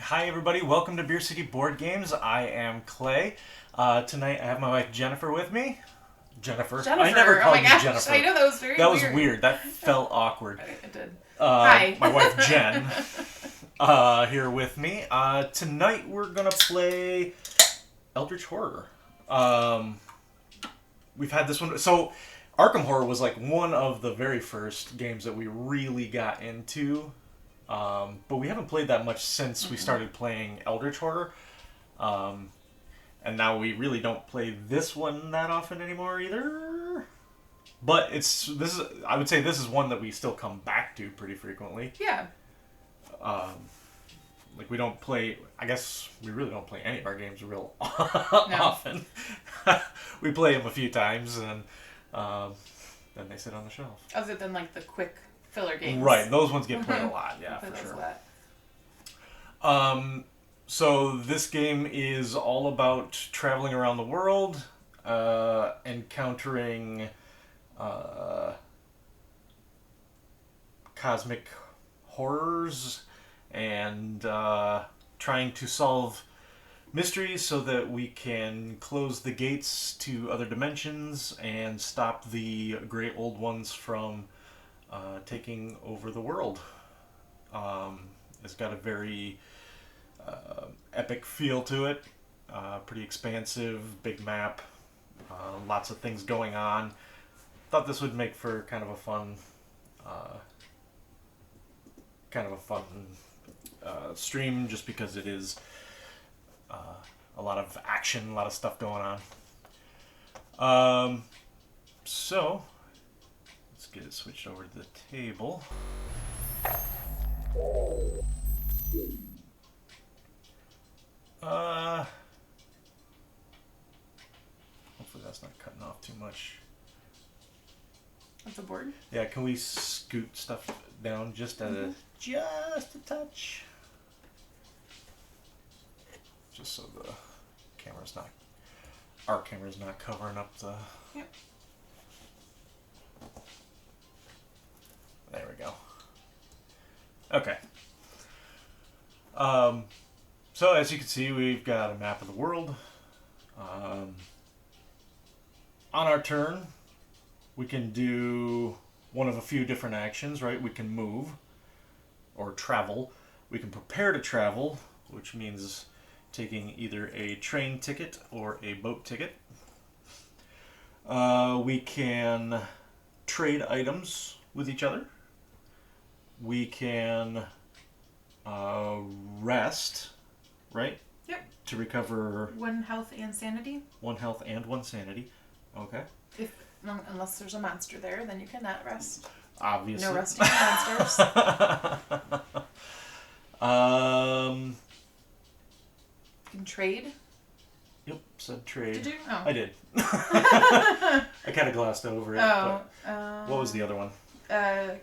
Hi everybody, welcome to Beer City Board Games. I am Clay. Tonight I have my wife Jennifer with me. Jennifer. I never called you Jennifer. I know, that was very That weird. was weird. That felt awkward. It did. Hi. My wife Jen here with me. Tonight we're going to play Eldritch Horror. We've had this one. So Arkham Horror was like one of the very first games that we really got into. But we haven't played that much since we started playing Eldritch Horror. And now we really don't play this one that often anymore either. But I would say this is one that we still come back to pretty frequently. Yeah. Like we don't play, I guess we really don't play any of our games real often. We play them a few times and then they sit on the shelf. Other than like the quick filler games. Right, those ones get played a lot, yeah, for sure. So this game is all about traveling around the world, encountering cosmic horrors, and trying to solve mysteries so that we can close the gates to other dimensions and stop the great old ones from taking over the world. It's got a very epic feel to it. Pretty expansive, big map, lots of things going on. Thought this would make for kind of a fun stream, just because it is a lot of action, a lot of stuff going on. So let's get it switched over to the table. Hopefully that's not cutting off too much. That's a board? Yeah, can we scoot stuff down just a touch? Just so the our camera's not covering up the... Yep. There we go. Okay. So as you can see, we've got a map of the world. On our turn, we can do one of a few different actions, right? We can move or travel. We can prepare to travel, which means taking either a train ticket or a boat ticket. We can trade items with each other. We can rest, right? Yep. To recover 1 health and sanity. 1 health and 1 sanity. Okay. Unless there's a monster there, then you cannot rest. Obviously. No resting monsters. You can trade. Yep, said trade. Did you? Oh. I did. I kind of glossed over it. Oh. What was the other one?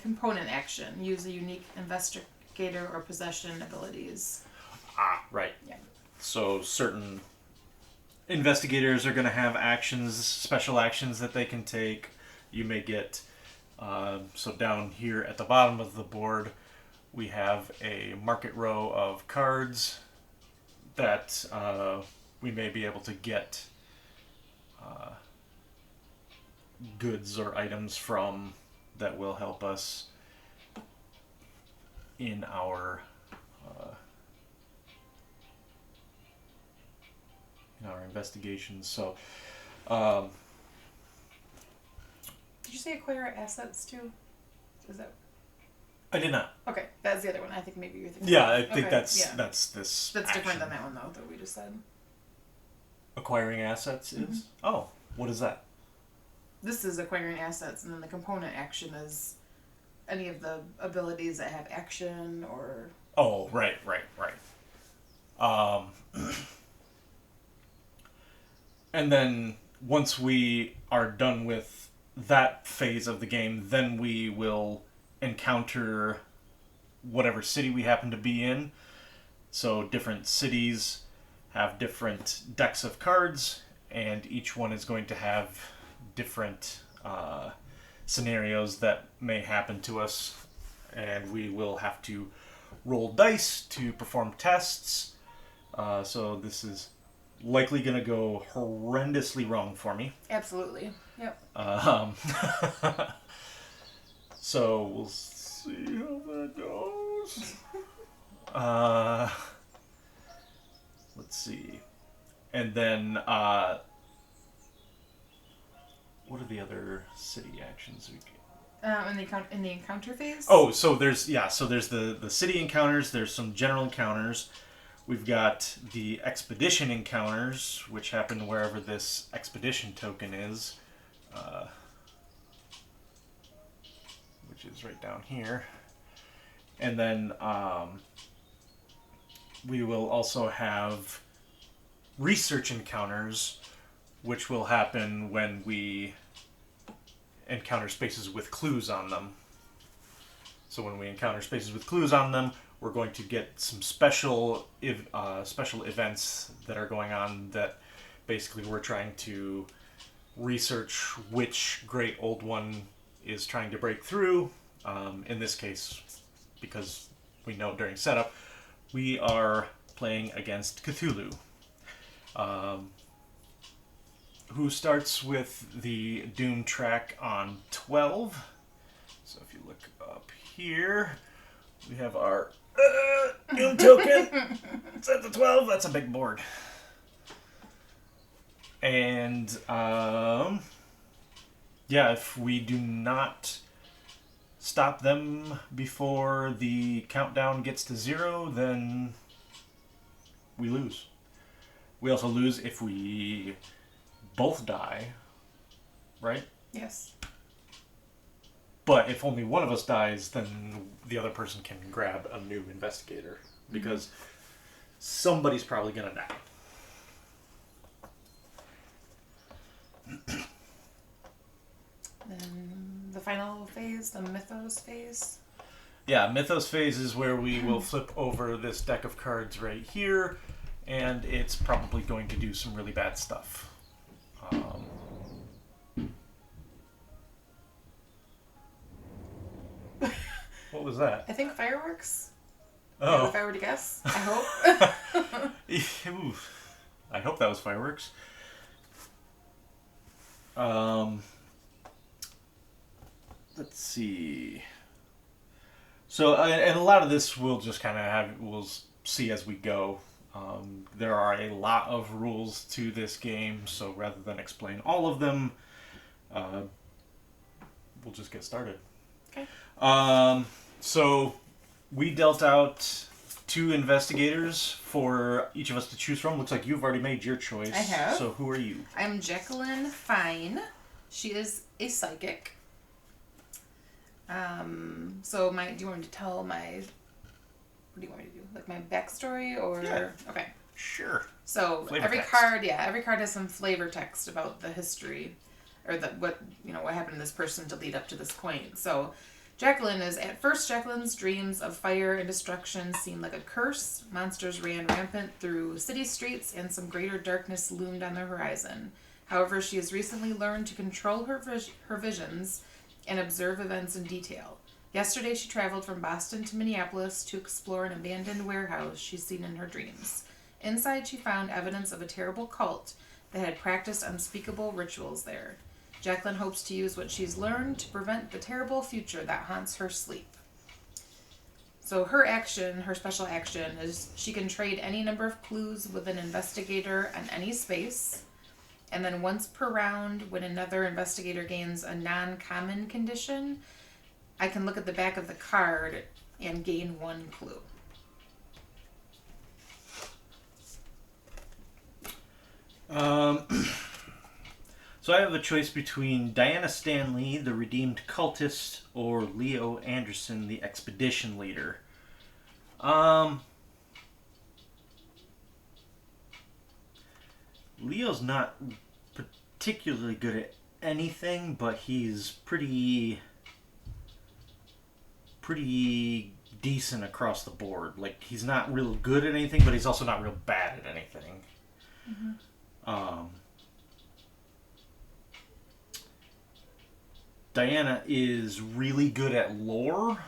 Component action. Use a unique investigator or possession abilities. Ah, right. Yeah. So certain investigators are going to have actions, special actions that they can take. You may get... so down here at the bottom of the board, we have a market row of cards that we may be able to get goods or items from that will help us in our investigations. So Did you say acquire assets too? Is that... I did not. Okay, that's the other one. I think maybe you're thinking. Yeah, I think okay. that's this. That's action. different than that one though that we just said. Acquiring assets is? Oh, what is that? This is acquiring assets, and then the component action is any of the abilities that have action or... Oh, right. And then once we are done with that phase of the game, then we will encounter whatever city we happen to be in. So different cities have different decks of cards, and each one is going to have different scenarios that may happen to us, and we will have to roll dice to perform tests. So this is likely going to go horrendously wrong for me. Absolutely. Yep. So we'll see how that goes. Let's see. And then, what are the other city actions we get? In the encounter phase? Oh, so there's the city encounters, there's some general encounters. We've got the expedition encounters, which happen wherever this expedition token is. Which is right down here. And then we will also have research encounters, which will happen when we encounter spaces with clues on them. So when we encounter spaces with clues on them, we're going to get some special events that are going on that basically we're trying to research which great old one is trying to break through. In this case, because we know during setup, we are playing against Cthulhu, who starts with the Doom track on 12. So if you look up here, we have our Doom token. It's at the 12. That's a big board. And if we do not stop them before the countdown gets to 0, then we lose. We also lose if we both die, right? Yes. But if only one of us dies, then the other person can grab a new investigator, because somebody's probably going to die. Then the final phase, the Mythos phase. Yeah, Mythos phase is where we will flip over this deck of cards right here, and it's probably going to do some really bad stuff. What was that? I think fireworks. Oh. If I were to guess, I hope. Ooh. I hope that was fireworks. Let's see. So, and a lot of this we'll just kind of we'll see as we go. There are a lot of rules to this game, so rather than explain all of them, we'll just get started. Okay. So, we dealt out 2 investigators for each of us to choose from. Looks like you've already made your choice. I have. So, who are you? I'm Jacqueline Fine. She is a psychic. So do you want me to tell what do you want me to do? Like my backstory or? Yeah. Okay. Sure. So Flavor every text. card has some flavor text about the history or what happened to this person to lead up to this point. So Jacqueline's dreams of fire and destruction seemed like a curse. Monsters ran rampant through city streets and some greater darkness loomed on the horizon. However, she has recently learned to control her visions and observe events in detail. Yesterday, she traveled from Boston to Minneapolis to explore an abandoned warehouse she's seen in her dreams. Inside, she found evidence of a terrible cult that had practiced unspeakable rituals there. Jacqueline hopes to use what she's learned to prevent the terrible future that haunts her sleep. So her special action, is she can trade any number of clues with an investigator on any space. And then once per round, when another investigator gains a non-common condition, I can look at the back of the card and gain 1 clue. So I have a choice between Diana Stanley, the redeemed cultist, or Leo Anderson, the expedition leader. Leo's not particularly good at anything, but he's pretty decent across the board. Like, he's not real good at anything, but he's also not real bad at anything. Diana is really good at lore,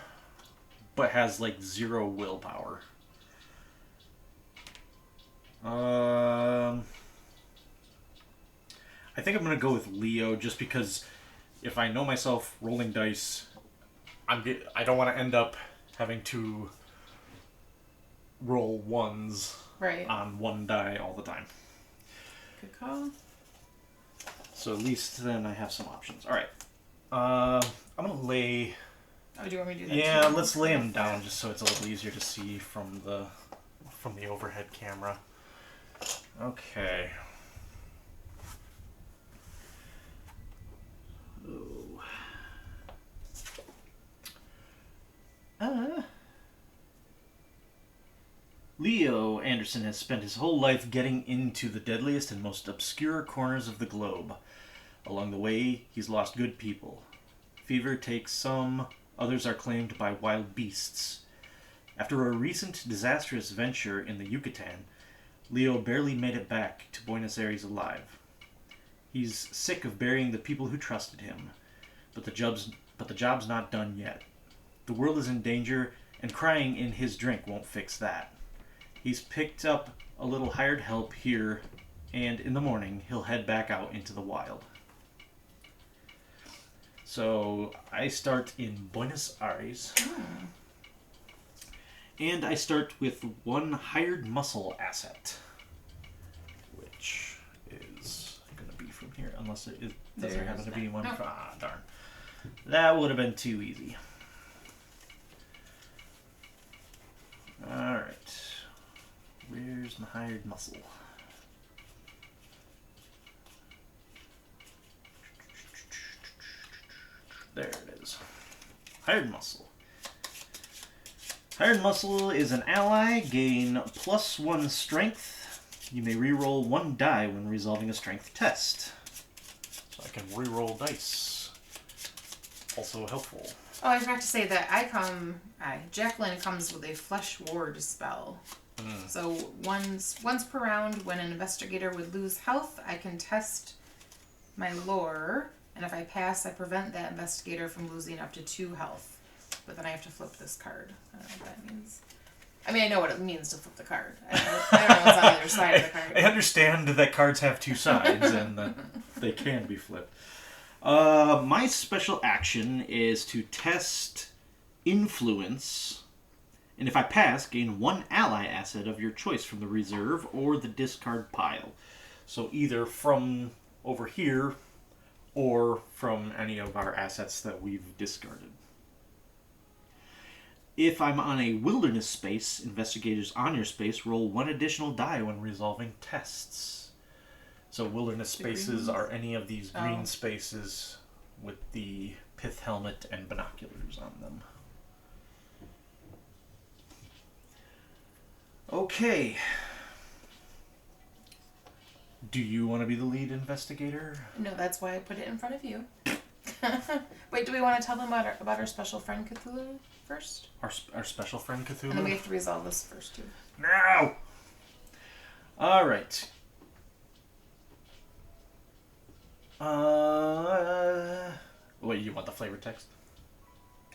but has like 0 willpower. I think I'm gonna go with Leo just because if I know myself rolling dice, I don't want to end up having to roll ones on one die all the time. Good call. So at least then I have some options. All right. I'm gonna lay. Oh, do you want me to do that? Yeah, let's lay them down just so it's a little easier to see from the overhead camera. Okay. Oh. Leo Anderson has spent his whole life getting into the deadliest and most obscure corners of the globe. Along the way, he's lost good people. Fever takes some, others are claimed by wild beasts. After a recent disastrous venture in the Yucatan, Leo barely made it back to Buenos Aires alive. He's sick of burying the people who trusted him, but the job's not done yet. The world is in danger, and crying in his drink won't fix that. He's picked up a little hired help here, and in the morning he'll head back out into the wild. So I start in Buenos Aires. And I start with 1 hired muscle asset, which is going to be from here, unless it doesn't happen to be one. No. Ah, darn. That would have been too easy. Alright. Where's my hired muscle? There it is. Hired muscle. Hired muscle is an ally. Gain +1 strength. You may reroll 1 die when resolving a strength test. So I can reroll dice. Also helpful. Oh, I forgot to say that Jacqueline comes with a flesh ward spell. So once per round, when an investigator would lose health, I can test my lore, and if I pass, I prevent that investigator from losing up to 2 health. But then I have to flip this card. I don't know what that means. I mean, I know what it means to flip the card. I don't know what's on the other side of the card. I understand that cards have 2 sides and that they can be flipped. My special action is to test influence, and if I pass, gain 1 ally asset of your choice from the reserve or the discard pile. So either from over here or from any of our assets that we've discarded. If I'm on a wilderness space, investigators on your space roll 1 additional die when resolving tests. So wilderness spaces are any of these green spaces with the pith helmet and binoculars on them. Okay. Do you want to be the lead investigator? No, that's why I put it in front of you. Wait, do we want to tell them about our special friend Cthulhu first? Our special friend Cthulhu? And then we have to resolve this first, too. No! Alright. Wait, you want the flavor text?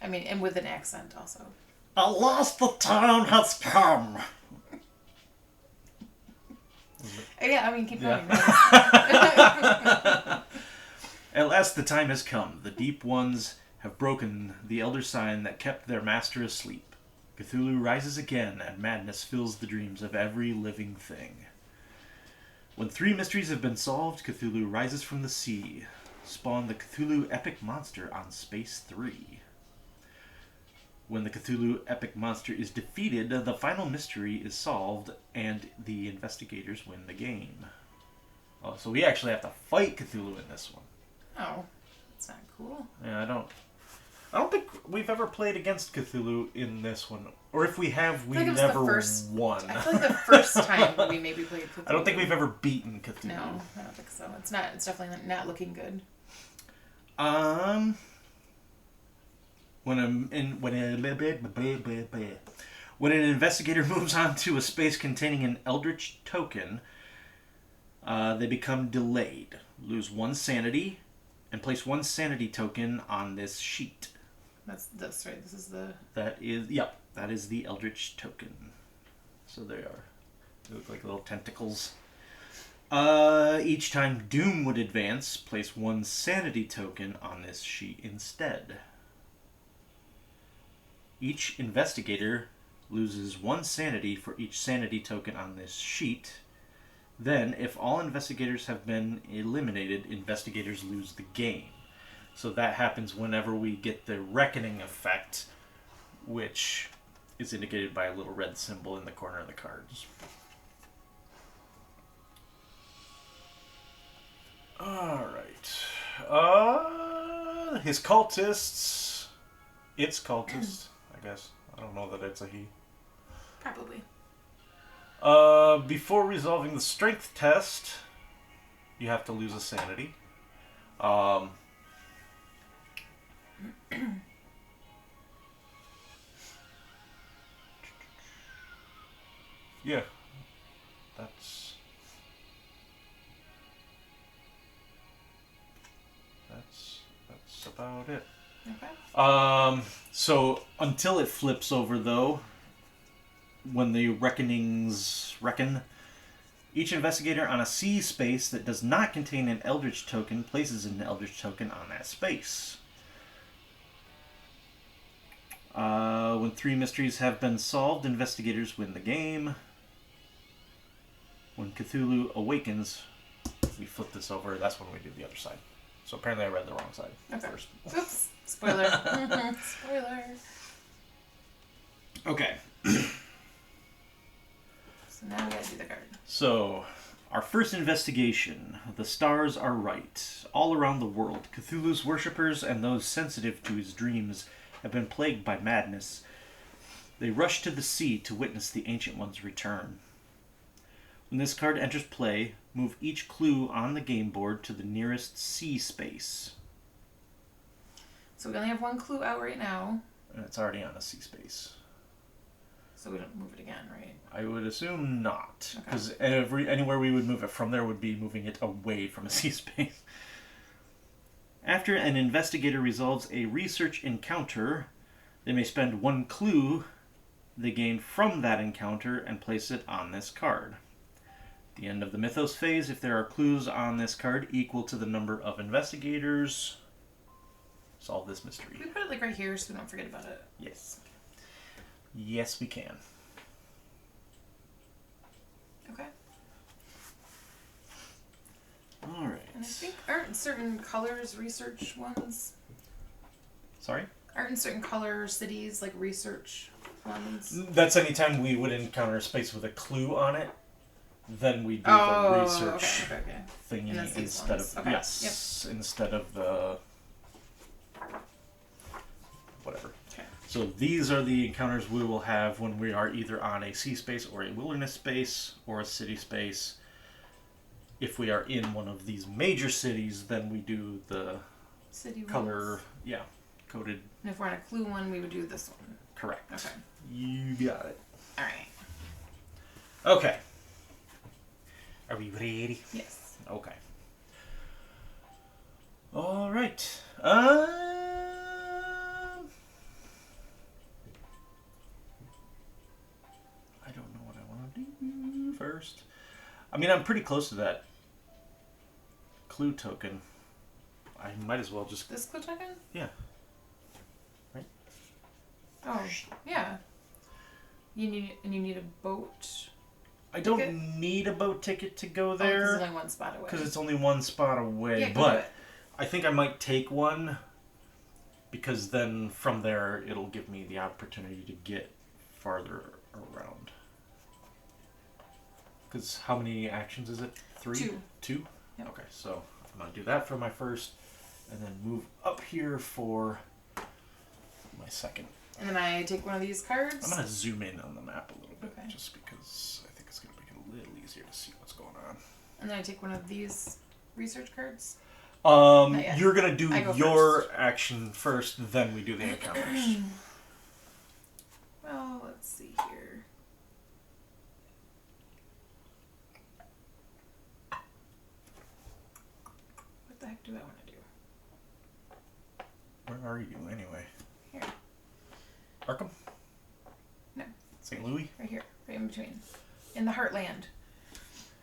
I mean, and with an accent, also. At last the time has come! Yeah, I mean, keep going. At last the time has come. The deep ones have broken the elder sign that kept their master asleep. Cthulhu rises again, and madness fills the dreams of every living thing. When 3 mysteries have been solved, Cthulhu rises from the sea. Spawn the Cthulhu Epic Monster on Space 3. When the Cthulhu Epic Monster is defeated, the final mystery is solved, and the investigators win the game. Oh, so we actually have to fight Cthulhu in this one. Oh, that's not cool. Yeah, I don't think we've ever played against Cthulhu in this one. Or if we have, we never won. I feel like the first time we maybe played Cthulhu. I don't think we've ever beaten Cthulhu. No, I don't think so. It's definitely not looking good. When an investigator moves on to a space containing an Eldritch token, they become delayed. Lose 1 sanity, and place 1 sanity token on this sheet. That's this, right? This is the... That is the Eldritch token. So they look like little tentacles. Each time Doom would advance, place 1 sanity token on this sheet instead. Each investigator loses 1 sanity for each sanity token on this sheet. Then, if all investigators have been eliminated, investigators lose the game. So that happens whenever we get the Reckoning effect, which is indicated by a little red symbol in the corner of the cards. Alright. His cultists... Its cultist, I guess. I don't know that it's a he. Probably. Before resolving the strength test, you have to lose a sanity. Yeah. That's about it. Okay. So until it flips over, though, when the reckonings reckon, each investigator on a C space that does not contain an Eldritch token places an Eldritch token on that space. When 3 mysteries have been solved, investigators win the game. When Cthulhu awakens, we flip this over. That's when we do the other side. So apparently I read the wrong side first. Oops. Spoiler. Spoiler. Okay. So now we gotta do the card. So, our first investigation. The stars are right. All around the world, Cthulhu's worshippers and those sensitive to his dreams have been plagued by madness. They rush to the sea to witness the Ancient One's return. When this card enters play, move each clue on the game board to the nearest C space. So we only have 1 clue out right now. And it's already on a C space. So we don't move it again, right? I would assume not. Okay. Because anywhere we would move it from there would be moving it away from a C space. After an investigator resolves a research encounter, they may spend 1 clue they gain from that encounter and place it on this card. At the end of the Mythos phase, if there are clues on this card equal to the number of investigators, solve this mystery. Can we put it like right here so we don't forget about it? Yes. Yes, we can. Okay. Alright. And I think, aren't certain colors research ones? Sorry? Aren't certain color cities like research ones? That's anytime we would encounter a space with a clue on it, then we do the research thingy And that's these instead ones. of... Okay. Yes, instead of the... whatever. Okay. So these are the encounters we will have when we are either on a sea space or a wilderness space or a city space. If we are in one of these major cities, then we do the City color, ones. yeah, coded. And if we're on a clue one, we would do this one. Correct. Okay. You got it. Alright. Okay. Are we ready? Yes. Okay. All right. I don't know what I want to do first. I mean, I'm pretty close to that clue token. I might as well just... This clue token? Yeah. Right? Oh, yeah. You need a boat. I don't ticket? need a boat ticket to go Because there. it's only 1 spot away. Because it's only 1 spot away. Yeah, go do but it. I think I might take one, because then from there it'll give me the opportunity to get farther around. Because how many actions is it? 3? 2. 2? Yep. Okay, so I'm going to do that for my first, and then move up here for my second. And then I take one of these cards. I'm going to zoom in on the map a little bit, Okay. just because I think it's going to make it a little easier to see what's going on. And then I take one of these research cards. You're going to do your action first, then we do the encounters. Well, let's see here. What the heck do I want to do? Where are you, anyway? Here. St. Louis? Right here. Right in between. In the heartland.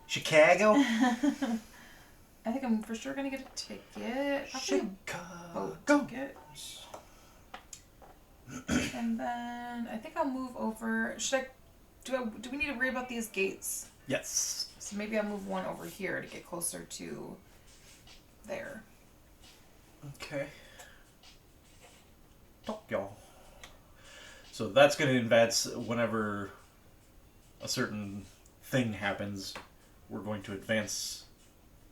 Chicago? I think I'm for sure going to get a ticket. Chicago. Ticket. And then I think I'll move over. Do we need to worry about these gates? Yes. So maybe I'll move one over here to get closer to there. Okay. Tokyo. So that's going to advance whenever a certain thing happens. We're going to advance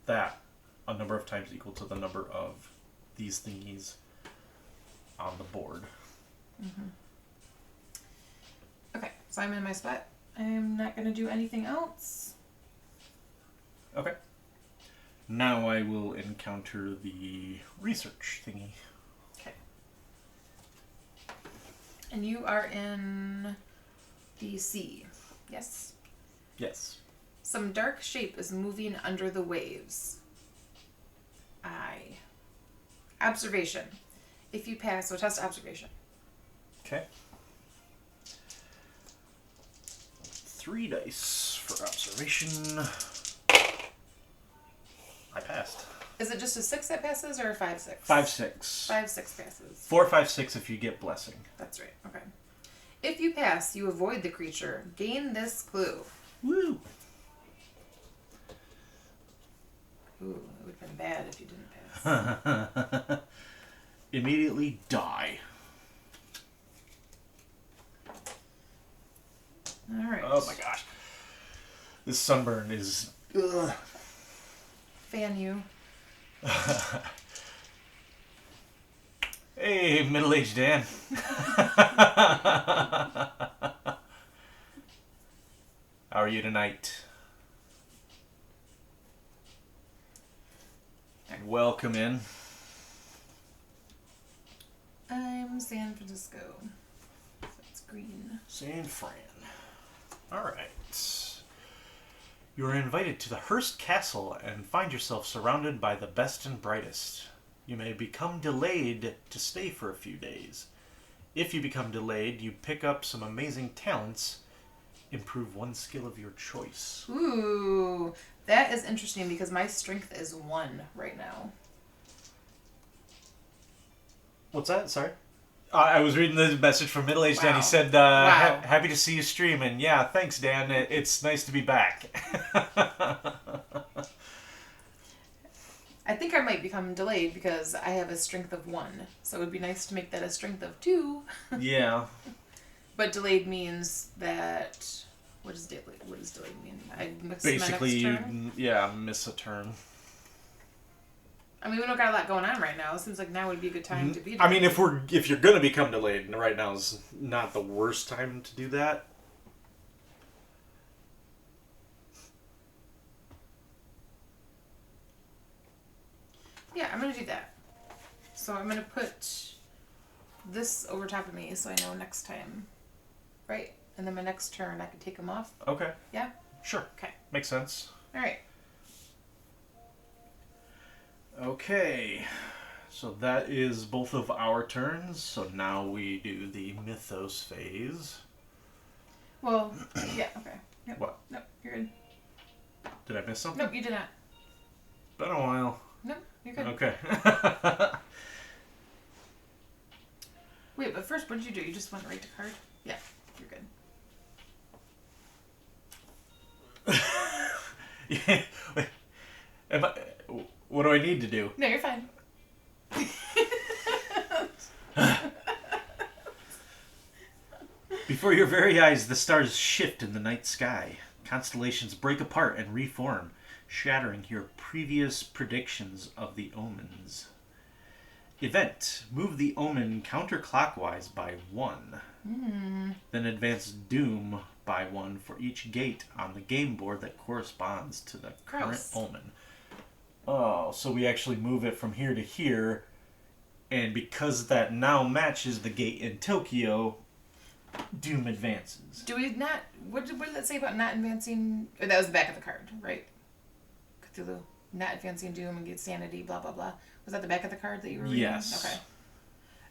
that a number of times equal to the number of these thingies on the board. Mm-hmm. Okay, so I'm in my spot. I'm not going to do anything else. Okay. Now I will encounter the research thingy. Okay. And you are in the sea. Yes? Yes. Some dark shape is moving under the waves. Observation. If you pass, so test observation. Okay. 3 dice for observation. I passed. Is it just a 6 that passes or a 5-6? 5-6. 5-6 passes. 4-5-6 if you get blessing. That's right. Okay. If you pass, you avoid the creature. Gain this clue. Woo! Ooh, it would have been bad if you didn't pass. Immediately die. All right. Oh my gosh. This sunburn is... Ugh. Fan you. Hey, middle-aged Dan. How are you tonight? Welcome in. I'm San Francisco. So it's green. San Fran. Alright. You are invited to the Hearst Castle and find yourself surrounded by the best and brightest. You may become delayed to stay for a few days. If you become delayed, you pick up some amazing talents. Improve one skill of your choice. Ooh, that is interesting because my strength is 1 right now. What's that? Sorry? I was reading the message from Middle-Aged Dan. Wow. He said, Wow. happy to see you stream. And yeah, thanks, Dan. It's nice to be back. I think I might become delayed because I have a strength of 1. So it would be nice to make that a strength of 2. Yeah. But delayed means that... What does delayed mean? I miss Basically, my next turn? yeah, miss a turn. I mean, we don't got a lot going on right now. It seems like now would be a good time to be delayed. I mean, if you're gonna become delayed, right now is not the worst time to do that. Yeah, I'm gonna do that. So I'm gonna put this over top of me so I know next time. Right? And then my next turn I can take them off. Okay. Yeah? Sure. Okay. Makes sense. Alright. Okay. So that is both of our turns. So now we do the mythos phase. Well, yeah, okay. Yep. What? Nope, you're good. Did I miss something? Nope, you did not. Been a while. Nope, you're good. Okay. Wait, but first, what did you do? You just went right to card? Yeah, you're good. Yeah. Wait. What do I need to do? No, you're fine. Before your very eyes, the stars shift in the night sky. Constellations break apart and reform, shattering your previous predictions of the omens. Event. Move the omen counterclockwise by 1. Then advance doom by 1 for each gate on the game board that corresponds to the current Gross. omen. Oh, so we actually move it from here to here, and because that now matches the gate in Tokyo, doom advances. Do we not... What did that say about not advancing... Or that was the back of the card, right? Cthulhu. Not advancing doom and get sanity, blah, blah, blah. Was that the back of the card that you were reading? Yes. Okay.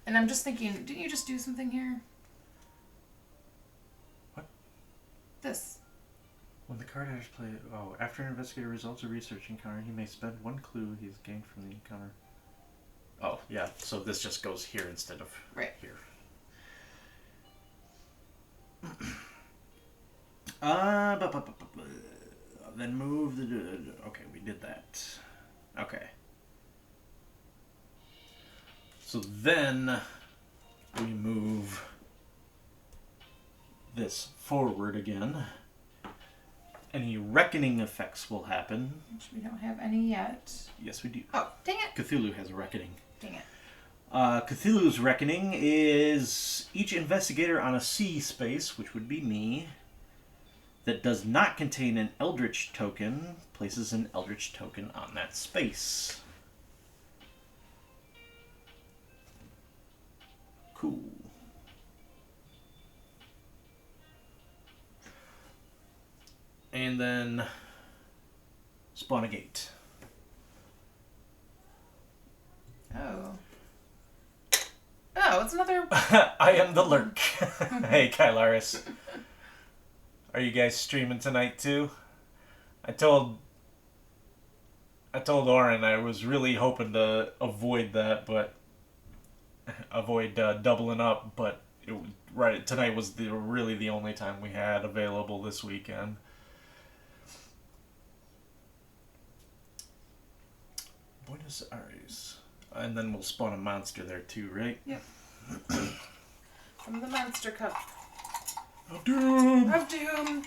And I'm just thinking, didn't you just do something here? What? This. When the card has played... Oh, after an investigator resolves a research encounter, he may spend one clue he's gained from the encounter. Oh, yeah. So this just goes here instead of here. Then move the... Okay, we did that. Okay. So then we move this forward again. Any reckoning effects will happen. Which we don't have any yet. Yes, we do. Oh, dang it. Cthulhu has a reckoning. Dang it. Cthulhu's reckoning is each investigator on a C space, which would be me, that does not contain an Eldritch token, places an Eldritch token on that space. Cool. And then spawn a gate. Oh. Oh, it's another... I am the lurk. Hey, Kylaris. Are you guys streaming tonight too? I told Oren I was really hoping to avoid that, but avoid doubling up. But tonight was really the only time we had available this weekend. Buenos Aires, and then we'll spawn a monster there too, right? Yep. From the monster cup. Of doom! Of doom!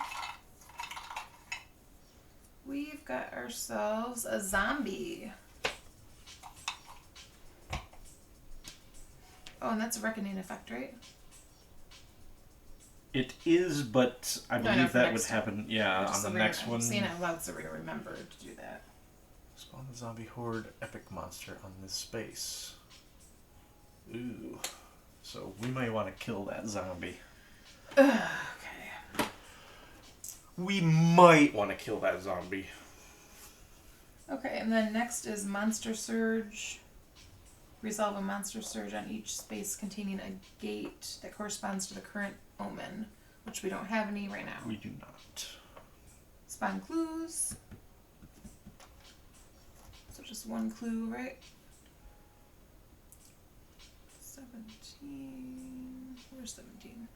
We've got ourselves a zombie. Oh, and that's a reckoning effect, right? It is, but I believe that would happen, on the next one. I'm saying it out loud so we remember to do that. Spawn the zombie horde epic monster on this space. Ooh. So we might want to kill that zombie. Okay. We might want to kill that zombie. Okay, and then next is Monster Surge. Resolve a Monster Surge on each space containing a gate that corresponds to the current omen, which we don't have any right now. We do not. Spawn clues. So just one clue, right? 17. Where's 17?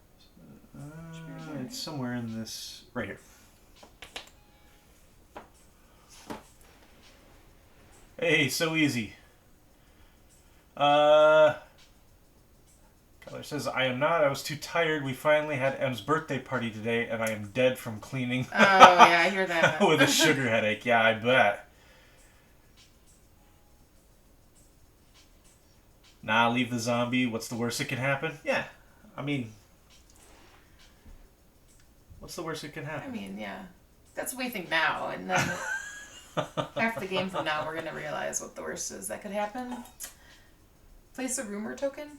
It's somewhere in this... Right here. Hey, so easy. Color says, I am not. I was too tired. We finally had M's birthday party today, and I am dead from cleaning. Oh, yeah, I hear that. With a sugar headache. Yeah, I bet. Nah, leave the zombie. What's the worst that can happen? Yeah. I mean... What's the worst that can happen? I mean, yeah. That's what we think now, and then after the game from now, we're going to realize what the worst is that could happen. Place a rumor token.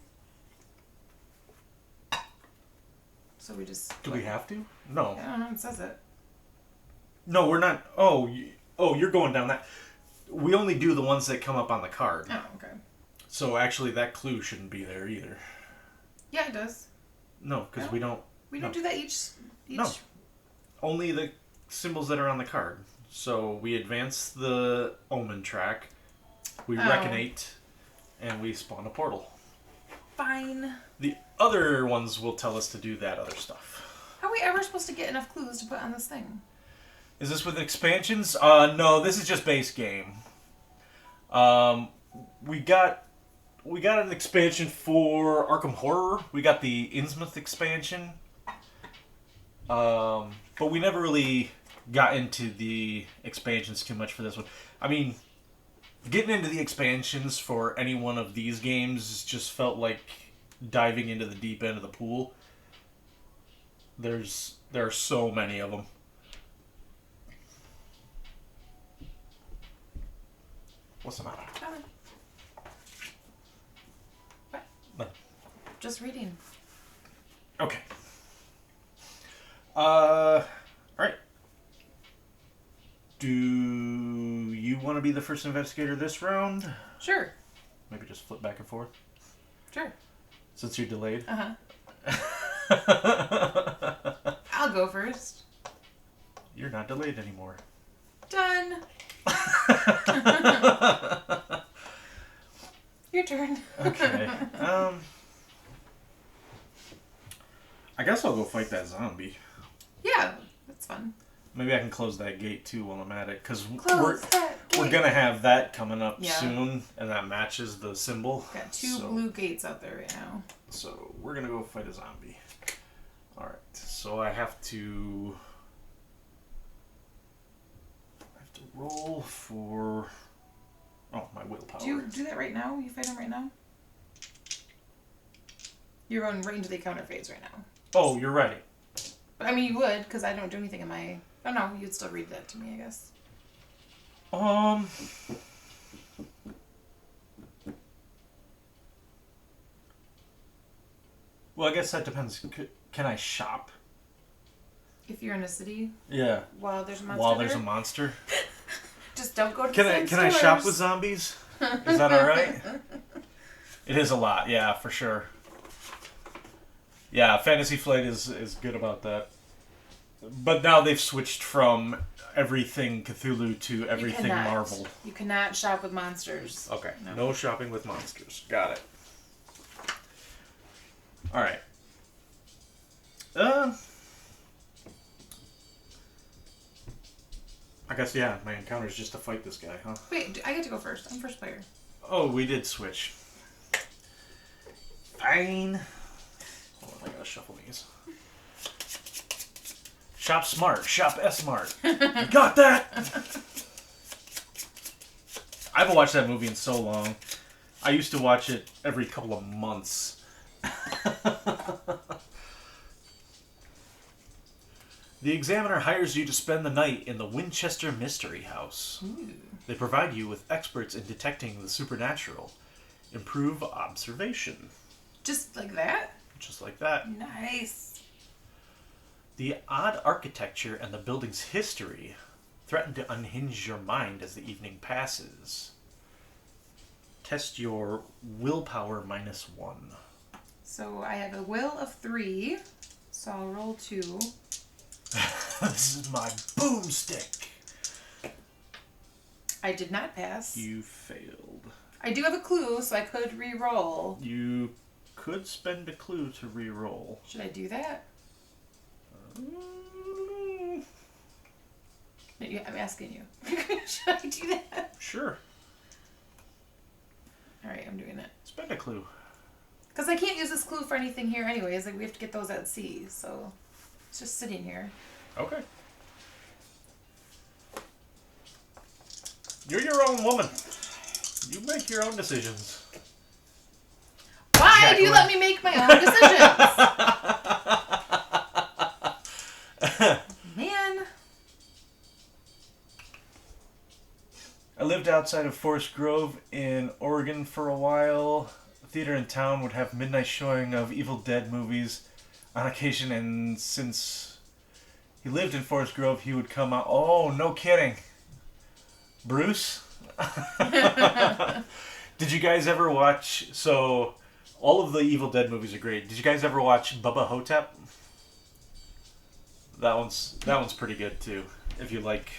So we just... Do we have to? No. I don't know, it says it. No, we're not... Oh, you're going down that... We only do the ones that come up on the card. Oh, okay. So actually that clue shouldn't be there either. Yeah, it does. No, because we don't... We don't do that each... No. Only the symbols that are on the card. So we advance the omen track, we reckonate, and we spawn a portal. Fine. The other ones will tell us to do that other stuff. How are we ever supposed to get enough clues to put on this thing? Is this with expansions? No, this is just base game. We got an expansion for Arkham Horror. We got the Innsmouth expansion. But we never really got into the expansions too much for this one. I mean, getting into the expansions for any one of these games just felt like diving into the deep end of the pool. There are so many of them. What's the matter? What? No. Just reading. Okay. Alright. Do you want to be the first investigator this round? Sure. Maybe just flip back and forth? Sure. Since you're delayed? Uh-huh. I'll go first. You're not delayed anymore. Done. Your turn. Okay. I guess I'll go fight that zombie. Yeah, that's fun. Maybe I can close that gate too while I'm at it, because we're gonna have that coming up soon, and that matches the symbol. Got two blue gates out there right now. So we're gonna go fight a zombie. All right. So I have to roll for my willpower. Do you do that right now? You fight him right now? You're going right into the encounter phase right now. Oh, you're right. But I mean, you would, because I don't do anything in my... Oh, no, you'd still read that to me, I guess. Well, I guess that depends. Can I shop? If you're in a city? Yeah. While there's a monster While there's a monster? Just don't go to Can the same Can I stores. shop with zombies? Is that alright? It is a lot, yeah, for sure. Yeah, Fantasy Flight is good about that. But now they've switched from everything Cthulhu to everything Marvel. You cannot shop with monsters. Okay, no shopping with monsters. Got it. Alright. I guess, yeah, my encounter is just to fight this guy, huh? Wait, I get to go first. I'm first player. Oh, we did switch. Fine. Hold on, I gotta shuffle these. Shop smart. Shop S-smart. You got that? I haven't watched that movie in so long. I used to watch it every couple of months. The Examiner hires you to spend the night in the Winchester Mystery House. Ooh. They provide you with experts in detecting the supernatural. Improve observation. Just like that? Just like that. Nice. The odd architecture and the building's history threaten to unhinge your mind as the evening passes. Test your willpower -1. So I have a will of 3, so I'll roll 2. This is my boomstick. I did not pass. You failed. I do have a clue, so I could re-roll. You could spend a clue to re-roll. Should I do that? I'm asking you. Should I do that? Sure. Alright, I'm doing it. Spend a clue. Because I can't use this clue for anything here anyways. Like, we have to get those at sea, so it's just sitting here. Okay. You're your own woman. You make your own decisions. Why do you let me make my own decisions? Man. I lived outside of Forest Grove in Oregon for a while. The theater in town would have midnight showing of Evil Dead movies on occasion, and since he lived in Forest Grove, he would come out. Oh, no kidding. Bruce? Did you guys ever watch... So, all of the Evil Dead movies are great. Did you guys ever watch Bubba Hotep? That one's pretty good too. If you like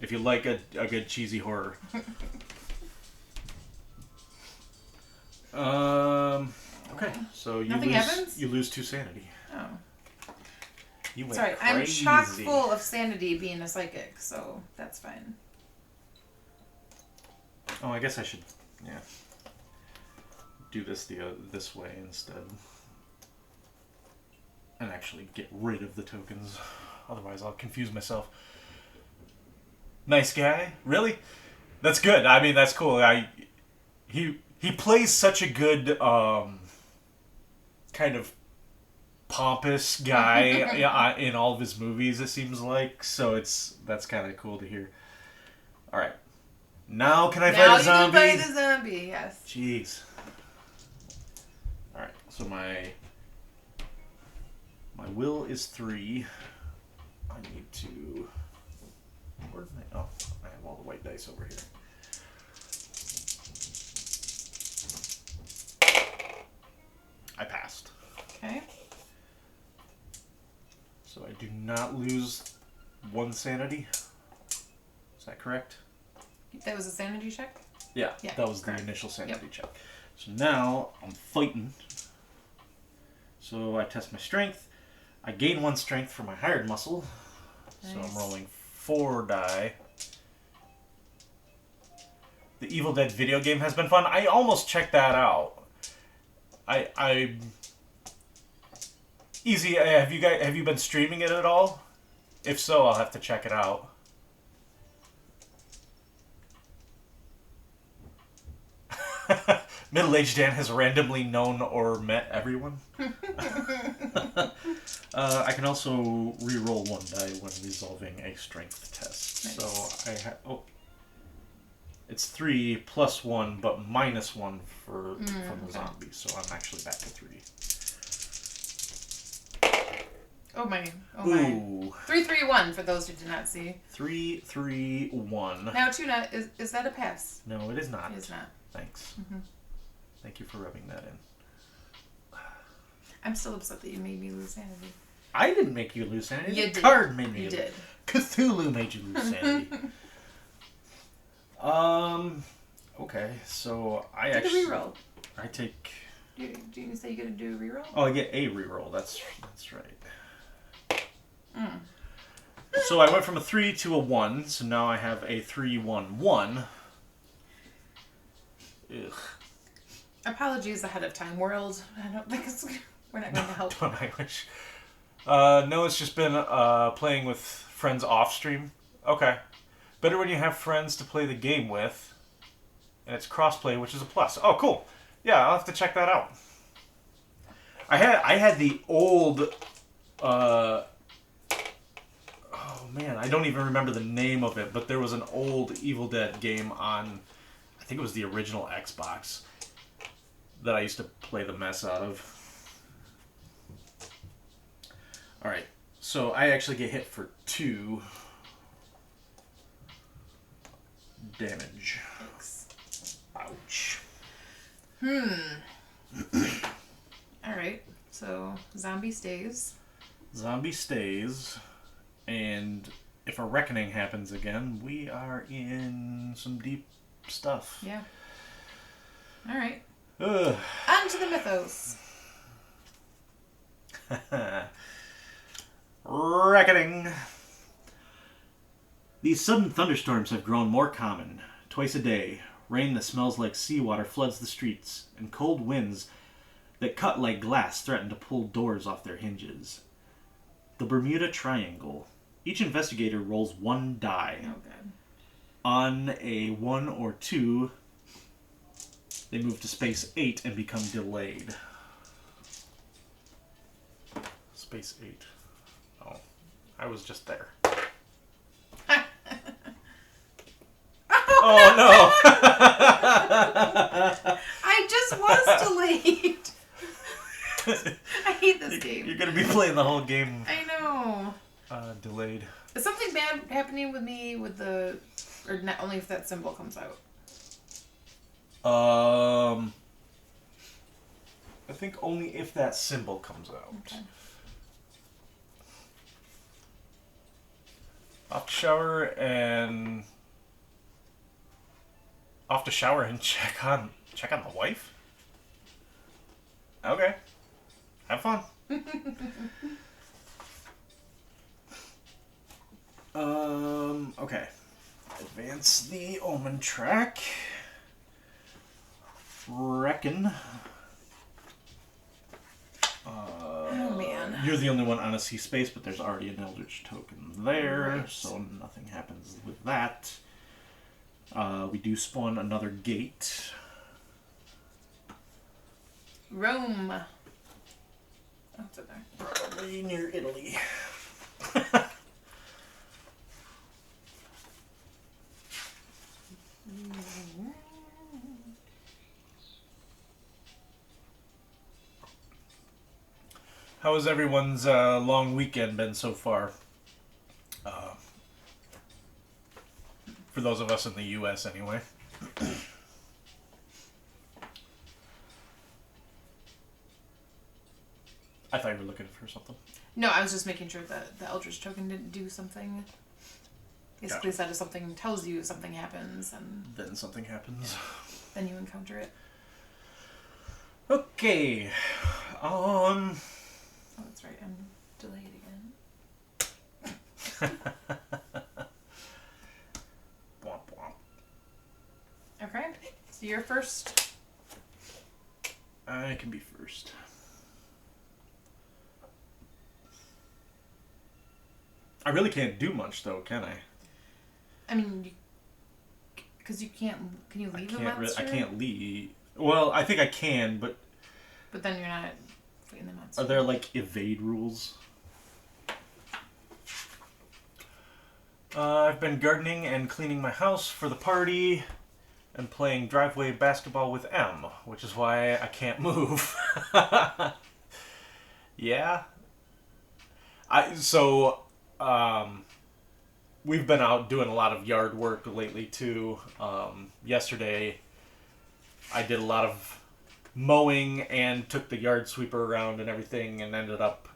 a good cheesy horror. Okay, so you lose 2 sanity. Oh. You went Sorry, crazy. I'm chock full of sanity being a psychic, so that's fine. Oh, I guess I should, do this this way instead, and actually get rid of the tokens. Otherwise, I'll confuse myself. Nice guy, really? That's good. I mean, that's cool. He plays such a good kind of pompous guy in all of his movies. It seems like that's kind of cool to hear. All right. Now can I fight a zombie? Now you can fight a zombie, yes. Jeez. Alright, so my will is 3. I need to... Where did oh, I have all the white dice over here. I passed. Okay. So I do not lose 1 sanity. Is that correct? That was a sanity check? Yeah, that was correct. The initial sanity check. So now I'm fighting. So I test my strength. I gain 1 strength for my hired muscle. Nice. So I'm rolling 4 die. The Evil Dead video game has been fun. I almost checked that out. I easy. Have you been streaming it at all? If so, I'll have to check it out. Middle-aged Dan has randomly known or met everyone. I can also re-roll 1 die when resolving a strength test. Nice. So I have. Oh, it's 3 plus 1, but minus 1 from the zombie. So I'm actually back to 3. Oh my! Oh my! Ooh. 3-3-1 for those who did not see. 3-3-1. Now, Tuna, is that a pass? No, it is not. It is not. Thanks. Mm-hmm. Thank you for rubbing that in. I'm still upset that you made me lose sanity. I didn't make you lose sanity. You did. The card made me. You did. Cthulhu made you lose sanity. Okay, so I actually... Take a reroll. I take... Do you say you're going to do a reroll? Oh, I get a reroll. That's right. So I went from a 3 to a 1, so now I have a 3-1-1. Ugh. Apologies ahead of time, world. I don't think we're not going to help. Don't I wish? No, it's just been playing with friends off stream. Okay. Better when you have friends to play the game with. And it's crossplay, which is a plus. Oh, cool. Yeah, I'll have to check that out. I had the old... oh, man. I don't even remember the name of it, but there was an old Evil Dead game on... I think it was the original Xbox that I used to play the mess out of. Alright, so I actually get hit for 2 damage. Thanks. Ouch. Alright, so zombie stays. Zombie stays, and if a reckoning happens again, we are in some deep stuff. Yeah. Alright. On to the mythos. Reckoning. These sudden thunderstorms have grown more common. Twice a day, rain that smells like seawater floods the streets, and cold winds that cut like glass threaten to pull doors off their hinges. The Bermuda Triangle. Each investigator rolls 1 die. Oh, God. On a 1 or 2, they move to space 8 and become delayed. Space 8. Oh, I was just there. Oh no! I just was delayed. I hate this game. You're gonna be playing the whole game. I know. Delayed. Is something bad happening with me with the... Or not only if that symbol comes out? I think only if that symbol comes out. Okay. Off to shower and check on the wife. Okay, have fun. Okay. Advance the omen track. Reckon. Oh man. You're the only one on a sea space, but there's already an Eldritch token there, right. So nothing happens with that. We do spawn another gate. Rome. Oh, it's in there. Probably near Italy. How has everyone's long weekend been so far? For those of us in the U.S. anyway. I thought you were looking for something. No, I was just making sure that the Eldritch token didn't do something Basically said if something tells you something happens, and then something happens. Then you encounter it. Okay. Oh, that's right. I'm delayed again. Womp womp. Okay. So you're first. I can be first. I really can't do much, though, can I? I mean, because you can't. Can you leave a monster? I can't leave. Well, I think I can, but. But then you're not fighting the monster. Are there like evade rules? I've been gardening and cleaning my house for the party, and playing driveway basketball with M, which is why I can't move. Yeah. We've been out doing a lot of yard work lately too. Yesterday, I did a lot of mowing and took the yard sweeper around and everything, and ended up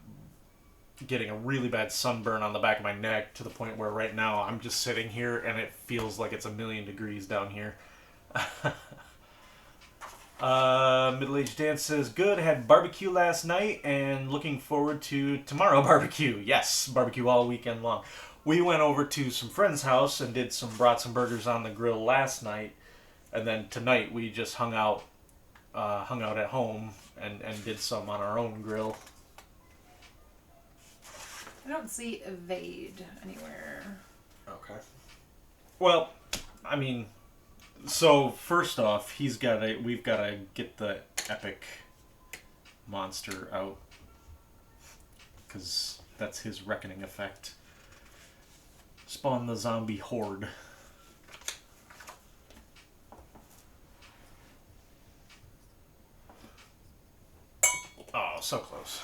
getting a really bad sunburn on the back of my neck to the point where right now I'm just sitting here and it feels like it's 1,000,000 degrees down here. Middle-aged Dan says, good, had barbecue last night and looking forward to tomorrow barbecue. Yes, barbecue all weekend long. We went over to some friend's house and brought some burgers on the grill last night, and then tonight we just hung out at home and did some on our own grill. I don't see evade anywhere. Okay. Well, I mean, so first off, we've gotta get the epic monster out, because that's his reckoning effect. Spawn the zombie horde. Oh, so close.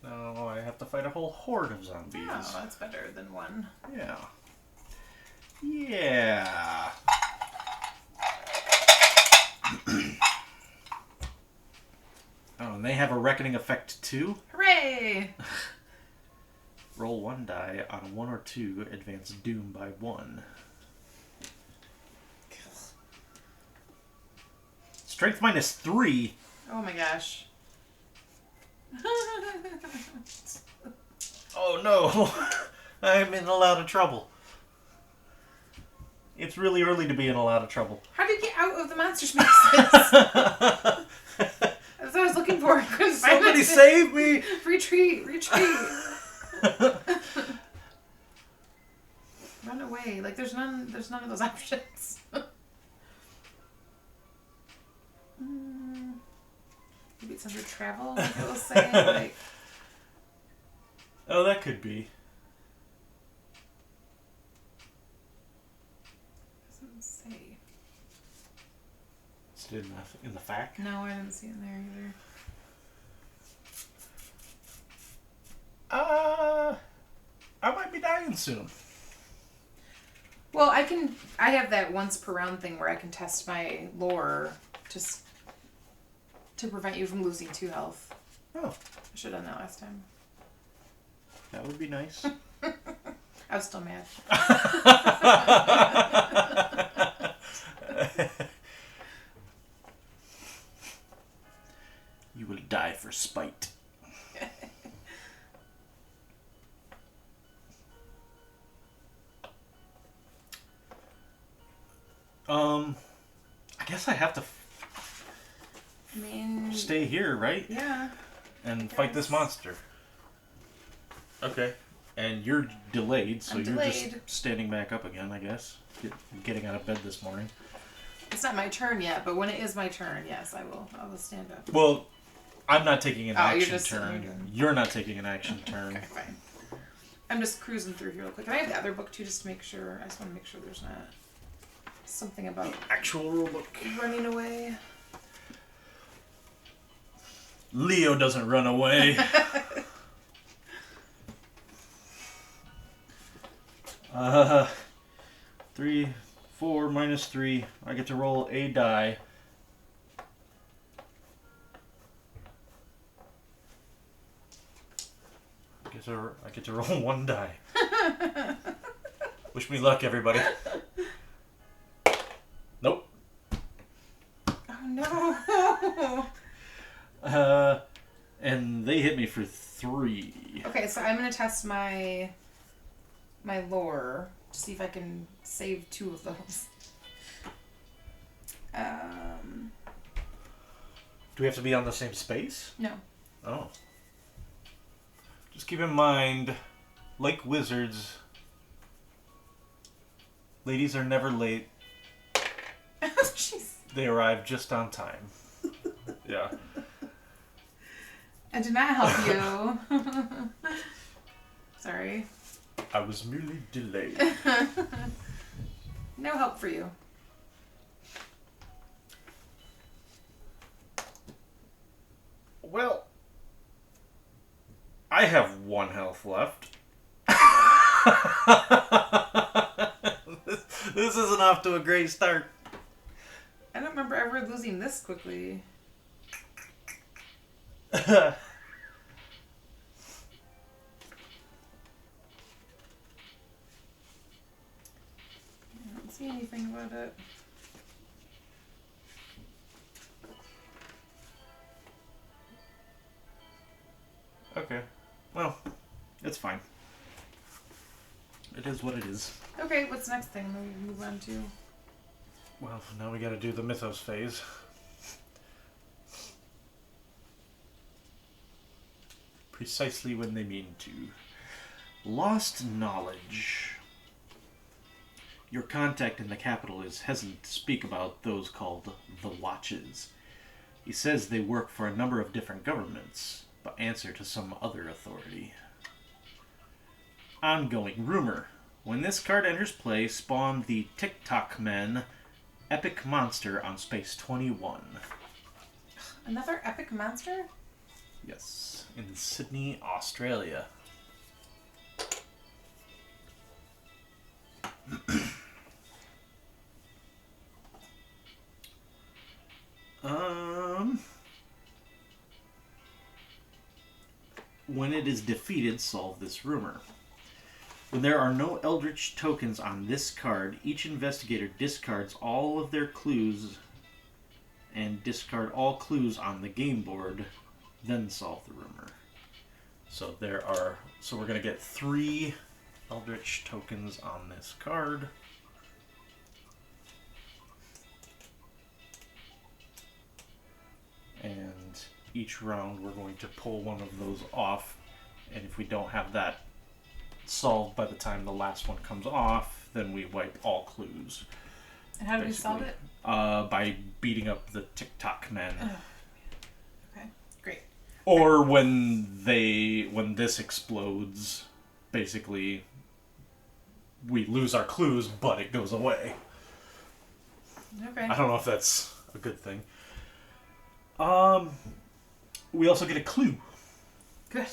Now I have to fight a whole horde of zombies. Oh, that's better than one. Yeah. Yeah. Oh, and they have a reckoning effect too? Hooray! Roll 1 die. On a 1 or 2, advance doom by 1. Strength -3. Oh my gosh. Oh no! I'm in a lot of trouble. It's really early to be in a lot of trouble. How did you get out of the monster spaces? That's what I was looking for. I couldn't find Somebody it. save me! Retreat! Run away. Like there's none of those options. Maybe it's under travel, like it will say. Like, oh, that could be. doesn't say. Is it in the fact? No, I didn't see it there either. I might be dying soon. Well, I have that once per round thing where I can test my lore to prevent you from losing 2 health. Oh. I should have done that last time. That would be nice. I was still mad. You will die for spite. I guess I have to stay here, right? Yeah. And fight this monster. Okay. And you're delayed, so you're just standing back up again, I guess. Getting out of bed this morning. It's not my turn yet, but when it is my turn, yes, I will stand up. Well, I'm not taking an action you're turn. You're not taking an action turn. Okay, fine. I'm just cruising through here real quick. Can I have the other book too, just to make sure? I just want to make sure there's not something about Actual rulebook. running away. Leo doesn't run away. 3, 4, -3. I get to roll a die. I get to roll one die. Wish me luck, everybody. Nope. Oh no. And they hit me for 3. Okay, so I'm gonna test my lore to see if I can save 2 of those. Do we have to be on the same space? No. Oh. Just keep in mind, like wizards, ladies are never late. Jeez. They arrive just on time. Yeah. I did not help you. Sorry. I was merely delayed. No help for you. Well, I have 1 health left. This isn't off to a great start. I don't remember ever losing this quickly. Okay. I don't see anything about it. Well, it's fine. It is what it is. Okay, what's the next thing we move on to? Well, now we gotta do the mythos phase. Precisely when they mean to. Lost knowledge. Your contact in the capital is hesitant to speak about those called the Watches. He says they work for a number of different governments, but answer to some other authority. Ongoing rumor. When this card enters play, spawn the TikTok Men Epic Monster on Space 21. Another epic monster? Yes, in Sydney, Australia. When it is defeated, solve this rumor. When there are no Eldritch tokens on this card, each investigator discards all of their clues and discard all clues on the game board, then solve the rumor. So we're going to get 3 Eldritch tokens on this card. And each round we're going to pull one of those off, and if we don't have that solved by the time the last one comes off, then we wipe all clues. And how do we solve it? By beating up the TikTok Men. Okay, great. Or when this explodes, basically we lose our clues, but it goes away. Okay. I don't know if that's a good thing. We also get a clue. Good.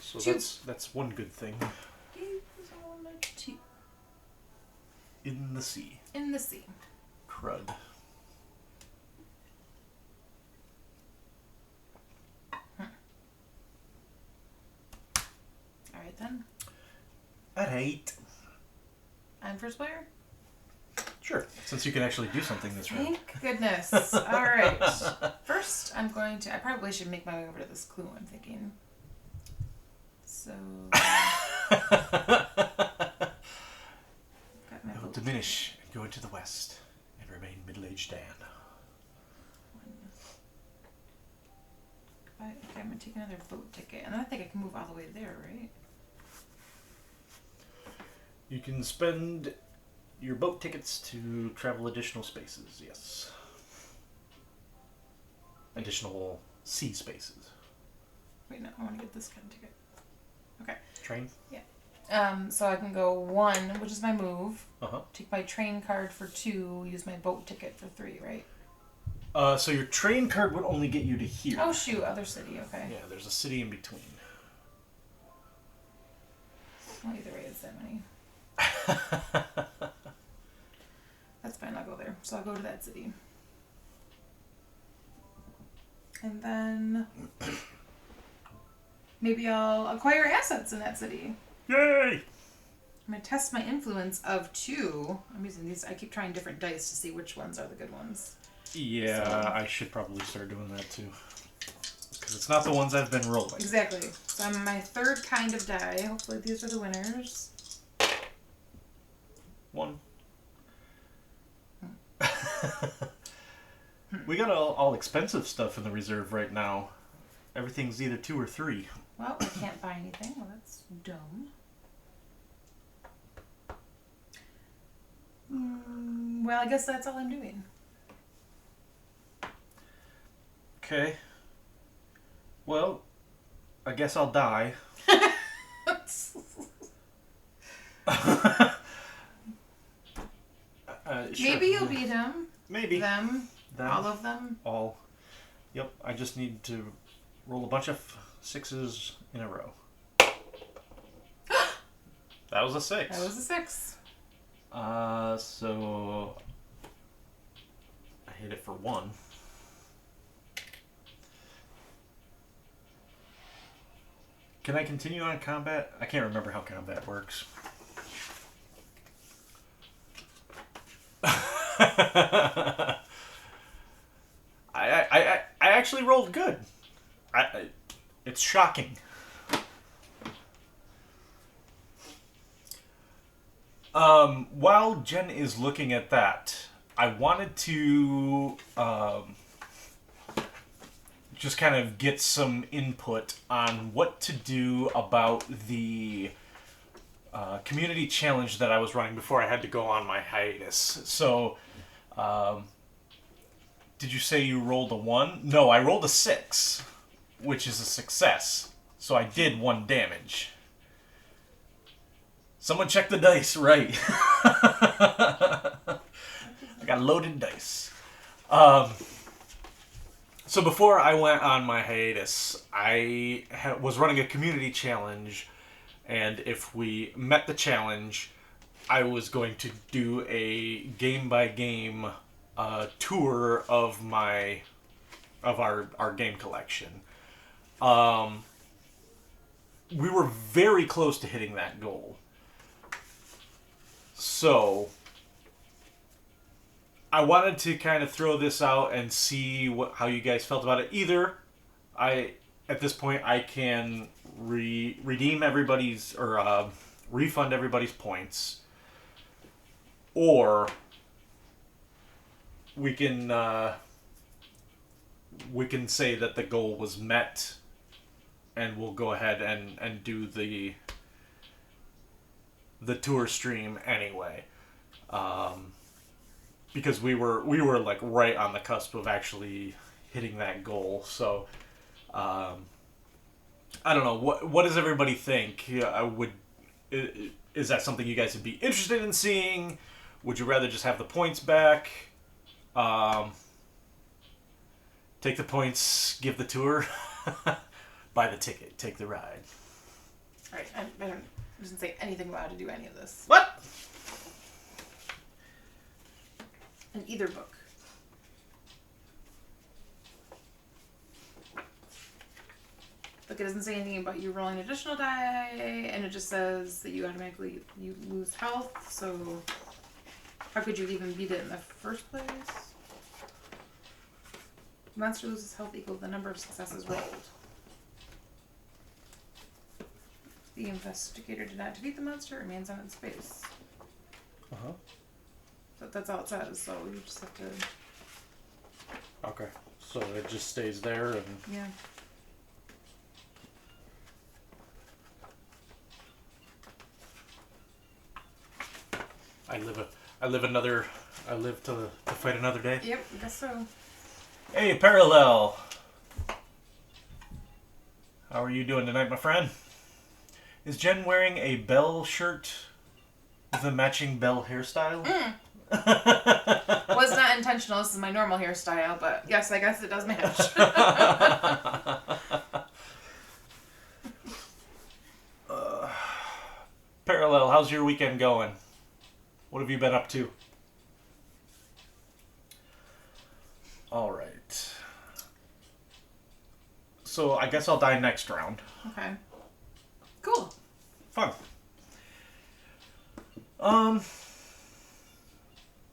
So that's one good thing. In the sea. In the sea. Crud. Alright then. Alright. I'm first player? Sure. Since you can actually do something this round. Thank goodness. Alright. First, I probably should make my way over to this clue, I'm thinking. So. It will diminish and go into the west and remain middle-aged Dan. Okay, I'm going to take another boat ticket. And then I think I can move all the way there, right? You can spend your boat tickets to travel additional spaces, yes. Additional sea spaces. Wait, no, I want to get this kind of ticket. Okay. Train? Yeah. So I can go 1, which is my move. Uh-huh. Take my train card for 2, use my boat ticket for 3, right? So your train card would only get you to here. Oh, shoot, other city, okay. Yeah, there's a city in between. Well, either way, it's that many. That's fine, I'll go there. So I'll go to that city. And then Maybe I'll acquire assets in that city. Yay! I'm going to test my influence of 2. I'm using these. I keep trying different dice to see which ones are the good ones. Yeah, So. I should probably start doing that too. Because it's not the ones I've been rolling. Exactly. So I'm my 3rd kind of die. Hopefully these are the winners. 1. We got all expensive stuff in the reserve right now. Everything's either 2 or 3. Well, I can't buy anything. Well, that's dumb. Well, I guess that's all I'm doing. Okay. Well, I guess I'll die. Sure. Maybe you'll beat him. Maybe. Them. All of them. All. Yep. I just need to roll a bunch of 6s in a row. That was a 6. That was a 6. So I hit it for 1. Can I continue on combat? I can't remember how combat works. I actually rolled good. It's shocking. While Jen is looking at that, I wanted to just kind of get some input on what to do about the community challenge that I was running before I had to go on my hiatus. So, did you say you rolled a 1? No, I rolled a 6, which is a success. So I did 1 damage. Someone check the dice, right? I got loaded dice. So before I went on my hiatus, I was running a community challenge, and if we met the challenge, I was going to do a game-by-game tour of our game collection. We were very close to hitting that goal. So, I wanted to kind of throw this out and see how you guys felt about it. Either, at this point, I can redeem everybody's, or refund everybody's points, or we can say that the goal was met, and we'll go ahead and do the tour stream anyway, because we were like right on the cusp of actually hitting that goal. So I don't know, what does everybody think? Is that something you guys would be interested in seeing? Would you rather just have the points back? Take the points, give the tour, buy the ticket, take the ride. All right, I doesn't say anything about how to do any of this. What? In either book. Look, it doesn't say anything about you rolling additional die, and it just says that you automatically lose health. So how could you even beat it in the first place? The monster loses health equal to the number of successes rolled. The investigator did not defeat the monster. It remains on its space. Uh-huh. So that's all it says. So you just have to. Okay. So it just stays there and. Yeah. I live to fight another day. Yep, I guess so. Hey, Parallel. How are you doing tonight, my friend? Is Jen wearing a bell shirt with a matching bell hairstyle? Was not intentional. This is my normal hairstyle, but yes, I guess it does match. Parallel, how's your weekend going? What have you been up to? All right. So I guess I'll die next round. Okay. Cool. Fun.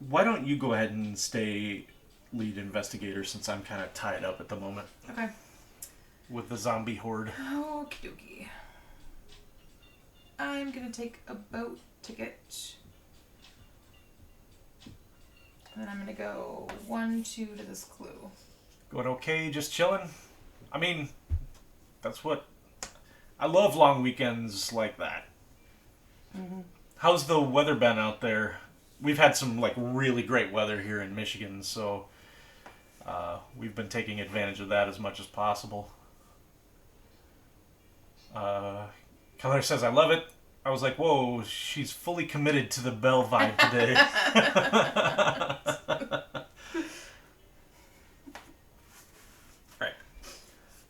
Why don't you go ahead and stay lead investigator since I'm kind of tied up at the moment. Okay. With the zombie horde. Okie dokie. I'm gonna take a boat ticket. And then I'm gonna go 1, 2 to this clue. Going okay, just chilling? I mean, that's what... I love long weekends like that. Mm-hmm. How's the weather been out there? We've had some like really great weather here in Michigan, so we've been taking advantage of that as much as possible. Keller says, I love it. I was like, whoa, she's fully committed to the Belle vibe today. Right.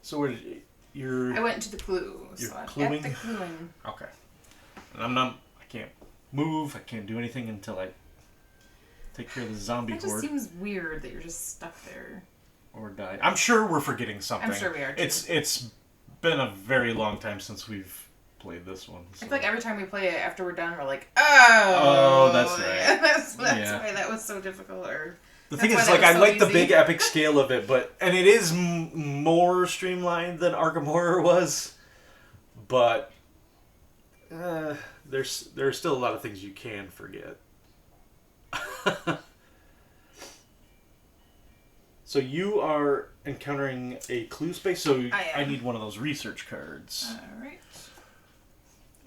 So where did you're... I went to the clue. You're so I'm cluing? at the cluing. Okay. And I can't move, I can't do anything until I take care of the zombie That just horde. seems weird that you're just stuck there. Or die. I'm sure we're forgetting something. I'm sure we are too. It's been a very long time since we've played this one. So. I feel like every time we play it after we're done, we're like, oh, that's right. Yeah, that's Yeah. why that was so difficult. Or The that's thing why is, that like, was I so like the easy. big epic scale of it, and it is more streamlined than Arkham Horror was, but there are still a lot of things you can forget. So you are encountering a clue space, so I need one of those research cards. Alright.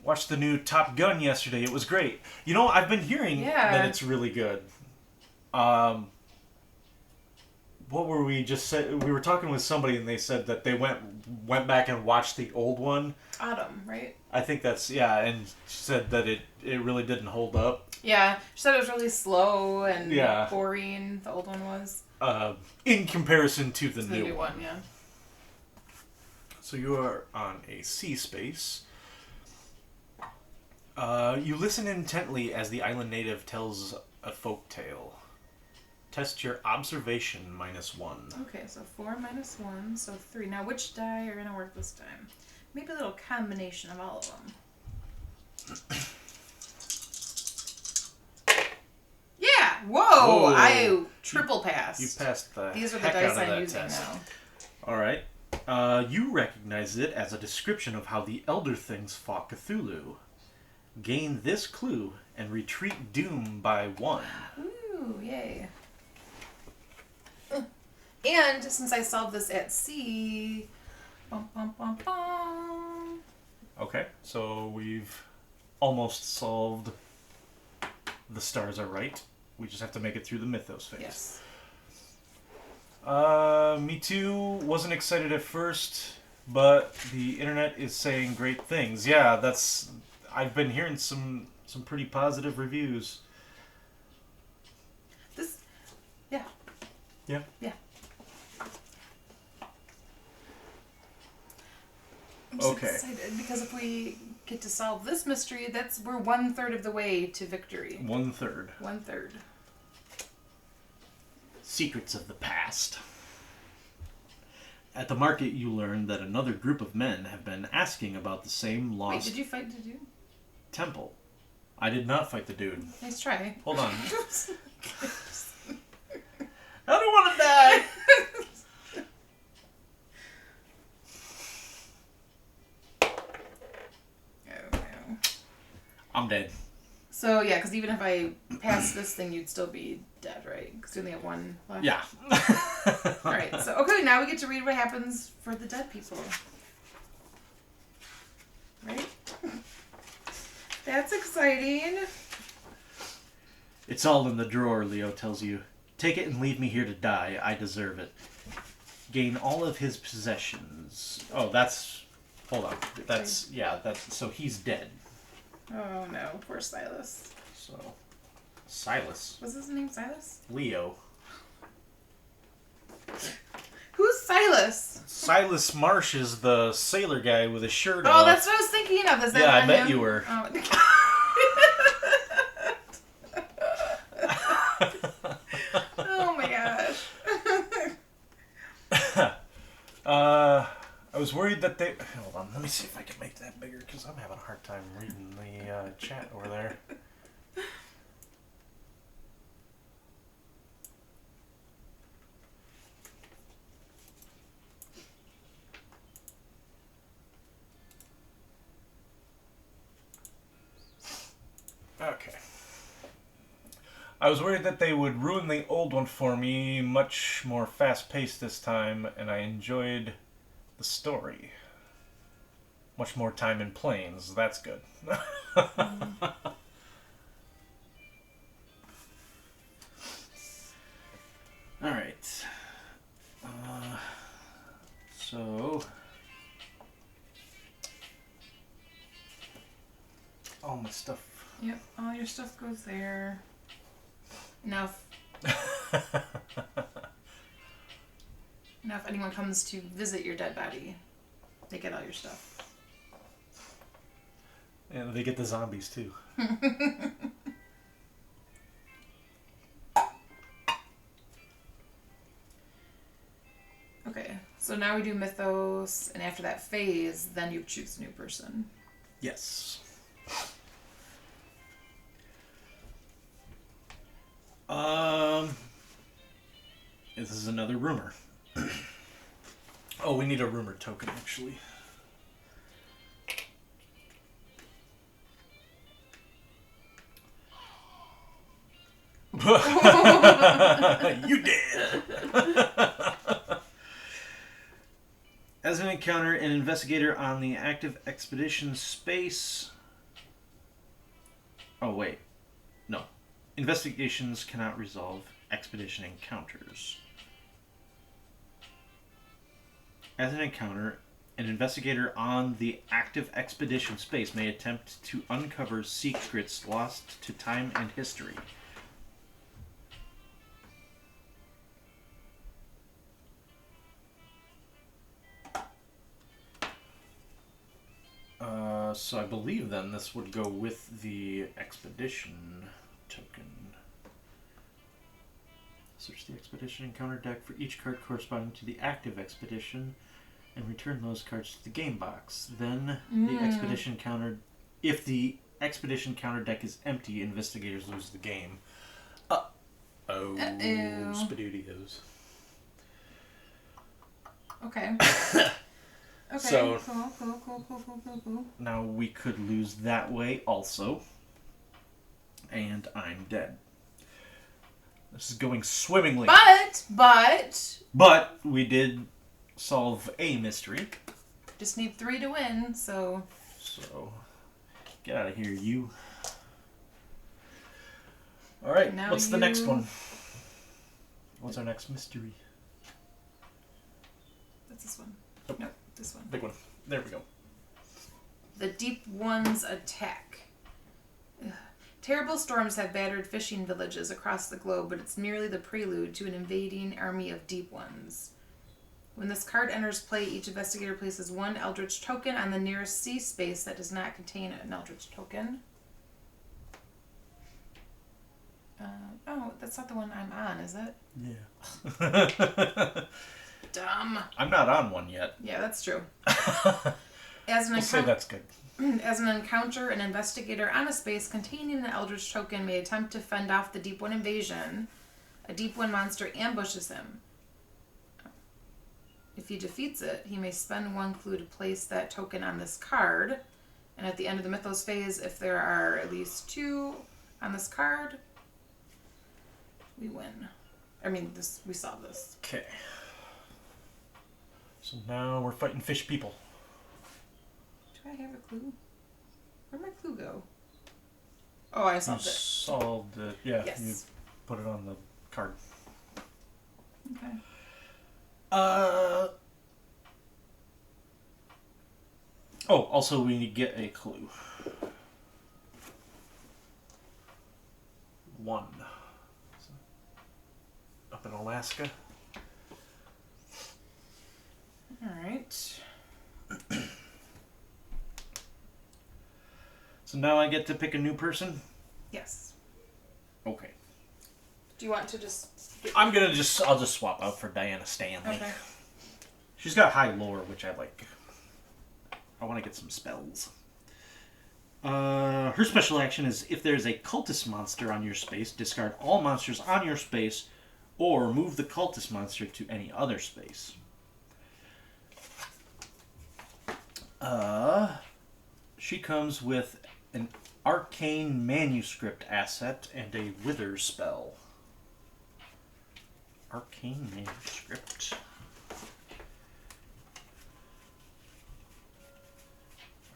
Watched the new Top Gun yesterday. It was great. You know, I've been hearing that it's really good. What were we just said? We were talking with somebody and they said that they went back and watched the old one. Autumn, right? I think that's, and she said that it really didn't hold up. Yeah, she said it was really slow and Yeah. boring, the old one was. In comparison to the new new one, yeah. So you are on a sea space. You listen intently as the island native tells a folk tale. Test your observation -1. Okay, so 4 minus 1, so 3. Now, which die are going to work this time? Maybe a little combination of all of them. Yeah! Whoa! I triple passed. You passed the These are the heck dice out of I'm that using test. now. Alright. You recognize it as a description of how the Elder Things fought Cthulhu. Gain this clue and retreat doom by 1. Ooh, yay. And since I solved this at sea... Bum, bum, bum, bum. Okay, so we've almost solved The Stars Are Right. We just have to make it through the Mythos phase. Yes. Me too. Wasn't excited at first, but the internet is saying great things. Yeah, I've been hearing some pretty positive reviews. Yeah. Yeah. Yeah. I'm just excited because if we get to solve this mystery, we're 1/3 of the way to victory. 1/3. 1/3. Secrets of the past. At the market, you learn that another group of men have been asking about the same lost Wait, did you fight the dude? temple. I did not fight the dude. Nice try. Hold on. I don't want to die. Oh, no. I'm dead. So, yeah, because even if I passed this thing, you'd still be dead, right? Because you only have 1 left. Yeah. Alright, so, okay, now we get to read what happens for the dead people. Right? That's exciting. It's all in the drawer, Leo tells you. Take it and leave me here to die. I deserve it. Gain all of his possessions. Oh, that's... Hold on. So he's dead. Oh no, poor Silas. So... Silas. Was his name Silas? Leo. Who's Silas? Silas Marsh is the sailor guy with a shirt on. Oh, that's what I was thinking of. Is that Yeah, I not bet him? you were. Oh. Oh my gosh. I was was worried that they... Hold on, let me see if I can make that bigger, because I'm having a hard time reading the chat over there. Okay. I was worried that they would ruin the old one for me, much more fast-paced this time, and I enjoyed the story. Much more time in planes. That's good. Alright. So... all my stuff. Yep, all your stuff goes there. Now if anyone comes to visit your dead body, they get all your stuff. And they get the zombies too. Okay, so now we do mythos, and after that phase, then you choose a new person. Yes. This is another rumor. Oh, we need a rumor token, actually. You did! As an encounter, an investigator on the active expedition space... Oh, wait. No. Investigations cannot resolve expedition encounters. As an encounter, an investigator on the active expedition space may attempt to uncover secrets lost to time and history. So I believe then this would go with the expedition token. Search the expedition encounter deck for each card corresponding to the active expedition and return those cards to the game box. Then the expedition counter... If the expedition counter deck is empty, investigators lose the game. Spadoodios. Okay. Okay, So, cool. now we could lose that way also. And I'm dead. This is going swimmingly. But we did solve a mystery. Just need 3 to win, so... So, get out of here, you. Alright, what's the next one? What's our next mystery? That's this one. Oh. Nope, this one. Big one. There we go. The Deep Ones attack. Ugh. Terrible storms have battered fishing villages across the globe, but it's merely the prelude to an invading army of Deep Ones. When this card enters play, each investigator places 1 Eldritch token on the nearest sea space that does not contain an Eldritch token. Oh, that's not the one I'm on, is it? Yeah. Dumb. I'm not on one yet. Yeah, that's true. We'll say that's good. As an encounter, an investigator on a space containing an Eldritch token may attempt to fend off the Deep One invasion. A Deep One monster ambushes him. If he defeats it, he may spend 1 clue to place that token on this card. And at the end of the Mythos phase, if there are at least 2 on this card, we win. We solve this. Okay. So now we're fighting fish people. Do I have a clue? Where'd my clue go? Oh, I solved it. You solved it. Yeah, yes. You put it on the card. Okay. Oh, also we need to get a clue. 1. Up in Alaska. Alright. So now I get to pick a new person? Yes. Okay. Do you want to just... I'll just swap out for Diana Stanley. Okay. She's got high lore, which I like. I want to get some spells. Her special action is if there's a cultist monster on your space, discard all monsters on your space, or move the cultist monster to any other space. She comes with an arcane manuscript asset and a wither spell. Arcane manuscript.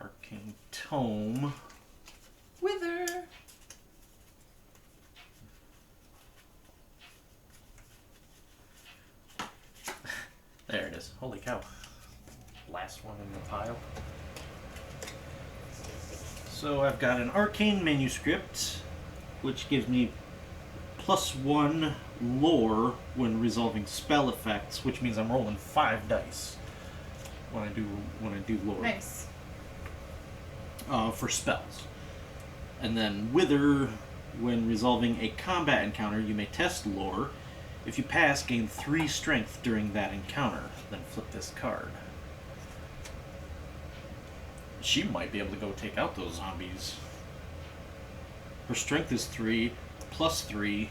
Arcane tome. Wither. There it is. Holy cow. Last one in the pile. So I've got an arcane manuscript, which gives me +1 lore when resolving spell effects, which means I'm rolling 5 dice when I do lore. Nice. For spells. And then wither, when resolving a combat encounter, you may test lore. If you pass, gain 3 strength during that encounter. Then flip this card. She might be able to go take out those zombies. Her strength is 3, +3.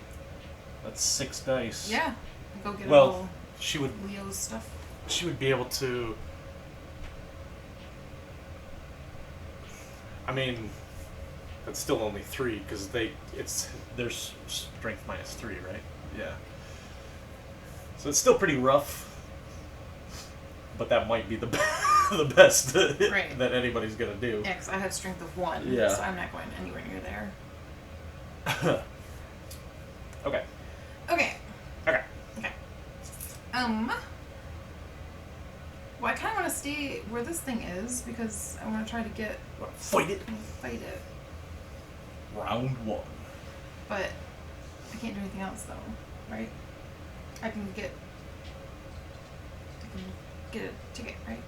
That's 6 dice. Yeah. Go get Well, all she would Leo's stuff. she would be able to. I mean, that's still only 3 because there's strength -3, right? Yeah. So it's still pretty rough, but that might be the the best Right. that anybody's gonna do. Yeah, because I have strength of 1, Yeah. so I'm not going anywhere near there. Okay. Okay. Okay. Okay. Well, I kind of want to stay where this thing is because I want to try to get Fight it. fight it, Round 1. but I can't do anything else though, right? I can get a ticket, right?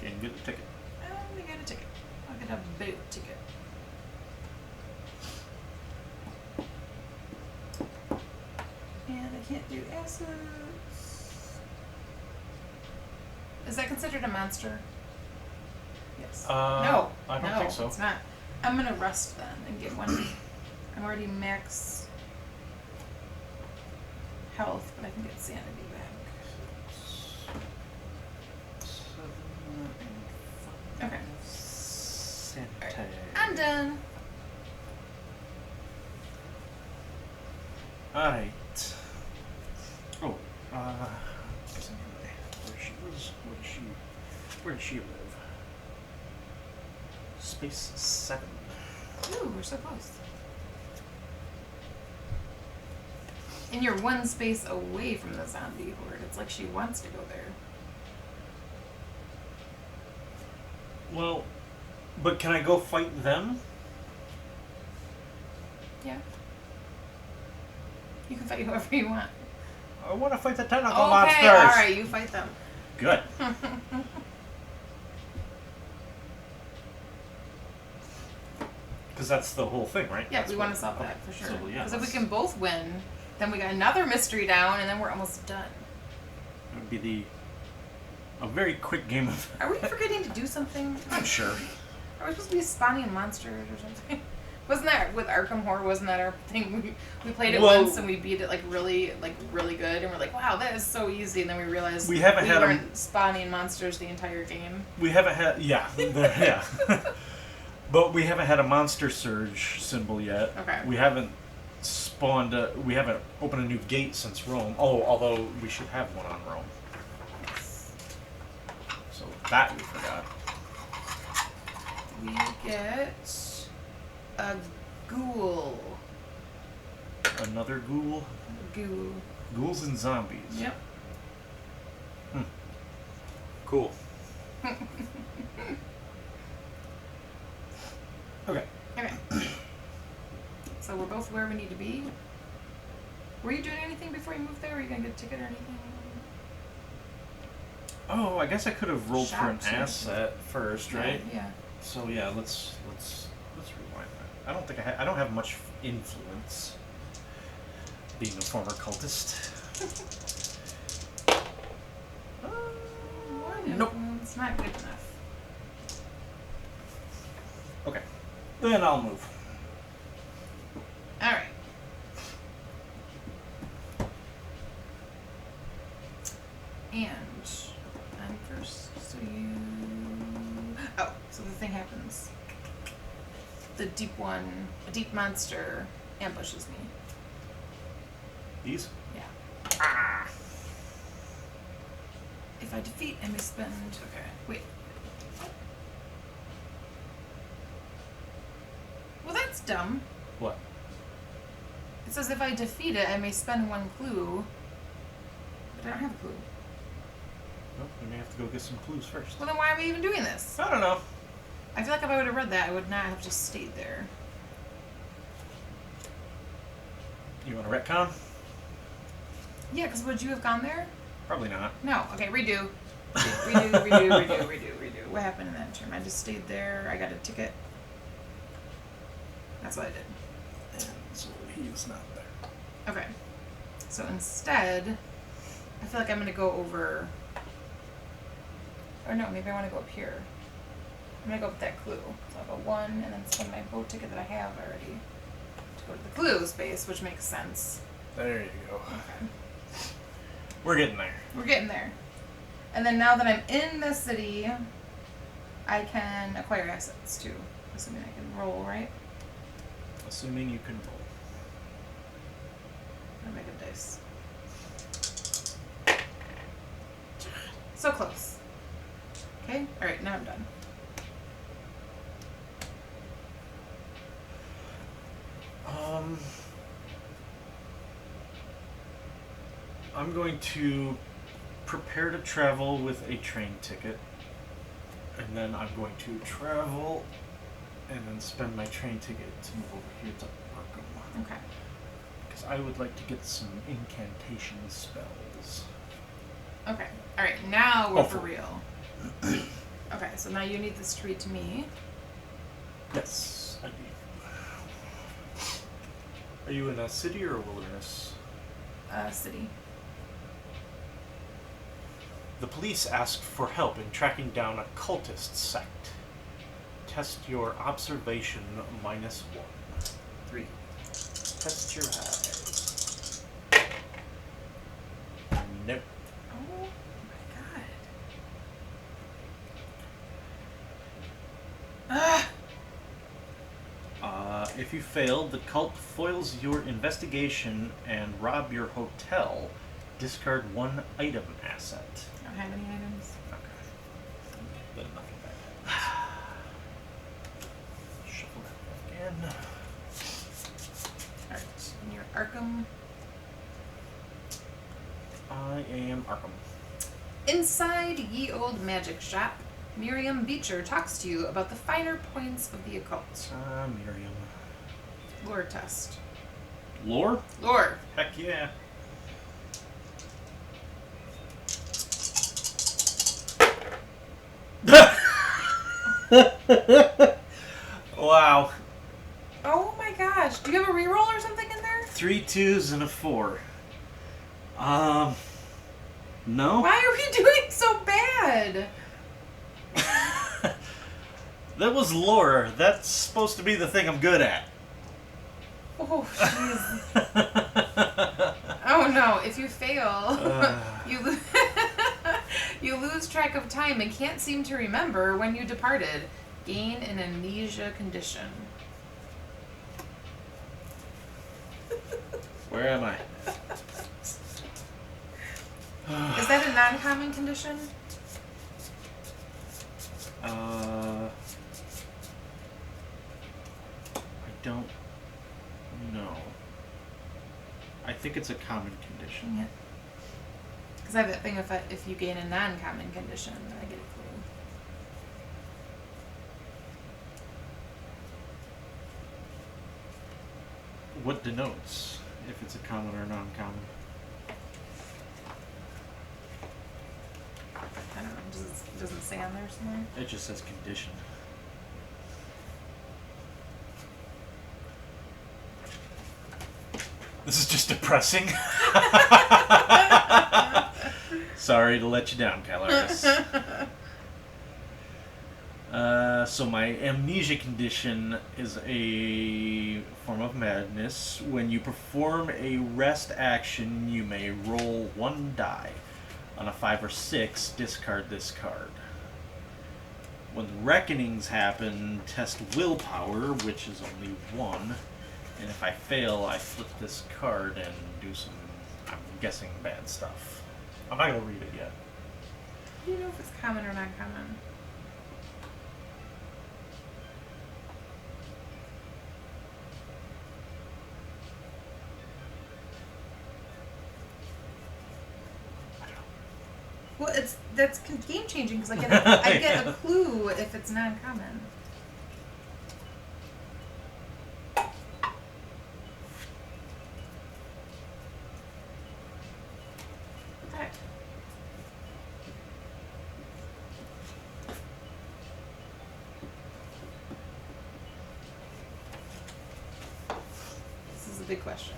Can get the ticket. I'm gonna get a ticket. I'll get a boat ticket. And I can't do assets. Is that considered a monster? Yes. No. I don't think so. It's not. I'm gonna rest then and get one. I'm already max health, but I can get sanity back. Okay. I'm done. Alright. Oh, where did she live? Space 7. Ooh, we're so close. And you're one space away from the zombie horde. It's like she wants to go there. Well, but can I go fight them? Yeah. You can fight whoever you want. I want to fight the tentacle Okay, monsters. alright, you fight them. Good. Because that's the whole thing, right? Yeah, That's we what- want to solve okay. that for sure. So, yeah, Because if we let's- can both win, then we got another mystery down, and then we're almost done. It would be a very quick game of. Are we forgetting to do something? I'm sure. Are we supposed to be spawning monsters or something? Wasn't that with Arkham Horror? Wasn't that our thing? We played it Well- once and we beat it really good, and we're like, wow, that is so easy. And then we realized We haven't had 'em- weren't spawning monsters the entire game. We haven't had, yeah, yeah. But we haven't had a monster surge symbol yet. Okay. We haven't spawned. We haven't opened a new gate since Rome. Oh, although we should have one on Rome. So that we forgot. We get a ghoul. Another ghoul. Ghoul. Ghouls and zombies. Yep. Cool. Okay. Okay. So we're both where we need to be. Were you doing anything before you moved there? Were you gonna get a ticket or anything? Oh, I guess I could have rolled for an Shops or asset first, right? Yeah. So yeah, let's rewind that. I don't think I don't have much influence. Being a former cultist. Nope. It's not good enough. Then I'll move. Alright. And I'm first, so you... Oh, so the thing happens. The deep monster ambushes me. These? Yeah. Ah! If I defeat, I may spend... Okay, wait. Well, that's dumb. What? It says if I defeat it, I may spend 1 clue. But I don't have a clue. Well, we may have to go get some clues first. Well, then why are we even doing this? I don't know. I feel like if I would have read that, I would not have just stayed there. You want to retcon? Yeah, because would you have gone there? Probably not. No. Okay, redo. Redo. What happened in that term? I just stayed there. I got a ticket. That's what I did. And so he's not there. Okay. So instead, I feel like I'm going to go over... Or no, maybe I want to go up here. I'm going to go up that clue. So I'll go 1 and then spend my boat ticket that I have already to go to the clue space, which makes sense. There you go. Okay. We're getting there. We're getting there. And then now that I'm in the city, I can acquire assets too. Assuming I can roll, right? Assuming you can roll. Or make a dice. So close. Okay? Alright, now I'm done. I'm going to prepare to travel with a train ticket, and then I'm going to travel and then spend my train ticket to move over here to Arkham. Okay. Because I would like to get some incantation spells. Okay. Alright, now we're for Hopefully. real. Okay, so now you need this to read to me. Yes, I do. Are you in a city or a wilderness? City. The police asked for help in tracking down a cultist sect. Test your observation -1. 3. Test your eyes. Nope. Oh my god. If you fail, the cult foils your investigation and rob your hotel. Discard 1 item asset. I don't have any items. Okay. Then nothing back. Shuffle that back in. Alright, and you're Arkham. I am Arkham. Inside Ye Old Magic Shop, Miriam Beecher talks to you about the finer points of the occult. Miriam. Lore test. Lore? Lore. Heck yeah. Wow. Oh my gosh. Do you have a reroll or something in there? 3 2s and a 4. No? Why are we doing so bad? That was lore. That's supposed to be the thing I'm good at. Oh, jeez. Oh no, if you fail, you lose track of time and can't seem to remember when you departed. Gain an amnesia condition. Where am I? Is that a non-common condition? I don't know. I think it's a common condition. Yeah. Because I have that thing if you gain a non-common condition, then I get a clue. What denotes if it's a common or non-common? I don't know. Does it say on there somewhere? It just says condition. This is just depressing. Sorry to let you down, Calaris. So my amnesia condition is a form of madness. When you perform a rest action, you may roll 1 die. On a 5 or 6, discard this card. When the reckonings happen, test willpower, which is only 1. And if I fail, I flip this card and do some, I'm guessing, bad stuff. I'm not going to read it yet. Do you know if it's common or not common? Well, that's game changing because I get a clue if it's non-common. Okay. This is a big question.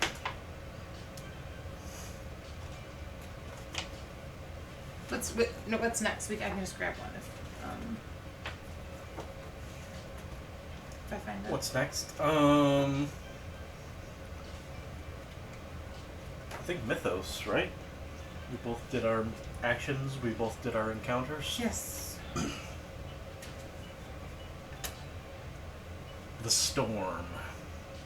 What's next week? I can just grab one if I find it. What's next? I think Mythos, right? We both did our actions. We both did our encounters. Yes. The storm.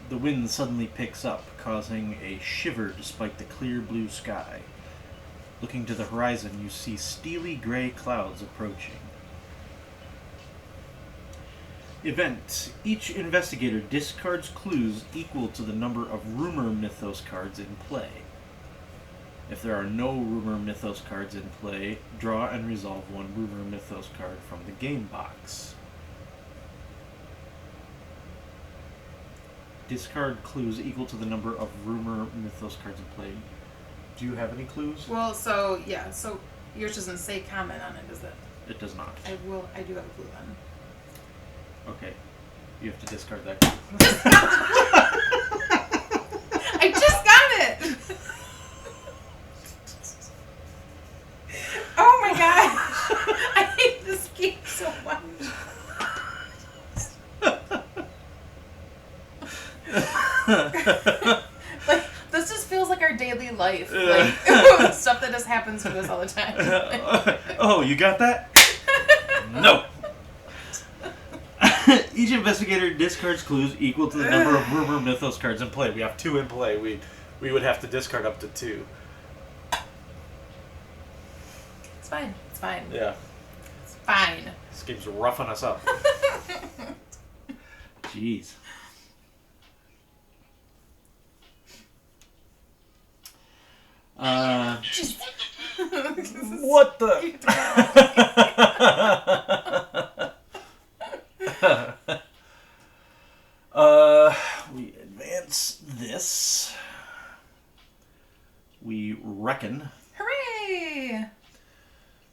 The wind suddenly picks up, causing a shiver despite the clear blue sky. Looking to the horizon, you see steely gray clouds approaching. Event. Each investigator discards clues equal to the number of Rumor Mythos cards in play. If there are no Rumor Mythos cards in play, draw and resolve 1 Rumor Mythos card from the game box. Discard clues equal to the number of Rumor Mythos cards in play. Do you have any clues? Well, so yours doesn't say comment on it, does it? It does not. I do have a clue then. Okay. You have to discard that. I just got it! Oh my gosh! I hate this game so much. Like, this just feels like our daily life. Like, stuff that just happens to us all the time. Oh, you got that? No! Each investigator discards clues equal to the number of Rumor Mythos cards in play. We have 2 in play. We would have to discard up to 2. It's fine. It's fine. Yeah. It's fine. This game's roughing us up. Jeez. What the? We advance this. We reckon. Hooray!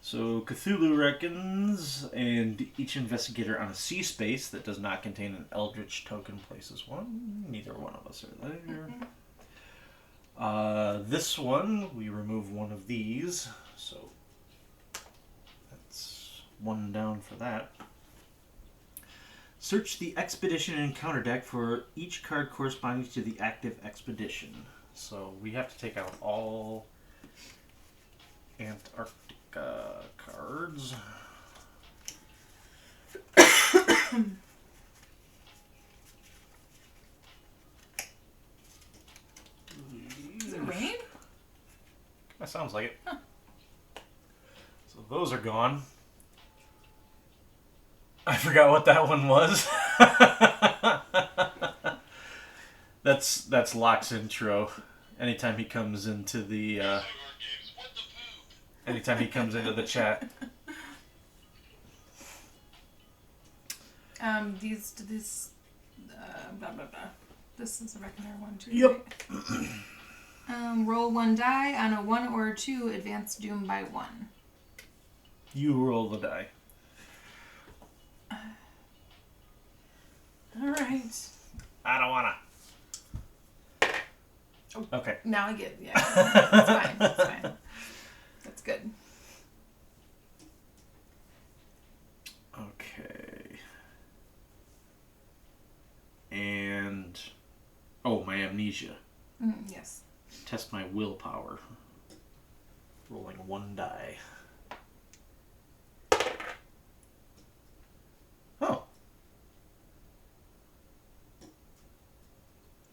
So Cthulhu reckons, and each investigator on a C space that does not contain an Eldritch token places 1. Neither one of us are there. This one, we remove 1 of these, so that's 1 down for that. Search the Expedition Encounter deck for each card corresponding to the active expedition. So we have to take out all Antarctica cards. Is it rain? That sounds like it. Huh. So those are gone. I forgot what that one was. That's Locke's intro. Anytime he comes into the anytime he comes into the chat. Blah blah blah. This is a reckoner 1, 2. Yep. Roll 1 die on a 1 or a 2. Advance doom by 1. You roll the die. All right. I don't wanna. Oh, okay. Now I get That's fine. That's fine. That's good. Okay. Oh, my amnesia. Yes. Test my willpower. Rolling 1 die. Oh.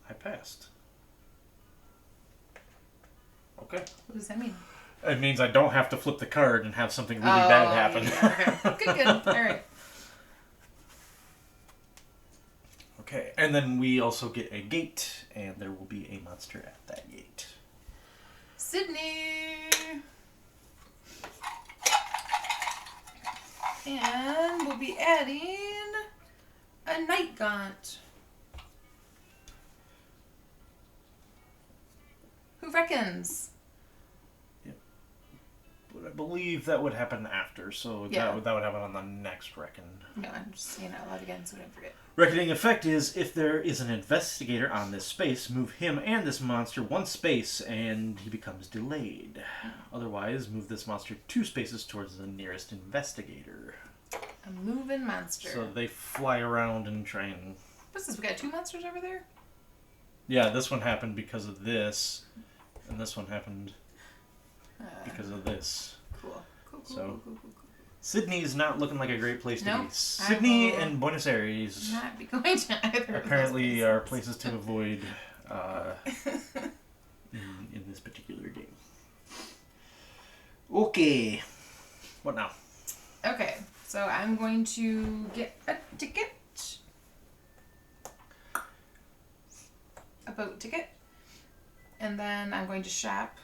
I passed. Okay. What does that mean? It means I don't have to flip the card and have something really bad happen. Yeah. Okay. Good. All right. Okay, and then we also get a gate, and there will be a monster at that gate. Sydney! And we'll be adding a night gaunt. Who reckons? But I believe that would happen after, so Yeah. that would happen on the next reckon. No, I'm just saying it out loud again so I don't forget. Reckoning effect is, if there is an investigator on this space, move him and this monster 1 space, and he becomes delayed. Otherwise, move this monster 2 spaces towards the nearest investigator. A moving monster. So they fly around and try and... What's this? We got 2 monsters over there? Yeah, this one happened because of this, and this one happened because of this. Cool. So- Cool. Sydney is not looking like a great place to be. Nope. Sydney will and Buenos Aires Not be going to either apparently of are those places to avoid in this particular game. Okay. What now? Okay, so I'm going to get a ticket. A boat ticket. And then I'm going to shop.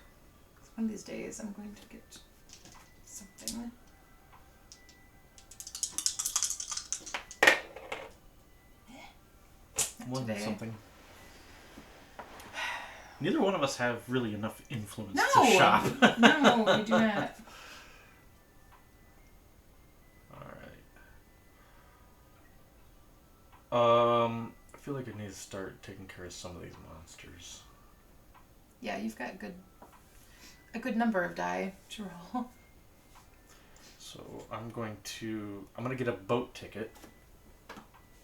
One of these days I'm going to get something. One Today. something. Neither one of us have really enough influence No! to shop. No, we do not. Alright. I feel like I need to start taking care of some of these monsters. Yeah, you've got a good number of die to roll. So I'm gonna get a boat ticket.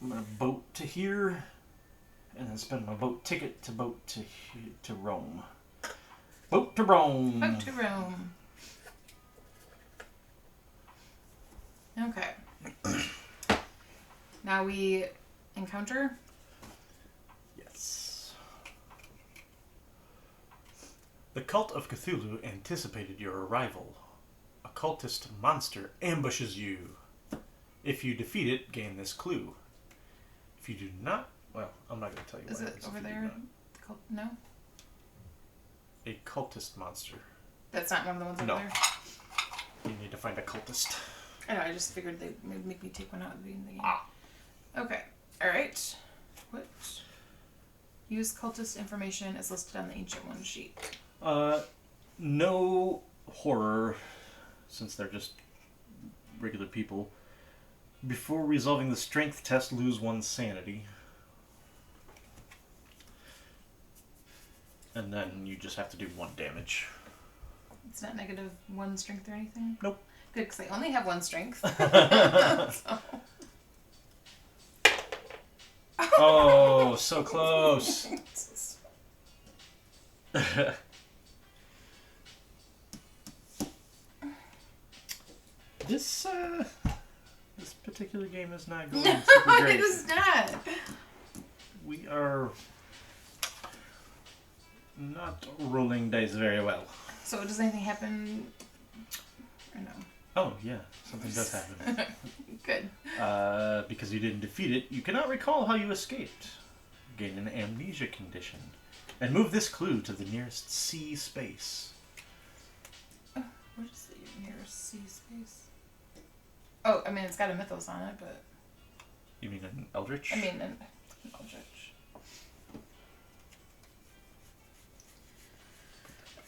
I'm gonna boat to here, and then spend my boat ticket to boat to Rome. Boat to Rome. Boat to Rome. Okay. Now we encounter. Yes. The cult of Cthulhu anticipated your arrival. A cultist monster ambushes you. If you defeat it, gain this clue. If you do not, well, I'm not going to tell you Is what it happens over if you do there? not. No, A cultist monster. that's not one of the ones over No. there. You need to find a cultist. I know. I just figured they would make me take one out at the beginning of the game. Ah. Okay. All right. What? Use cultist information as listed on the ancient one sheet. No horror, since they're just regular people. Before resolving the strength test, lose 1 sanity. And then you just have to do 1 damage. It's not -1 strength or anything? Nope. Good, because I only have 1 strength. So. Oh, so close. This particular game is not going No, super great. it is not. We are not rolling dice very well. So does anything happen? Or no? Oh, yeah. Something does happen. Good. Because you didn't defeat it, you cannot recall how you escaped. Gain an amnesia condition. And move this clue to the nearest sea space. What is the nearest sea space? Oh, I mean, it's got a mythos on it, but... You mean an Eldritch? I mean, an Eldritch.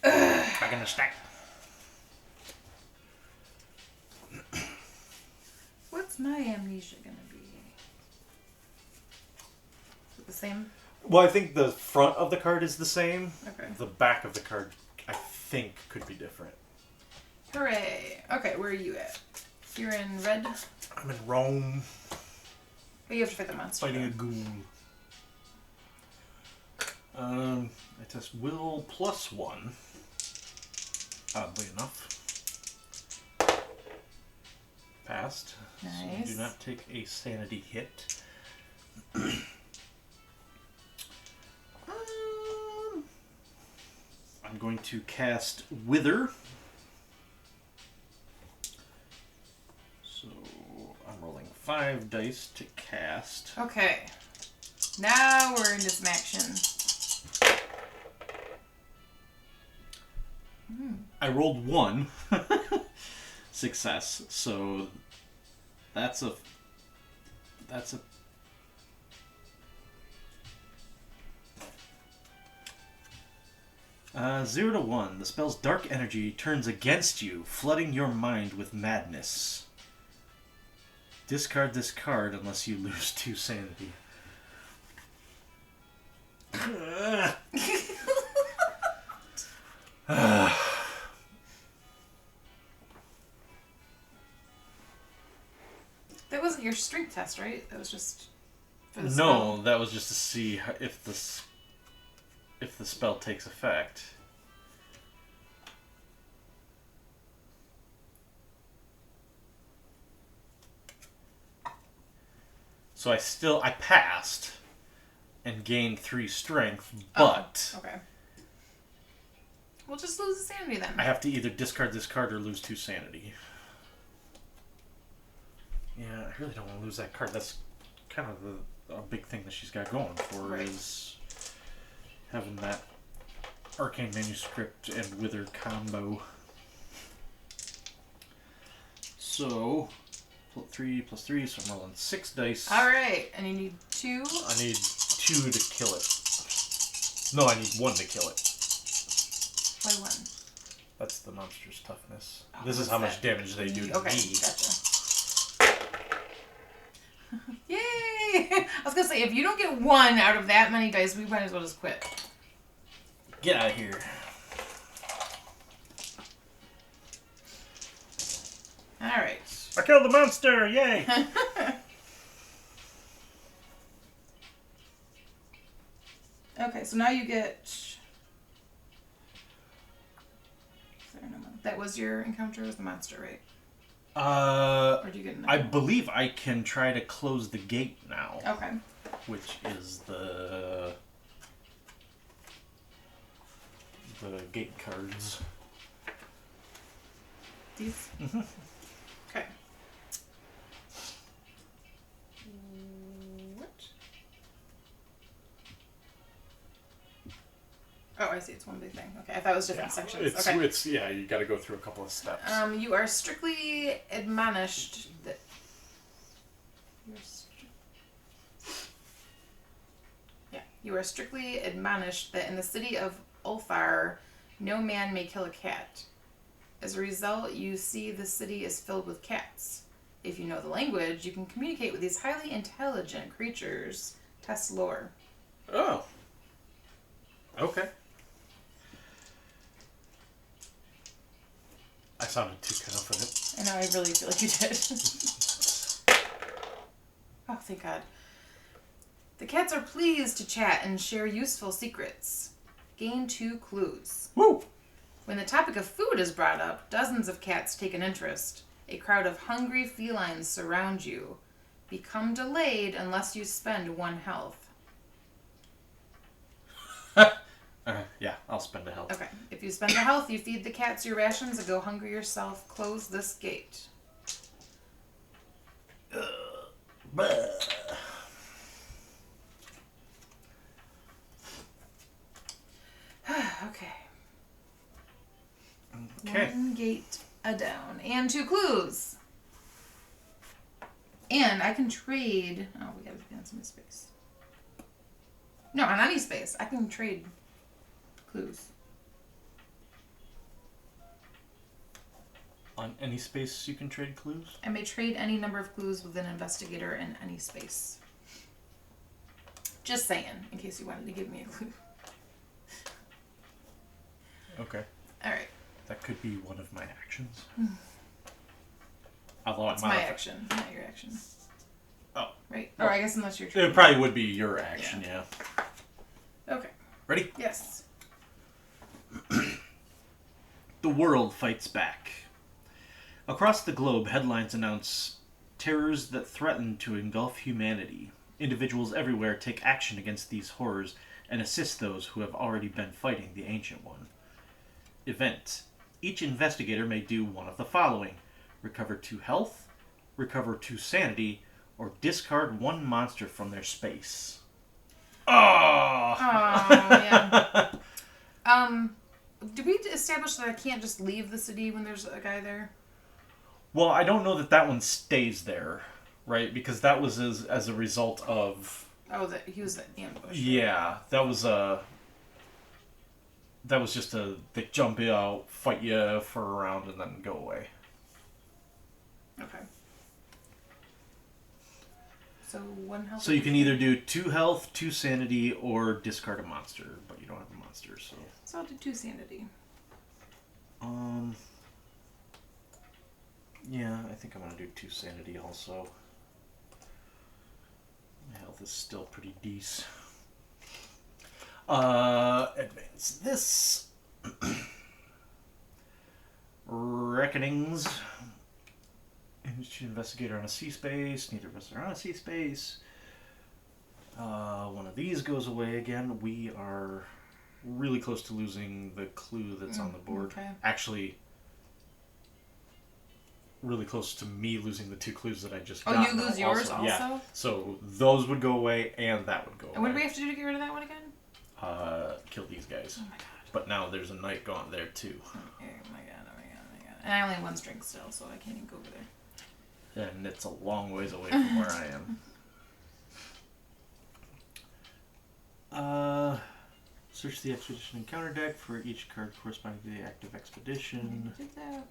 Back in the stack. What's my amnesia gonna be? Is it the same? Well, I think the front of the card is the same. Okay. The back of the card, I think, could be different. Hooray! Okay, where are you at? You're in red? I'm in Rome, But you have to fight the monster. fighting a ghoul. I test will +1. Oddly enough. Passed. Nice. So do not take a sanity hit. I'm going to cast Wither. So I'm rolling 5 dice to cast. Okay. Now we're into some action. I rolled 1 success, so that's a 0 to 1. The spell's dark energy turns against you, flooding your mind with madness. Discard this card unless you lose 2 sanity. That wasn't your strength test, right? That was just for the No, spell. that was just to see if the spell takes effect. So I passed and gained 3 strength, but Okay. We'll just lose the sanity then. I have to either discard this card or lose 2 sanity. Yeah, I really don't want to lose that card. That's kind of a big thing that she's got going for Right. is having that Arcane Manuscript and Wither combo. So, 3 plus 3, so I'm rolling 6 dice. Alright, and you need 2. I need 2 to kill it. No, I need 1 to kill it. Why 1? That's the monster's toughness. Oh, this is what's how much that? damage they do to Okay, me. gotcha. Yay! I was gonna say, if you don't get 1 out of that many dice, we might as well just quit. Get out of here. Alright. I killed the monster! Yay! Okay, so now you get... That was your encounter with the monster, right? Or do you get I believe I can try to close the gate now. Okay. Which is the gate cards. These? Mm-hmm. Okay. What? Oh, I see. It's one big thing. Okay, I thought it was different sections. Okay. It's you got to go through a couple of steps. You are strictly admonished that... You are strictly admonished that in the city of Ulthar, no man may kill a cat. As a result, you see the city is filled with cats. If you know the language, you can communicate with these highly intelligent creatures. Test lore. Oh. Okay. I sounded too confident. I know, I really feel like you did. Oh, thank God. The cats are pleased to chat and share useful secrets. Gain 2 clues. Woo! When the topic of food is brought up, dozens of cats take an interest. A crowd of hungry felines surround you. Become delayed unless you spend 1 health. Yeah, I'll spend a health. Okay. If you spend a health, you feed the cats your rations and go hungry yourself. Close this gate. Okay. Okay. 1 gate a down. And 2 clues. And I can trade... Oh, we gotta be on some space. No, on any space. I can trade clues. On any space you can trade clues? I may trade any number of clues with an investigator in any space. Just saying, in case you wanted to give me a clue. Okay. Alright. That could be one of my actions. Although It's my action, not your action. Oh. Right? Or I guess unless you're It probably would be your action, yeah. Okay. Ready? Yes. The world fights back. Across the globe, headlines announce terrors that threaten to engulf humanity. Individuals everywhere take action against these horrors and assist those who have already been fighting the Ancient One. Event. Each investigator may do one of the following: recover 2 health, recover 2 sanity, or discard 1 monster from their space. Oh! Yeah. Did we establish that I can't just leave the city when there's a guy there? Well, I don't know that one stays there, right? Because that was as a result of... Oh, that he was the ambush. Yeah, that was just they jump out, fight you for a round, and then go away. Okay. So 1 health. So you can either do 2 health, 2 sanity, or discard a monster, but you don't have a monster, so... So I'll do 2 sanity. Yeah, I think I'm gonna do 2 sanity also. My health is still pretty decent. Advance this. Reckonings. Investigator on a sea space. Neither of us are on a sea space. One of these goes away again. We are really close to losing the clue that's on the board. Okay. Actually, really close to me losing the 2 clues that I just got. Oh, you lose yours also? Yeah. So those would go away, and that would go away. And what do we have to do to get rid of that one again? Kill these guys. Oh my god. But now there's a knight gone there too. Oh my god. And I only have 1 strength still, so I can't even go over there. And it's a long ways away from where I am. Search the expedition encounter deck for each card corresponding to the active expedition. Did that.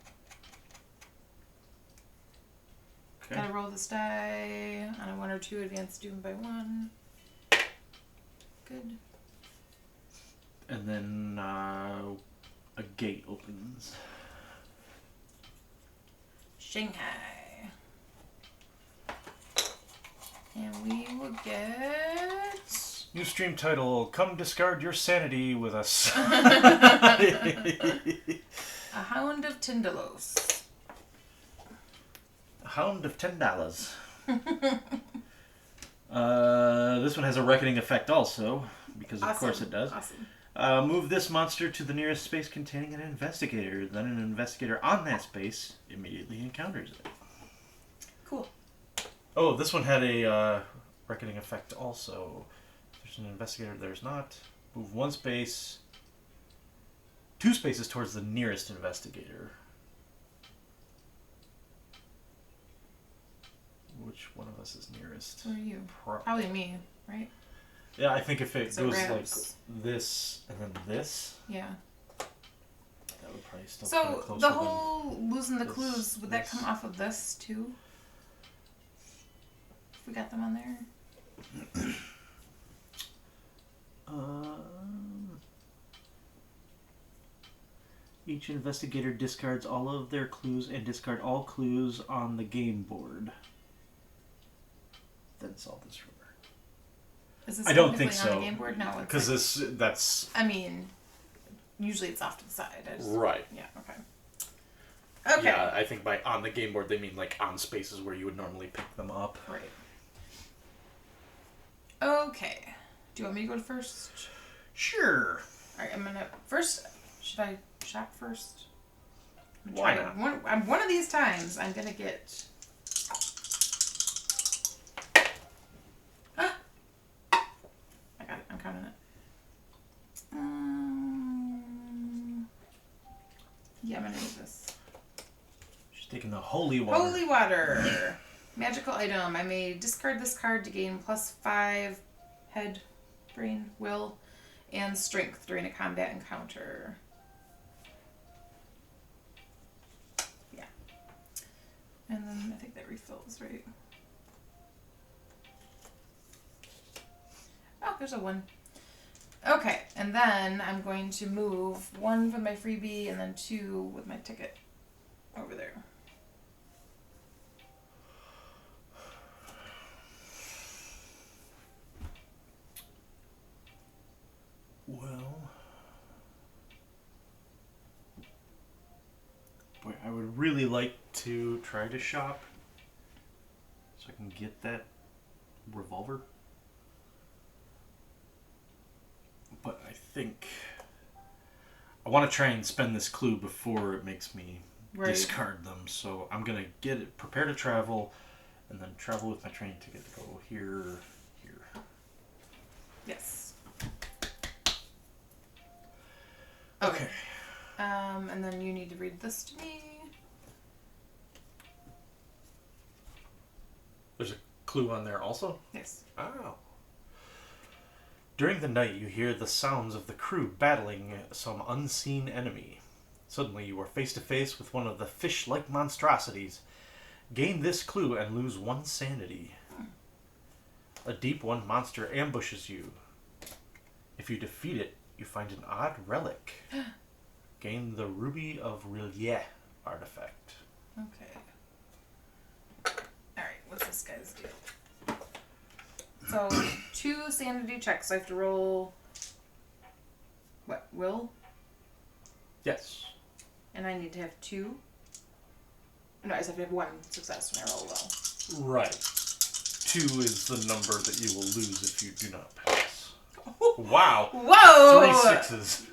Okay. Gotta roll this die on a 1 or 2 advance doom by 1. Good. And then a gate opens. Shanghai. And we will get... New stream title, Come Discard Your Sanity with Us. A Hound of Tyndalos. A Hound of $10. This one has a reckoning effect also, because of course it does. Awesome. Move this monster to the nearest space containing an investigator. Then an investigator on that space immediately encounters it. Cool. Oh, this one had a reckoning effect also. There's an investigator, there's not. Move 1 space, 2 spaces towards the nearest investigator. Which one of us is nearest? Who are you? Probably me, right? Yeah, I think if it So goes Rams. like this and then this, Yeah. that would probably still put it So closer the than whole losing the this, clues, would that this. come off of this too? If we got them on there? Each investigator discards all of their clues and discard all clues on the game board. Then solve this rumor. Is this I don't think technically on so. the game board? No, it's Because like, that's... I mean, usually it's off to the side. I just, Right. Yeah, okay. Okay. Yeah, I think by on the game board they mean like on spaces where you would normally pick them up. Right. Okay. Do you want me to go first? Sure. Alright, I'm gonna... First, should I shop first? I'm Why trying- not? One of these times, I'm gonna get... I got it. I'm counting it. Yeah, I'm gonna need this. She's taking the holy water. Holy water. Magical item. I may discard this card to gain +5 head, brain, will, and strength during a combat encounter. Yeah. And then I think that refills, right? Oh, there's a 1. Okay, and then I'm going to move 1 with my freebie and then 2 with my ticket over there. Well, would really like to try to shop so I can get that revolver. But I think I want to try and spend this clue before it makes me discard them. So I'm going to get it, prepare to travel, and then travel with my train ticket to go here. Yes. Okay. And then you need to read this to me. There's a clue on there also? Yes. Oh. During the night, you hear the sounds of the crew battling some unseen enemy. Suddenly, you are face to face with one of the fish-like monstrosities. Gain this clue and lose 1 sanity. A deep one monster ambushes you. If you defeat it, you find an odd relic. Gain the Ruby of Rillier artifact. Okay. Alright, what's this guy's deal? So, 2 sanity checks. I have to roll... What, will? Yes. And I need to have 2? No, I just have to have 1 success when I roll well. Right. 2 is the number that you will lose if you do not pass. Wow. Whoa! 3 6s.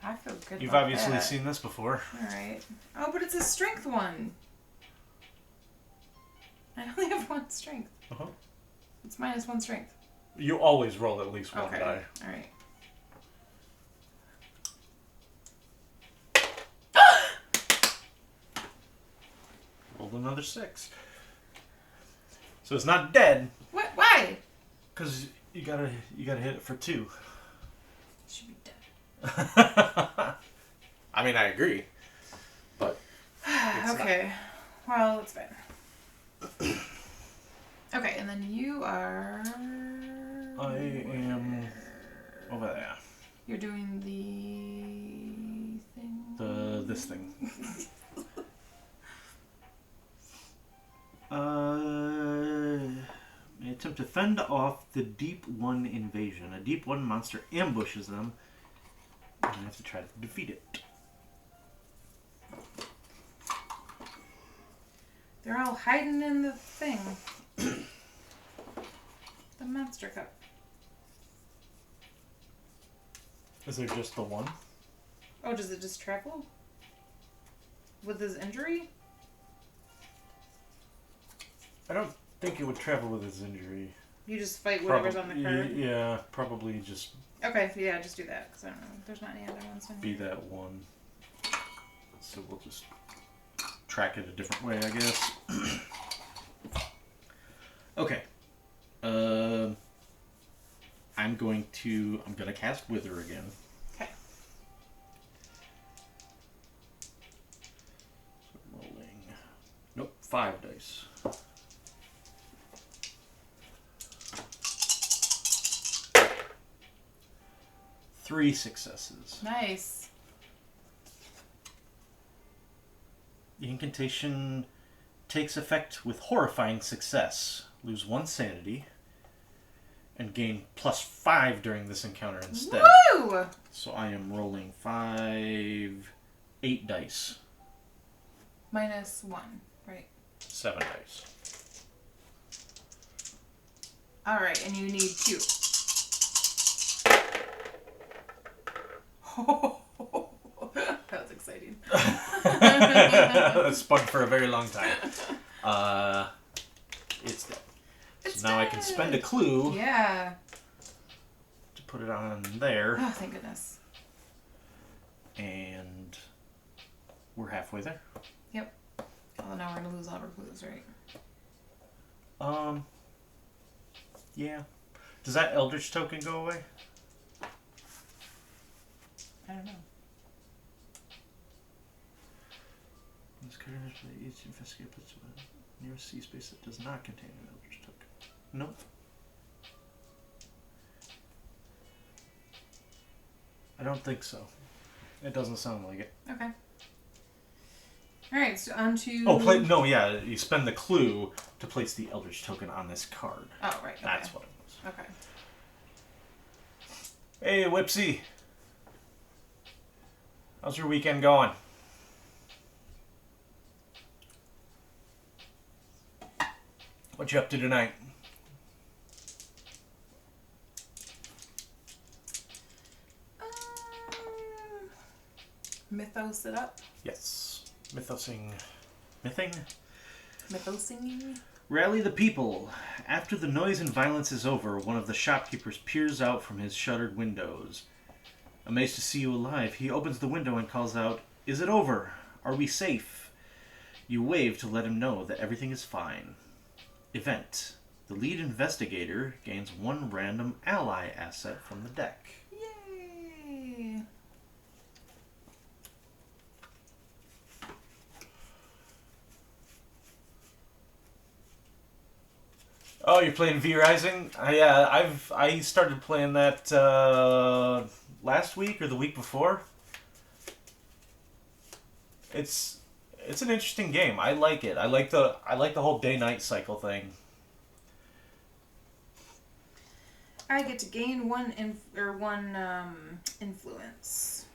I feel good. You've about obviously that. seen this before. Alright. Oh, but it's a strength one. I only have 1 strength. Uh-huh. It's minus 1 strength. You always roll at least 1 die. Alright. Rolled another 6. So it's not dead. What? Why? Because you gotta hit it for 2. It should be dead. I mean, I agree. But okay. Well, it's fine. Okay, and then you are... I am over there. You're doing the thing? This thing. They attempt to fend off the Deep One invasion. A Deep One monster ambushes them, and you have to try to defeat it. They're all hiding in the thing. The monster cup. Is there just the one? Oh, does it just travel? With his injury? I don't think it would travel with his injury. You just fight whatever's on the card? Yeah, probably just Okay, yeah, just do that, because I don't know. There's not any other ones in be here. that one. So we'll just track it a different way, I guess. Okay. I'm gonna cast Wither again. Okay. So rolling. Nope, 5 dice. Three successes. Nice. The incantation takes effect with horrifying success. Lose 1 sanity. And gain +5 during this encounter instead. Woo! So I am rolling 8 dice. Minus 1, right. 7 dice. Alright, and you need 2. That was exciting. It's spun for a very long time. It's dead. So now I can spend a clue Yeah. to put it on there. Oh, thank goodness. And we're halfway there. Yep. Although now we're going to lose all of our clues, right? Yeah. Does that Eldritch token go away? I don't know. This card each investigator puts near a sea space that does not contain an Eldritch token. Nope. I don't think so. It doesn't sound like it. Okay. Alright, so on to... Oh, no, yeah. You spend the clue to place the Eldritch token on this card. Oh, right. Okay. That's what it was. Okay. Hey, Whipsy. How's your weekend going? What you up to tonight? Mythos it up. Yes. Mythosing. Mything? Mythosing. Rally the people. After the noise and violence is over, one of the shopkeepers peers out from his shuttered windows. Amazed to see you alive, he opens the window and calls out, "Is it over? Are we safe?" You wave to let him know that everything is fine. Event. The lead investigator gains one random ally asset from the deck. Yay! Oh, you're playing V Rising? I started playing that last week or the week before. It's an interesting game. I like it. I like the whole day-night cycle thing. I get to gain one influence,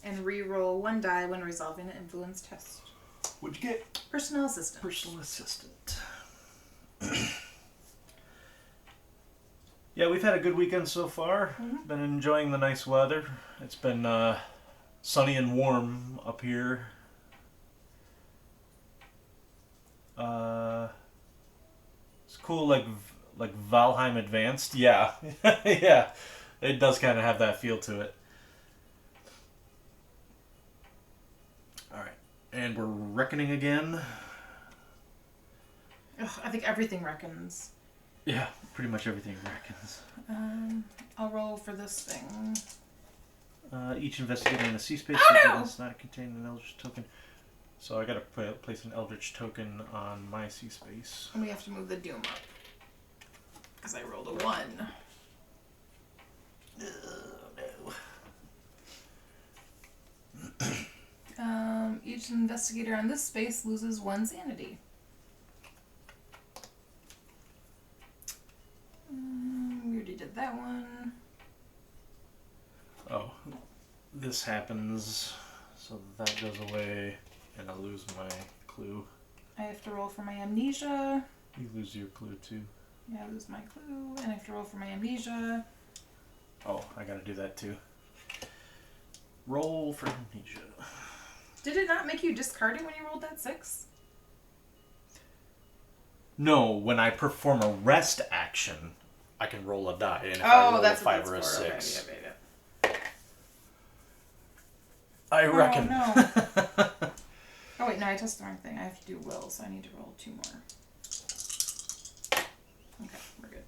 and re-roll one die when resolving an influence test. What'd you get? Personal assistant. Personal assistant. Yeah, we've had a good weekend so far. Mm-hmm. Been enjoying the nice weather. It's been sunny and warm up here. It's cool, like Valheim Advanced. Yeah, yeah, it does kind of have that feel to it. All right, and we're reckoning again. Ugh, I think everything reckons. Yeah, pretty much everything reckons. I'll roll for this thing. Each investigator in a C space does not contain an Eldritch token. So I gotta place an Eldritch token on my C space. And we have to move the doom up. Because I rolled a 1. No. Each investigator on this space loses 1 sanity. We already did that one. Oh, this happens, so that goes away, and I lose my clue. I have to roll for my amnesia. You lose your clue too. Yeah, I lose my clue, and I have to roll for my amnesia. Oh, I gotta do that too. Roll for amnesia. Did it not make you discard it when you rolled that 6? No, when I perform a rest action, I can roll a die, and if I roll a 5 or a 6, Okay, yeah. I reckon. Oh, no. Oh, wait, no, I tested the wrong thing. I have to do will, so I need to roll 2 more. Okay, we're good.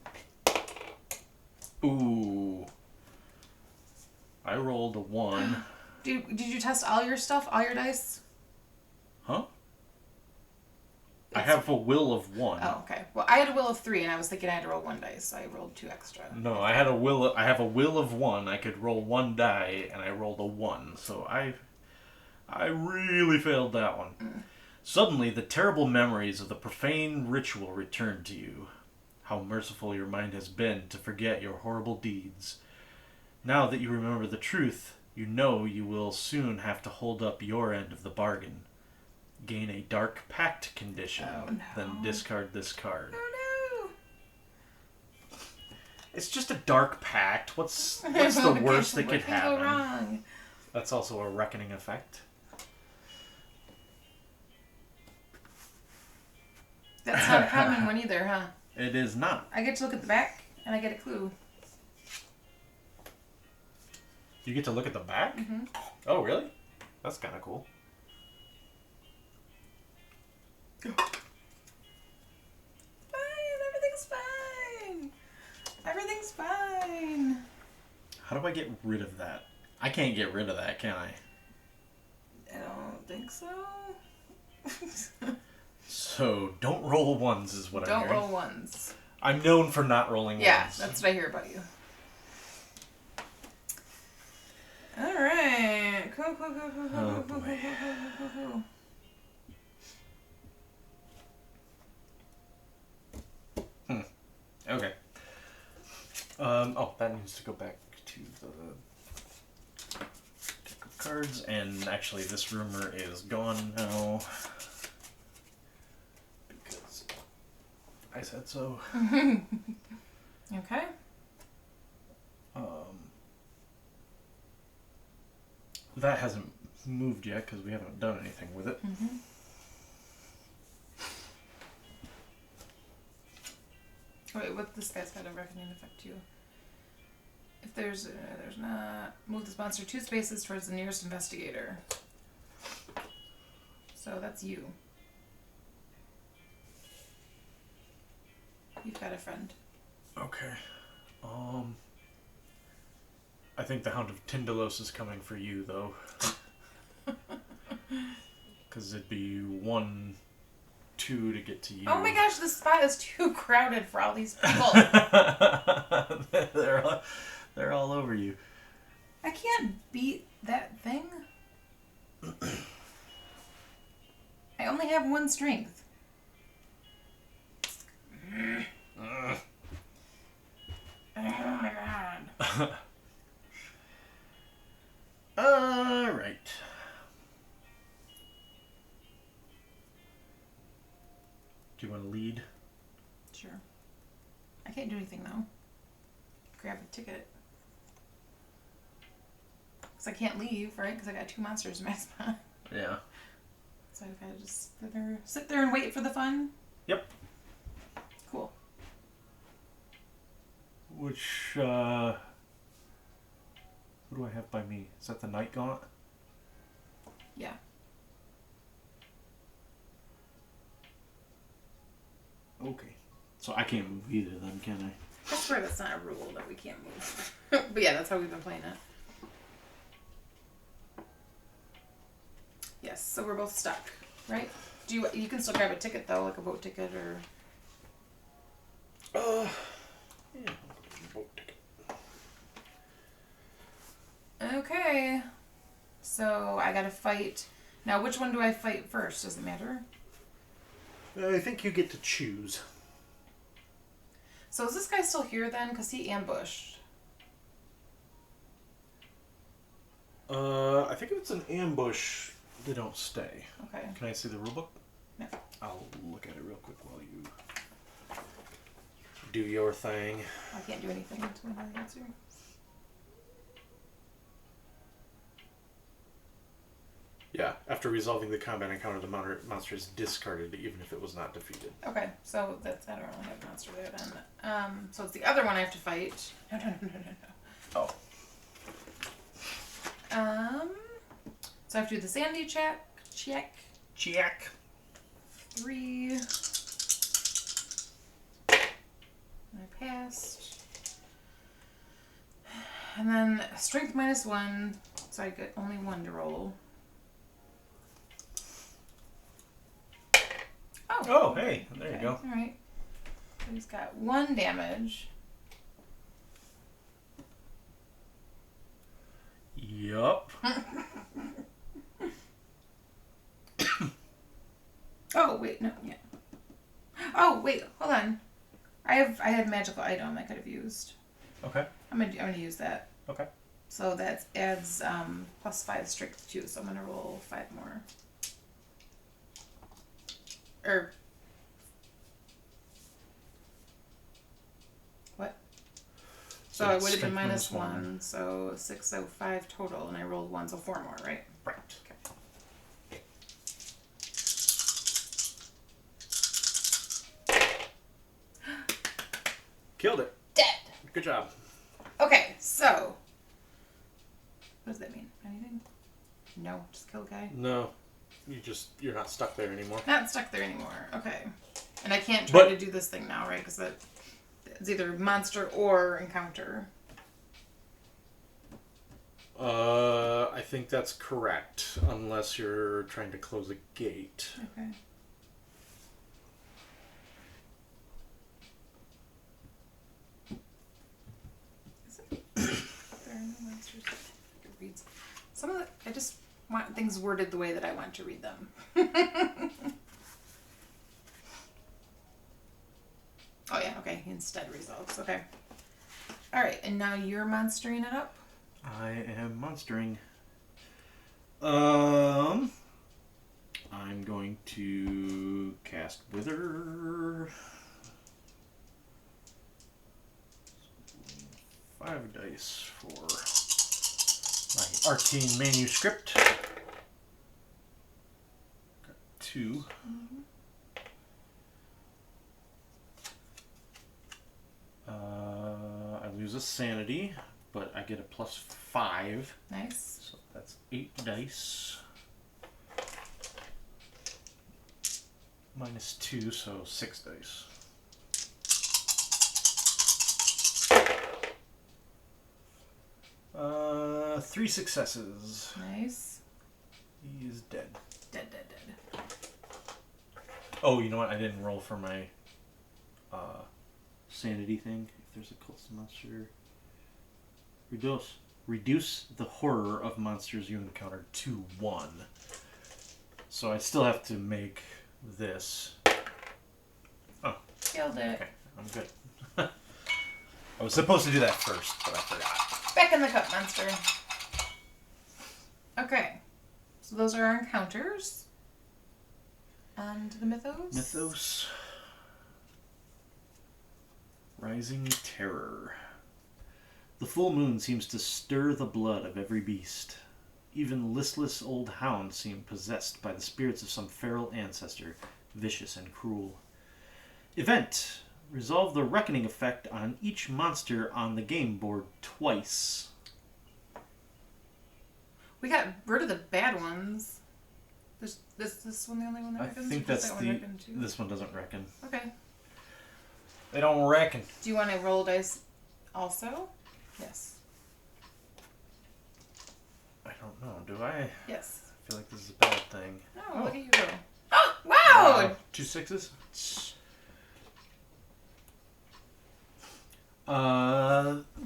Ooh. I rolled a 1. Did you test all your stuff, all your dice? Huh? I have a will of 1. Oh, okay. Well, I had a will of 3, and I was thinking I had to roll 1 dice, so I rolled 2 extra. No, I have a will of 1. I could roll 1 die, and I rolled a 1. So I really failed that one. Suddenly, the terrible memories of the profane ritual return to you. How merciful your mind has been to forget your horrible deeds. Now that you remember the truth, you know you will soon have to hold up your end of the bargain. Gain a dark pact condition, then discard this card. Oh no! It's just a dark pact. What's the worst that could happen? Go wrong? That's also a reckoning effect. That's not a common one either, huh? It is not. I get to look at the back, and I get a clue. You get to look at the back? Mm-hmm. Oh, really? That's kind of cool. Fine, everything's fine. Everything's fine. How do I get rid of that? I can't get rid of that, can I? I don't think so. So, don't roll 1s is what I'm Don't hearing. roll 1s. I'm known for not rolling 1s. Yeah, that's what I hear about you. Alright. Cool. Oh, boy. Okay. That needs to go back to the deck of cards, and actually this rumor is gone now because I said so. Okay. That hasn't moved yet because we haven't done anything with it. Mm-hmm. Wait, what this guy's got a reckoning effect too. If there's not, move this monster 2 spaces towards the nearest investigator. So that's you. You've got a friend. Okay. I think the Hound of Tindalos is coming for you, though. Because it'd be 1, 2 to get to you. Oh my gosh, this spot is too crowded for all these people. They're all over you. I can't beat that thing. I only have 1 strength. Oh my god. Alright. Do you want to lead? Sure. I can't do anything though. Grab a ticket. Because I can't leave, right? Because I got 2 monsters in my spot. Yeah. So I've got to just sit there and wait for the fun? Yep. Cool. Which, who do I have by me? Is that the Night Gaunt? Yeah. Okay. So I can't move either then, can I? I swear that's not a rule that we can't move. But yeah, that's how we've been playing it. Yes, so we're both stuck, right? You can still grab a ticket though, like a boat ticket or... Yeah. Boat ticket. Okay. So I gotta fight. Now which one do I fight first? Does it matter? I think you get to choose. So is this guy still here then? Because he ambushed. I think if it's an ambush, they don't stay. Okay. Can I see the rulebook? No. I'll look at it real quick while you do your thing. I can't do anything until I answer. Yeah, after resolving the combat encounter, the monster is discarded even if it was not defeated. Okay, so that's, I don't really have a monster there then. So it's the other one I have to fight. No. Oh. So I have to do the sandy check. Check. 3. I passed. And then strength -1, so I get only 1 to roll. Oh, hey, there you go. Alright. So he's got 1 damage. Yup. Oh, wait, no, yeah. Oh, wait, hold on. I had magical item I could have used. Okay. I'm gonna use that. Okay. So that adds +5 strength too, so I'm gonna roll 5 more. What? So it would have been -1, so 6, so 5 total, and I rolled 1, so 4 more, right? Right. Killed it. Dead! Good job. Okay, so... What does that mean? Anything? No, just kill guy? No. You're not stuck there anymore. Not stuck there anymore, okay. And I can't try to do this thing now, right? Because it's either monster or encounter. I think that's correct, unless you're trying to close a gate. Okay. Is it? There are no monsters. Some of the, I just want things worded the way that I want to read them. Oh yeah, okay. Instead results. Okay. Alright, and now you're monstering it up? I am monstering. I'm going to cast Wither. 5 dice for my arcane manuscript. Got 2. I lose a sanity, but I get a +5. Nice. So that's 8 dice. -2, so 6 dice. Three successes. Nice. He is dead. Dead. Oh, you know what? I didn't roll for my sanity thing. If there's a close monster, reduce the horror of monsters you encounter to 1. So I still have to make this. Oh. Killed it. Okay, I'm good. I was supposed to do that first, but I forgot. Back in the cup, monster. Okay. So those are our encounters. And the mythos? Mythos. Rising Terror. The full moon seems to stir the blood of every beast. Even listless old hounds seem possessed by the spirits of some feral ancestor, vicious and cruel. Event. Resolve the reckoning effect on each monster on the game board twice. We got rid of the bad ones. This one the only one that I reckons? think Or does that's that one reckon too? this one doesn't reckon. Okay. They don't reckon. Do you want to roll dice also? Yes. I don't know. Do I? Yes. I feel like this is a bad thing. Oh, look at you go. Oh, wow! 2 6s.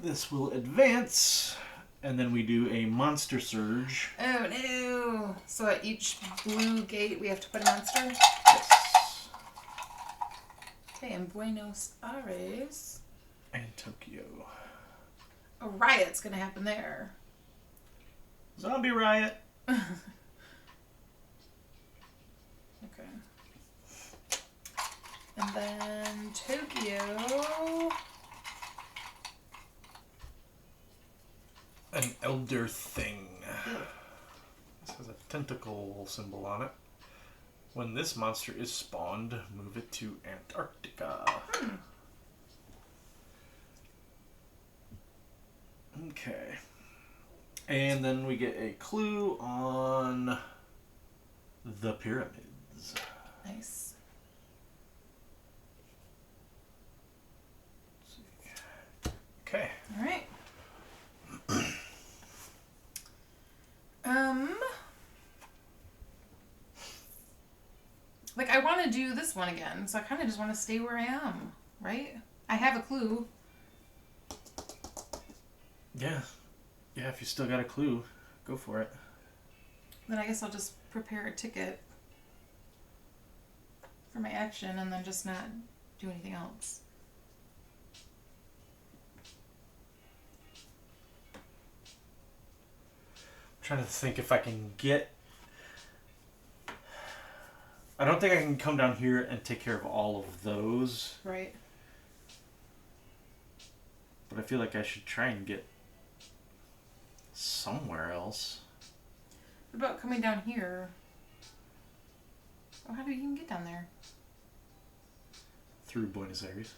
This will advance, and then we do a monster surge. Oh no! So at each blue gate we have to put a monster? Yes. Okay, and Buenos Aires. And Tokyo. A riot's gonna happen there. Zombie riot. Okay. And then Tokyo. An elder thing. This has a tentacle symbol on it. When this monster is spawned, move it to Antarctica. Okay. And then we get a clue on the pyramids. Nice. Okay. All right. Like I want to do this one again, so I kind of just want to stay where I am, right? I have a clue. Yeah. Yeah, if you still got a clue, go for it. Then I guess I'll just prepare a ticket for my action and then just not do anything else. I'm trying to think if I can get... I don't think I can come down here and take care of all of those. Right. But I feel like I should try and get somewhere else. What about coming down here? Oh, how do you even get down there? Through Buenos Aires.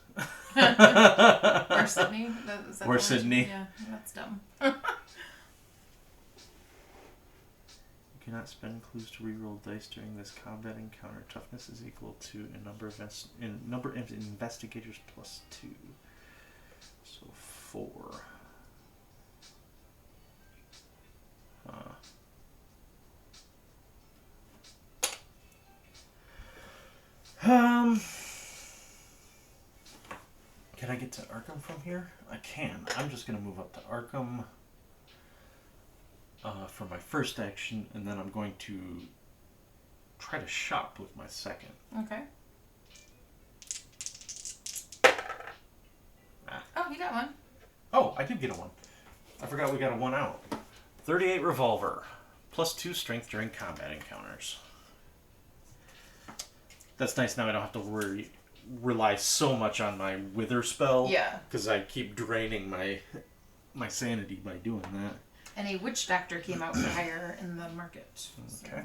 Or Sydney? Is that Or the one? Sydney. Yeah, that's dumb. You cannot spend clues to reroll dice during this combat encounter. Toughness is equal to a number of investigators plus 2. So 4. Can I get to Arkham from here? I can. I'm just gonna move up to Arkham for my first action, and then I'm going to try to shop with my second. Okay. Ah. Oh, you got one. Oh, I did get a 1. I forgot we got a 1 out. 38 revolver. Plus 2 strength during combat encounters. That's nice. Now I don't have to rely so much on my wither spell. Yeah. Because I keep draining my my sanity by doing that. And a witch doctor came out for hire in the market. Okay.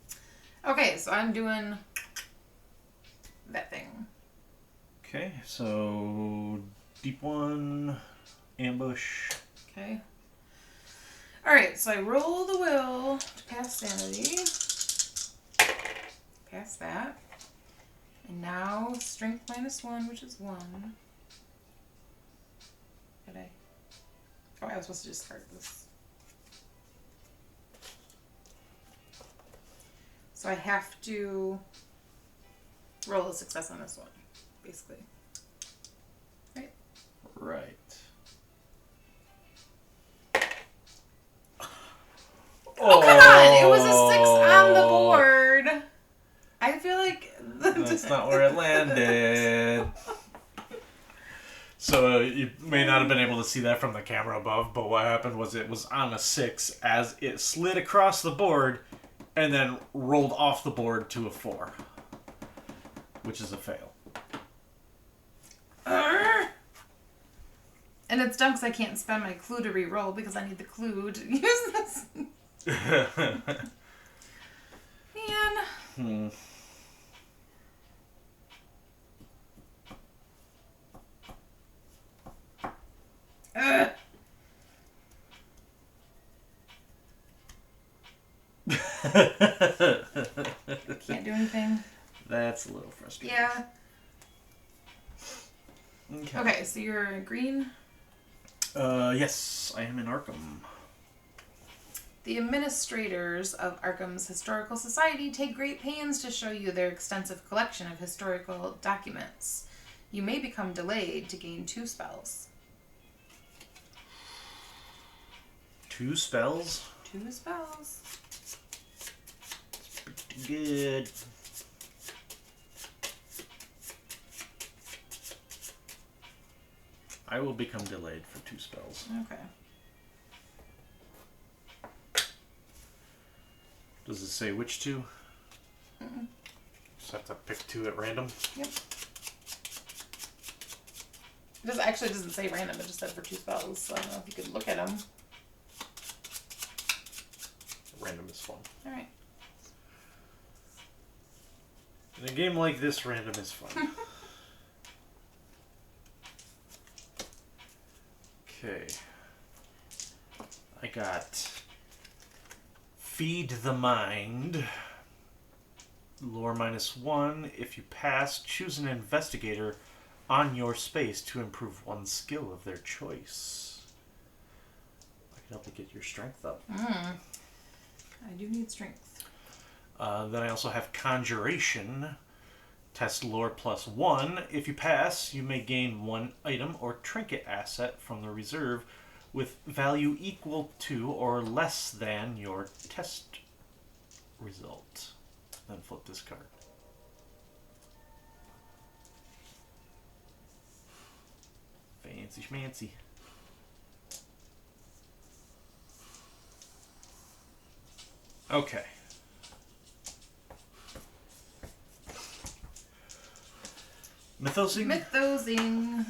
So. Okay, so I'm doing that thing. Okay, so deep one, ambush. Okay. Alright, so I roll the will to pass sanity. Pass that. And now strength -1, which is 1. Did I? Oh, I was supposed to discard this. So I have to roll a success on this one, basically. Right? Right. Oh, come on! It was a 6 on the board. I feel like... That's not where it landed. So you may not have been able to see that from the camera above, but what happened was it was on a 6 as it slid across the board and then rolled off the board to a 4, which is a fail. And it's dumb because I can't spend my clue to re-roll because I need the clue to use this. Man. Can't do anything. That's a little frustrating. Yeah. Okay, so you're green? Yes, I am in Arkham. The administrators of Arkham's Historical Society take great pains to show you their extensive collection of historical documents. You may become delayed to gain 2 spells. 2 spells? 2 spells. Pretty good. I will become delayed for 2 spells. Okay. Does it say which 2? Mm-mm. Just have to pick 2 at random? Yep. It actually doesn't say random, it just said for 2 spells, so I don't know if you could look at them. Random is fun. Alright. In a game like this, random is fun. Okay. I got Feed the Mind. Lore -1. If you pass, choose an investigator on your space to improve one skill of their choice. I can help you get your strength up. I do need strength. Then I also have Conjuration. Test Lore +1. If you pass, you may gain 1 item or trinket asset from the reserve with value equal to or less than your test result. Then flip this card. Fancy schmancy. Okay. Mythosing? Mythosing.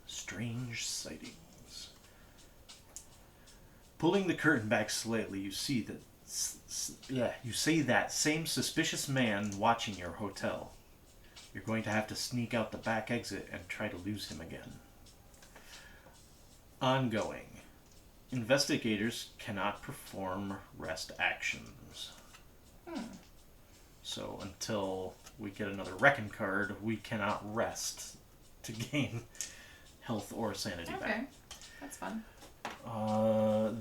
Strange sightings. Pulling the curtain back slightly, you see that same suspicious man watching your hotel. You're going to have to sneak out the back exit and try to lose him again. Ongoing. Investigators cannot perform rest actions. So until we get another Reckon card, we cannot rest to gain health or sanity back. Okay, that's fun.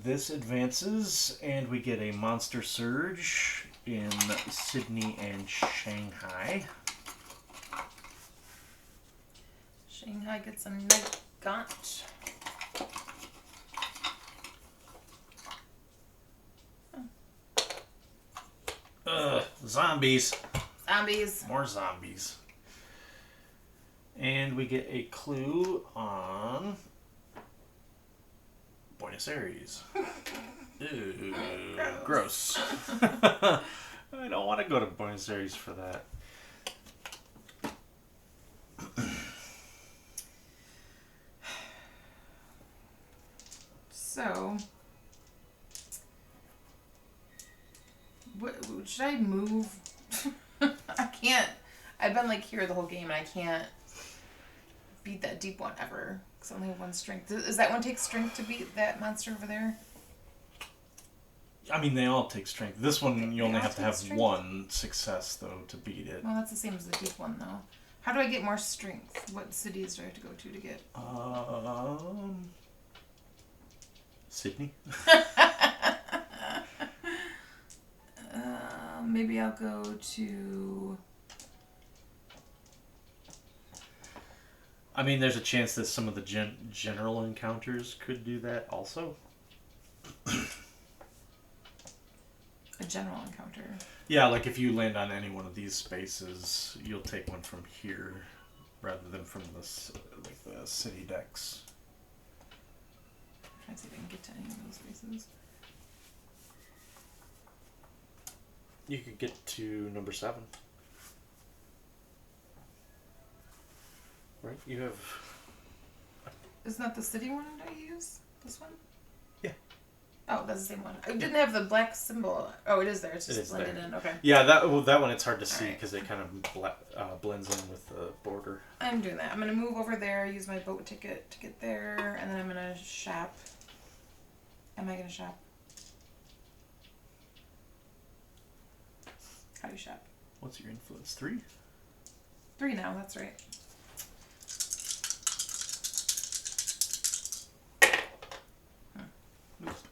This advances, and we get a Monster Surge in Sydney and Shanghai. Shanghai gets a night gaunt. Zombies. Zombies. More zombies. And we get a clue on Buenos Aires. Ew, gross. I don't want to go to Buenos Aires for that. So, what should I move? I can't. I've been like here the whole game and I can't beat that deep one ever because I only have one strength. Does that one take strength to beat that monster over there? I mean, they all take strength. This one, you only have to have strength? one success, though, to beat it. Well, that's the same as the deep one, though. How do I get more strength? What cities do I have to go to get? Sydney? Maybe I'll go to... I mean, there's a chance that some of the general encounters could do that also. A general encounter. Yeah, like if you land on any one of these spaces, you'll take one from here rather than from the city decks. I'm trying to see if I can get to any of those spaces. You could get to number 7. Right? You have... Isn't that the city one that I use? This one? Yeah. Oh, that's the same one. It didn't have the black symbol. Oh, it is there. It's just It is blended there. in. Okay. Yeah, that one it's hard to see Alright. because it kind of blends in with the border. I'm doing that. I'm going to move over there, use my boat ticket to get there, and then I'm going to shop. Am I going to shop? How do you shop? What's your influence? 3? 3 now, that's right. Oops.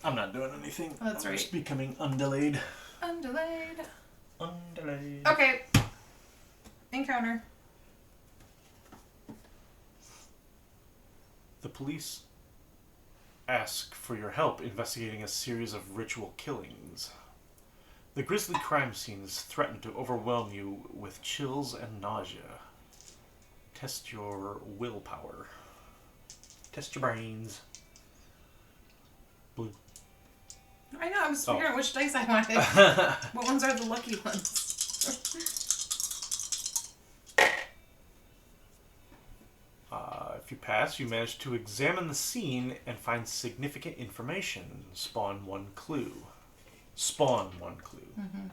I'm not doing anything. Oh, that's I'm right. just becoming undelayed. Undelayed. Undelayed. Okay. Encounter. The police ask for your help investigating a series of ritual killings. The grisly crime scenes threaten to overwhelm you with chills and nausea. Test your willpower. Test your brains. Blue. I know, I was figuring out which dice I wanted. What ones are the lucky ones? If you pass, you manage to examine the scene and find significant information. Spawn 1 clue. Spawn 1 clue. Mm-hmm.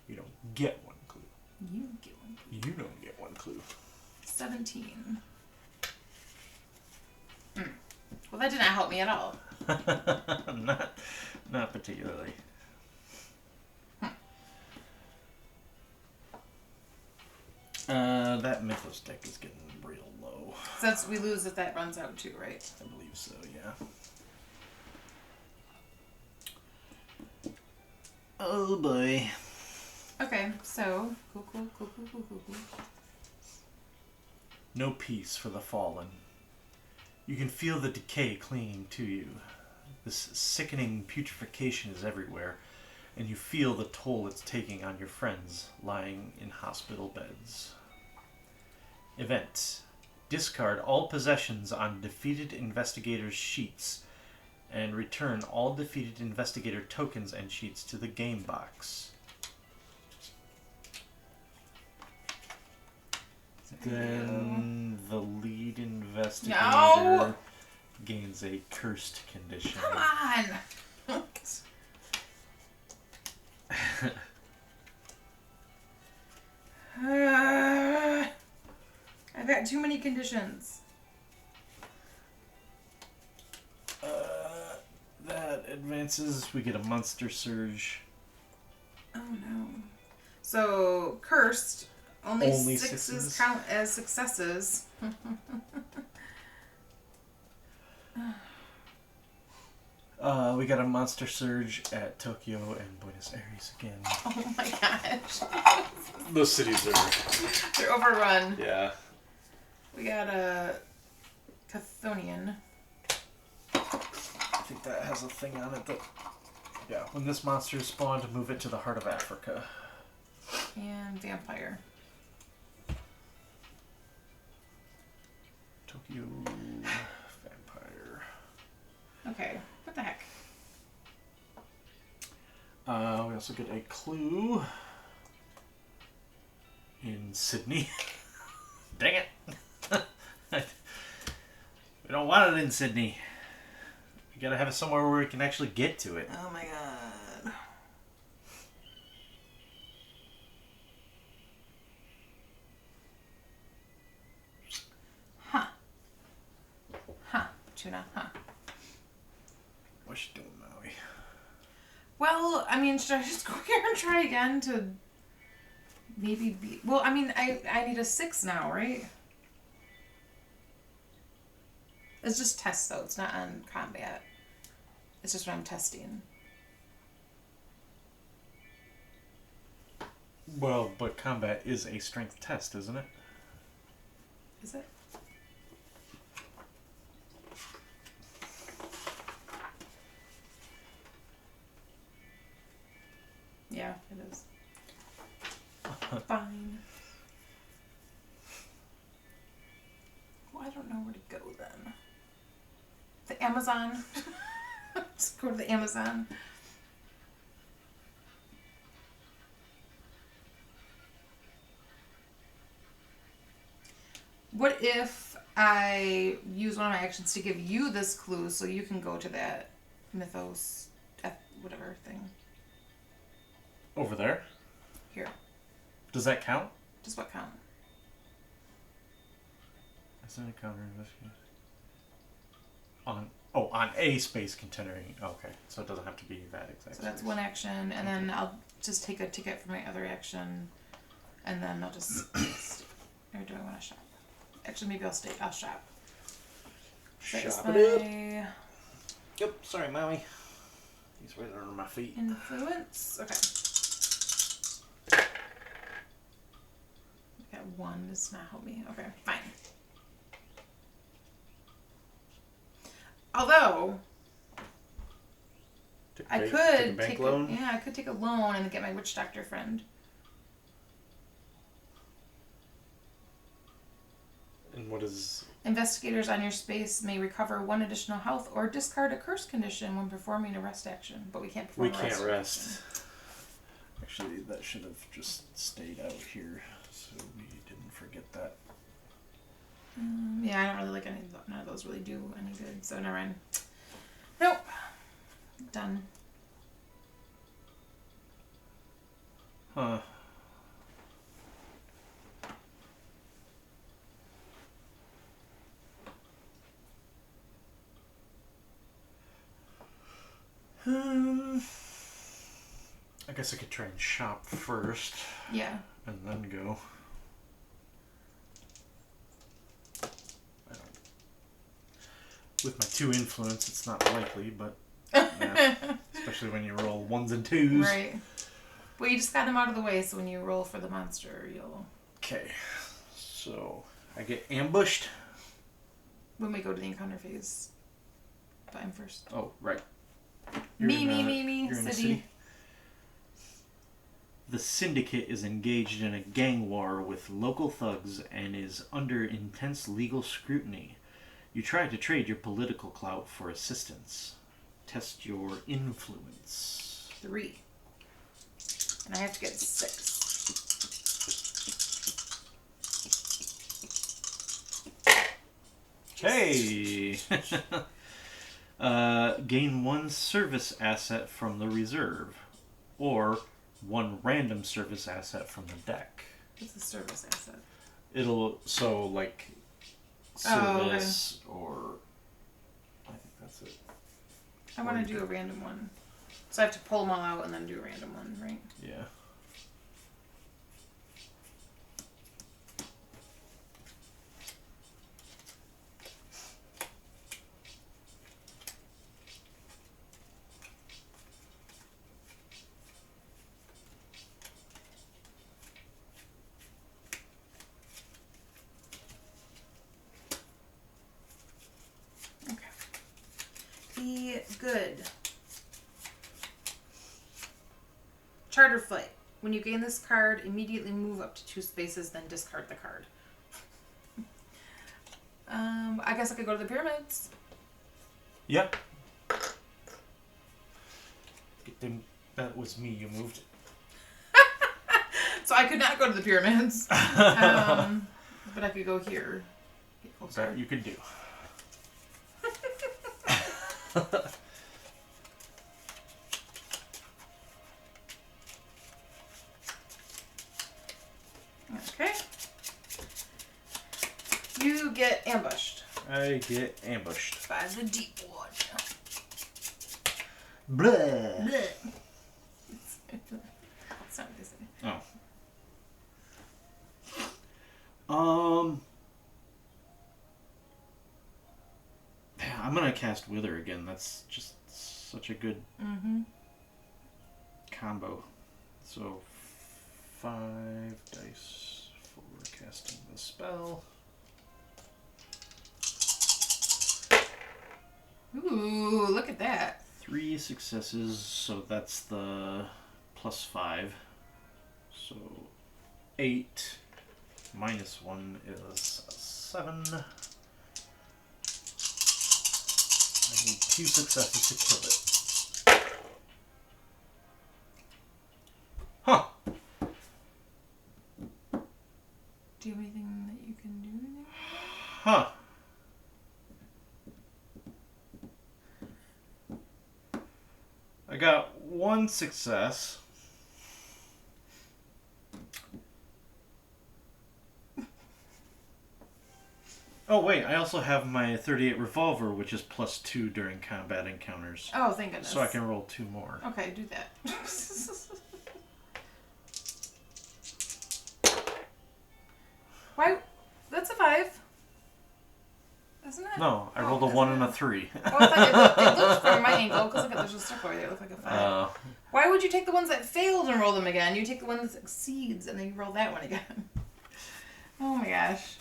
You don't get 1 clue. You get one. You don't get 1 clue. 17. Well, that did not help me at all. Not particularly. That Mythos deck is getting real low. So that's, we lose if that runs out too, right? I believe so, yeah. Oh boy. Okay, so cool. No peace for the fallen. You can feel the decay clinging to you. This sickening putrefaction is everywhere, and you feel the toll it's taking on your friends lying in hospital beds. Event. Discard all possessions on defeated investigators' sheets and return all defeated investigator tokens and sheets to the game box. Then the lead investigator gains a cursed condition. Come on! I've got too many conditions. That advances. We get a monster surge. Oh no. So, cursed. Only sixes sixes count as successes. We got a monster surge at Tokyo and Buenos Aires again. Oh my gosh. Those cities are... They're overrun. Yeah. We got a Chthonian. I think that has a thing on it that... Yeah, when this monster is spawned, move it to the heart of Africa. And vampire. Tokyo vampire. Okay. What the heck? We also get a clue. in Sydney. Dang it. We don't want it in Sydney. We gotta have it somewhere where we can actually get to it. Oh my god. Tuna, What's she doing, Maui? Well, I mean, should I just go here and try again to maybe be... Well, I mean, I need a 6 now, right? It's just test, though. It's not on combat. It's just what I'm testing. Well, but combat is a strength test, isn't it? Is it? Yeah, it is. Fine. Well, I don't know where to go then. The Amazon. Let's go to the Amazon. What if I use one of my actions to give you this clue so you can go to that mythos, whatever thing? Over there? Here. Does that count? Does what count? Isn't it counter investigation? On a space containing. Okay, so it doesn't have to be that exact. So that's space. one action, and then I'll just take a ticket for my other action, and then I'll just. Or do I want to shop? Actually, maybe I'll stay. I'll shop. Shop it up. Yep. Sorry, Maui. He's right under my feet. Influence. Okay. That 1 does not help me. Okay, fine. Although I could take I could take a loan and get my witch doctor friend. And what is... Investigators on your space may recover 1 additional health or discard a curse condition when performing a rest action, but we can't perform a rest action. Actually, that should have just stayed out here, so we didn't forget that. Yeah, I don't really like any of those. None of those really do any good, so never mind. Nope. Done. Huh. I guess I could try and shop first. Yeah. And then go. With my 2 influence, it's not likely, but yeah, especially when you roll 1s and 2s. Right. Well, you just got them out of the way, so when you roll for the monster, you'll... Okay. So, I get ambushed. When we go to the encounter phase. But I'm first. Oh, right. Me. You're in the city. The Syndicate is engaged in a gang war with local thugs and is under intense legal scrutiny. You try to trade your political clout for assistance. Test your influence. 3. And I have to get 6. Hey! Gain 1 service asset from the reserve, or 1 random service asset from the deck. What's a service asset? It'll, so like, service, or, I think that's it. I want to do a random one. So I have to pull them all out and then do a random one, right? Yeah. Be good. Charter flight. When you gain this card, immediately move up to 2 spaces, then discard the card. I guess I could go to the pyramids. Yep. Get them. That was me. You moved. So I could not go to the pyramids. But I could go here. Get closer. That you could do. Okay. You get ambushed. I get ambushed. By the deep one. Blah. Blech. That's not what they say. Oh. Yeah, I'm gonna cast Wither again. That's just such a good combo. So 5 dice for casting the spell. Ooh, look at that. 3 successes, so that's the +5. So 8 minus 1 is 7. I need 2 successes to kill it. Huh. Do you have anything that you can do there? Huh. I got 1 success. Oh wait, I also have my 38 revolver, which is +2 during combat encounters. Oh, thank goodness. So I can roll 2 more. Okay, do that. Why? That's a 5. Isn't it? No, I rolled a 1 and a 3. Oh, I thought it looked from my angle, because look at there's a stuff over there. It looked like a 5. Why would you take the ones that failed and roll them again? You take the one that succeeds and then you roll that one again. Oh my gosh.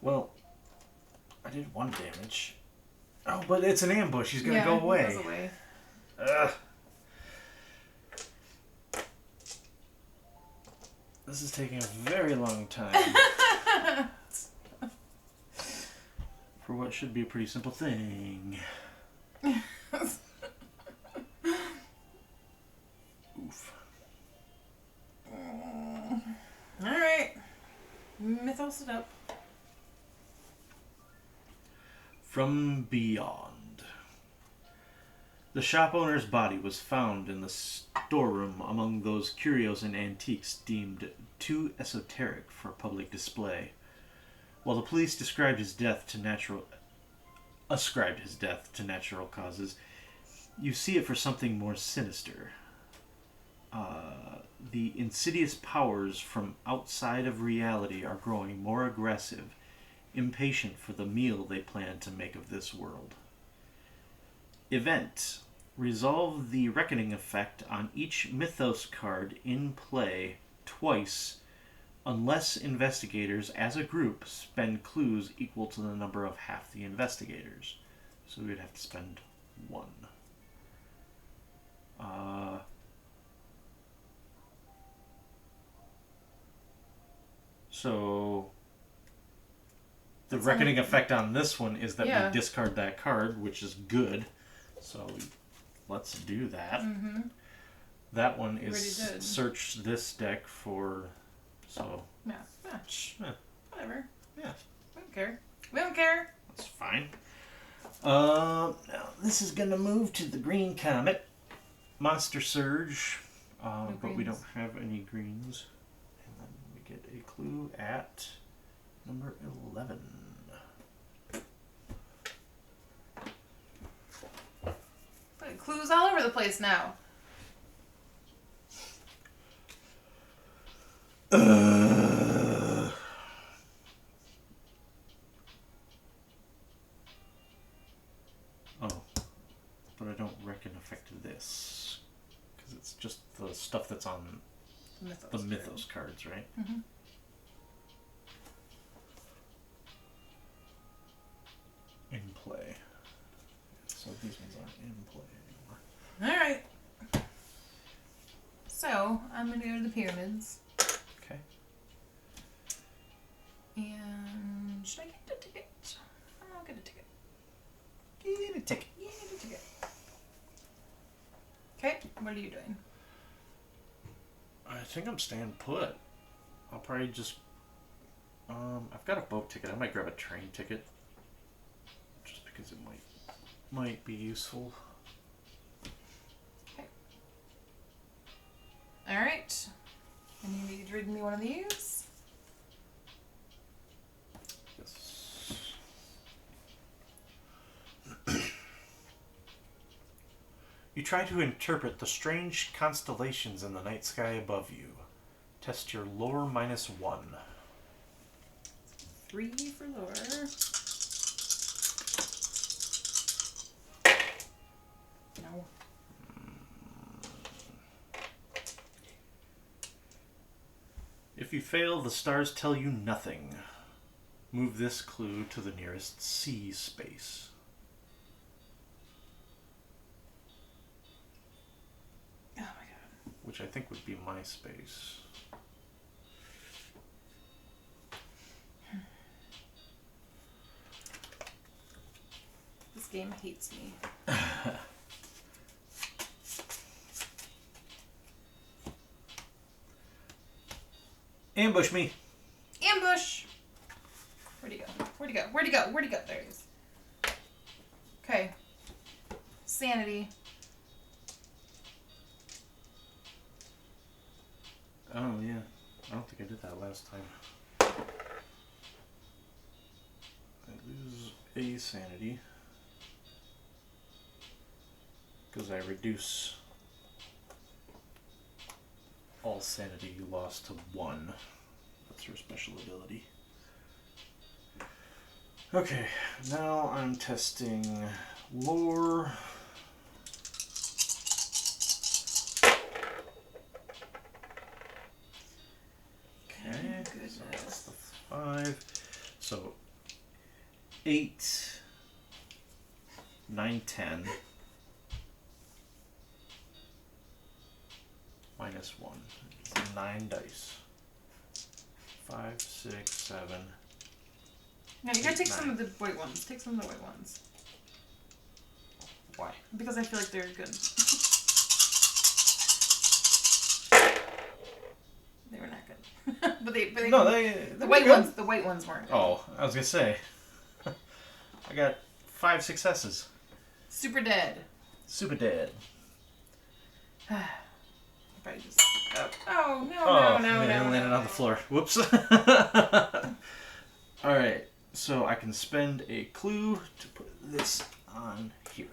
Well, I did 1 damage. Oh, but it's an ambush. He's gonna go away. He goes away. Ugh. This is taking a very long time. For what should be a pretty simple thing. Oof. Alright. Mythos it up. From beyond. The shop owner's body was found in the storeroom among those curios and antiques deemed too esoteric for public display. While the police ascribed his death to natural causes, you see it for something more sinister. The insidious powers from outside of reality are growing more aggressive, impatient for the meal they plan to make of this world. Event. Resolve the reckoning effect on each mythos card in play twice, unless investigators as a group spend clues equal to the number of half the investigators. So we would have to spend 1. So the reckoning effect on this one is that we discard that card, which is good. So let's do that. Mm-hmm. That one is search this deck for. So Whatever. Yeah. We don't care. We don't care. That's fine. Now this is gonna move to the green comet, Monster Surge, but we don't have any greens. And then we get a clue at number 11. Clues all over the place now. Oh, but I don't reckon affect this because it's just the stuff that's on the Mythos cards, right? Mm-hmm. In play. So these ones aren't in play anymore. Alright. So, I'm going to go to the pyramids. Okay. And should I get a ticket? I'll get a ticket. Get a ticket. Yeah, get a ticket. What are you doing? I think I'm staying put. I'll probably just... I've got a boat ticket. I might grab a train ticket. Just because it might be useful. Okay. Alright. And you need to read me one of these. Yes. You try to interpret the strange constellations in the night sky above you. Test your lore -1. 3 for lore. No. If you fail, the stars tell you nothing. Move this clue to the nearest sea space. Oh my god. Which I think would be my space. This game hates me. Ambush me! Ambush! Where'd he go? Where'd he go? Where'd he go? Where'd he go? There he is. Okay. Sanity. Oh, yeah. I don't think I did that last time. I lose a sanity. Because I reduce all sanity lost to 1. That's her special ability. Okay, now I'm testing lore. Okay, so that's the 5. So 8, 9, 10. -1. It's 9 dice. 5, 6, 7. No, you gotta take 9. some of the white ones. Take some of the white ones. Why? Because I feel like they're good. They were not good. but they No, the white good. ones. The white ones weren't good. Oh, I was gonna say. I got 5 successes. Super dead. Super dead. Probably just. Oh no Oh, no. landed on the floor. Whoops. All right, so I can spend a clue to put this on here.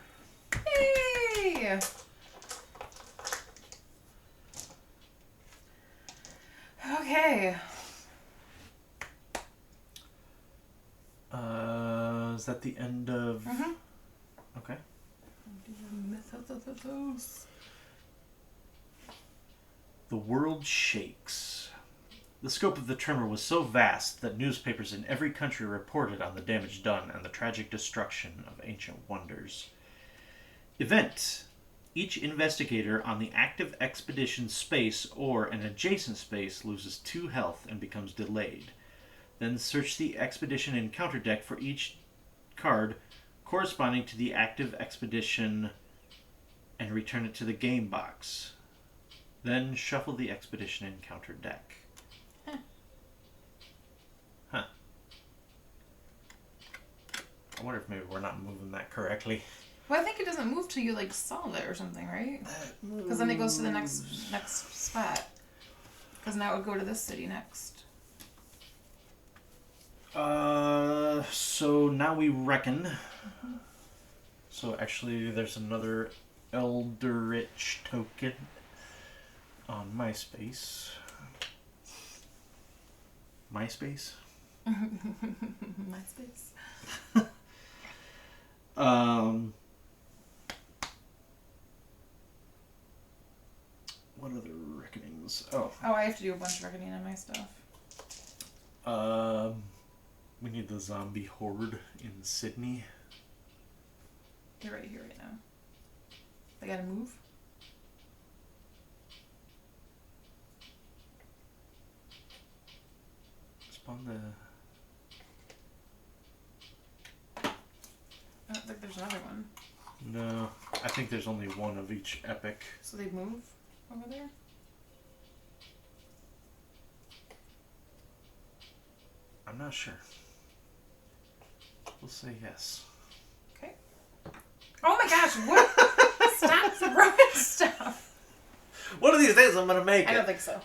Hey. Okay. Is that the end of? Mhm. Okay. The world shakes. The scope of the tremor was so vast that newspapers in every country reported on the damage done and the tragic destruction of ancient wonders. Event. Each investigator on the active expedition space or an adjacent space loses 2 health and becomes delayed. Then search the expedition encounter deck for each card corresponding to the active expedition and return it to the game box. Then shuffle the expedition encounter deck. Huh. I wonder if maybe we're not moving that correctly. Well, I think it doesn't move till you like solve it or something, right? Because then it goes to the next spot. Because now it would go to this city next. So now we reckon. Mm-hmm. So actually, there's another Eldritch token on MySpace. MySpace? MySpace. What other reckonings? Oh. Oh, I have to do a bunch of reckoning on my stuff. We need the zombie horde in Sydney. They're right here right now. They gotta move. Spawn the... I don't think there's another one. No. I think there's only one of each epic. So they move over there? I'm not sure. We'll say yes. Okay. Oh my gosh, what? Stop throwing stuff. One of these days I'm gonna make it. I don't think so.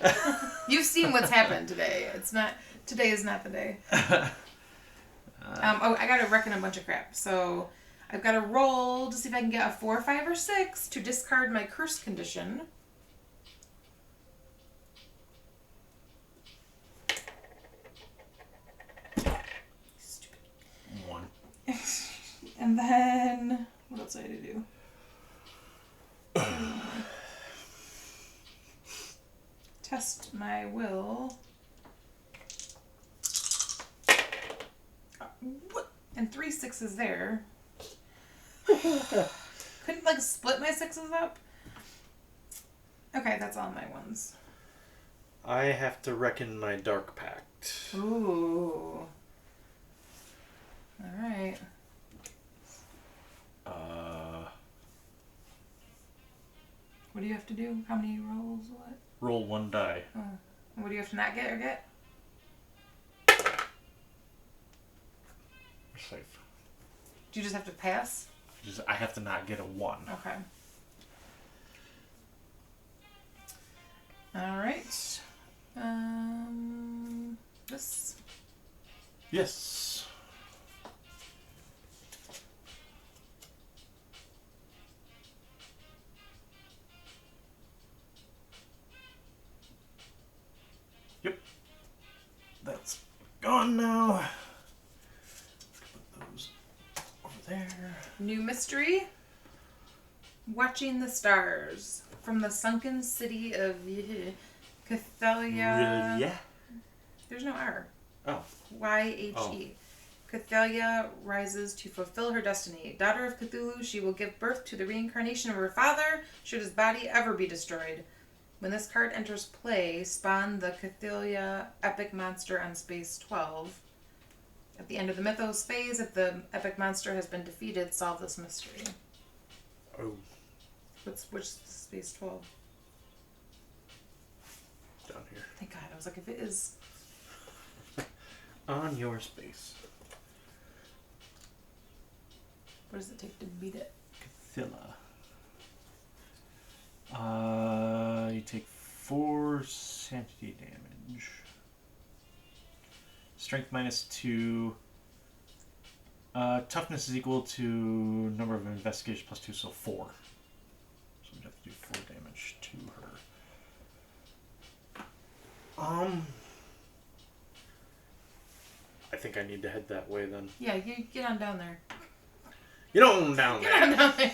You've seen what's happened today. Today is not the day. I gotta reckon a bunch of crap. So I've got to roll to see if I can get a 4, 5, or 6 to discard my curse condition. Stupid. 1. And then what else do I have to do? Test my will. What? And 3 6s there. Couldn't like split my 6s up? Okay, that's all my ones. I have to reckon my Dark Pact. Ooh. Alright. What do you have to do? How many rolls? What? Roll 1 die. Oh. What do you have to not get or get? We're safe. Do you just have to pass? I have to not get a 1. Okay. Alright. This. Yes. Yep. That's gone now. Put those over there. New mystery. Watching the stars from the sunken city of Cathalia. Yeah. There's no R. Oh. YHE. Oh. Cathalia rises to fulfill her destiny. Daughter of Cthulhu, she will give birth to the reincarnation of her father, should his body ever be destroyed. When this card enters play, spawn the Cathalia epic monster on space 12. At the end of the Mythos phase, if the epic monster has been defeated, solve this mystery. Oh. Which space 12? Down here. Thank God. I was like, if it is... On your space. What does it take to beat it? Cathilla. You take 4 sanity damage. Strength -2. Toughness is equal to number of investigations plus 2, so 4. So we'd have to do 4 damage to her. I think I need to head that way then. Yeah, you get on down there. Get on down there. Get on down there.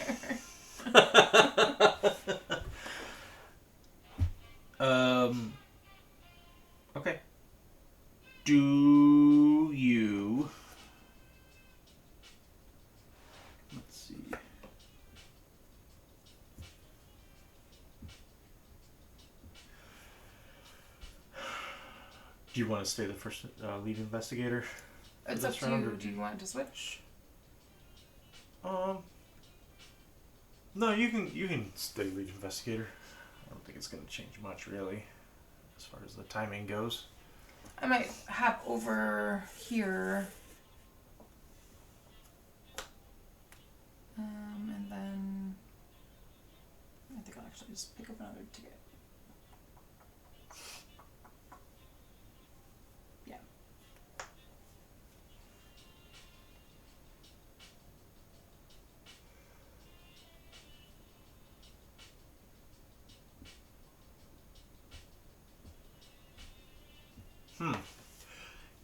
Okay. Do you... Let's see. Do you want to stay the first lead investigator? It's up to you. Do you want to switch? No, you can stay lead investigator. I don't think it's going to change much, really, as far as the timing goes. I might hop over here. And then I think I'll actually just pick up another ticket. Yeah.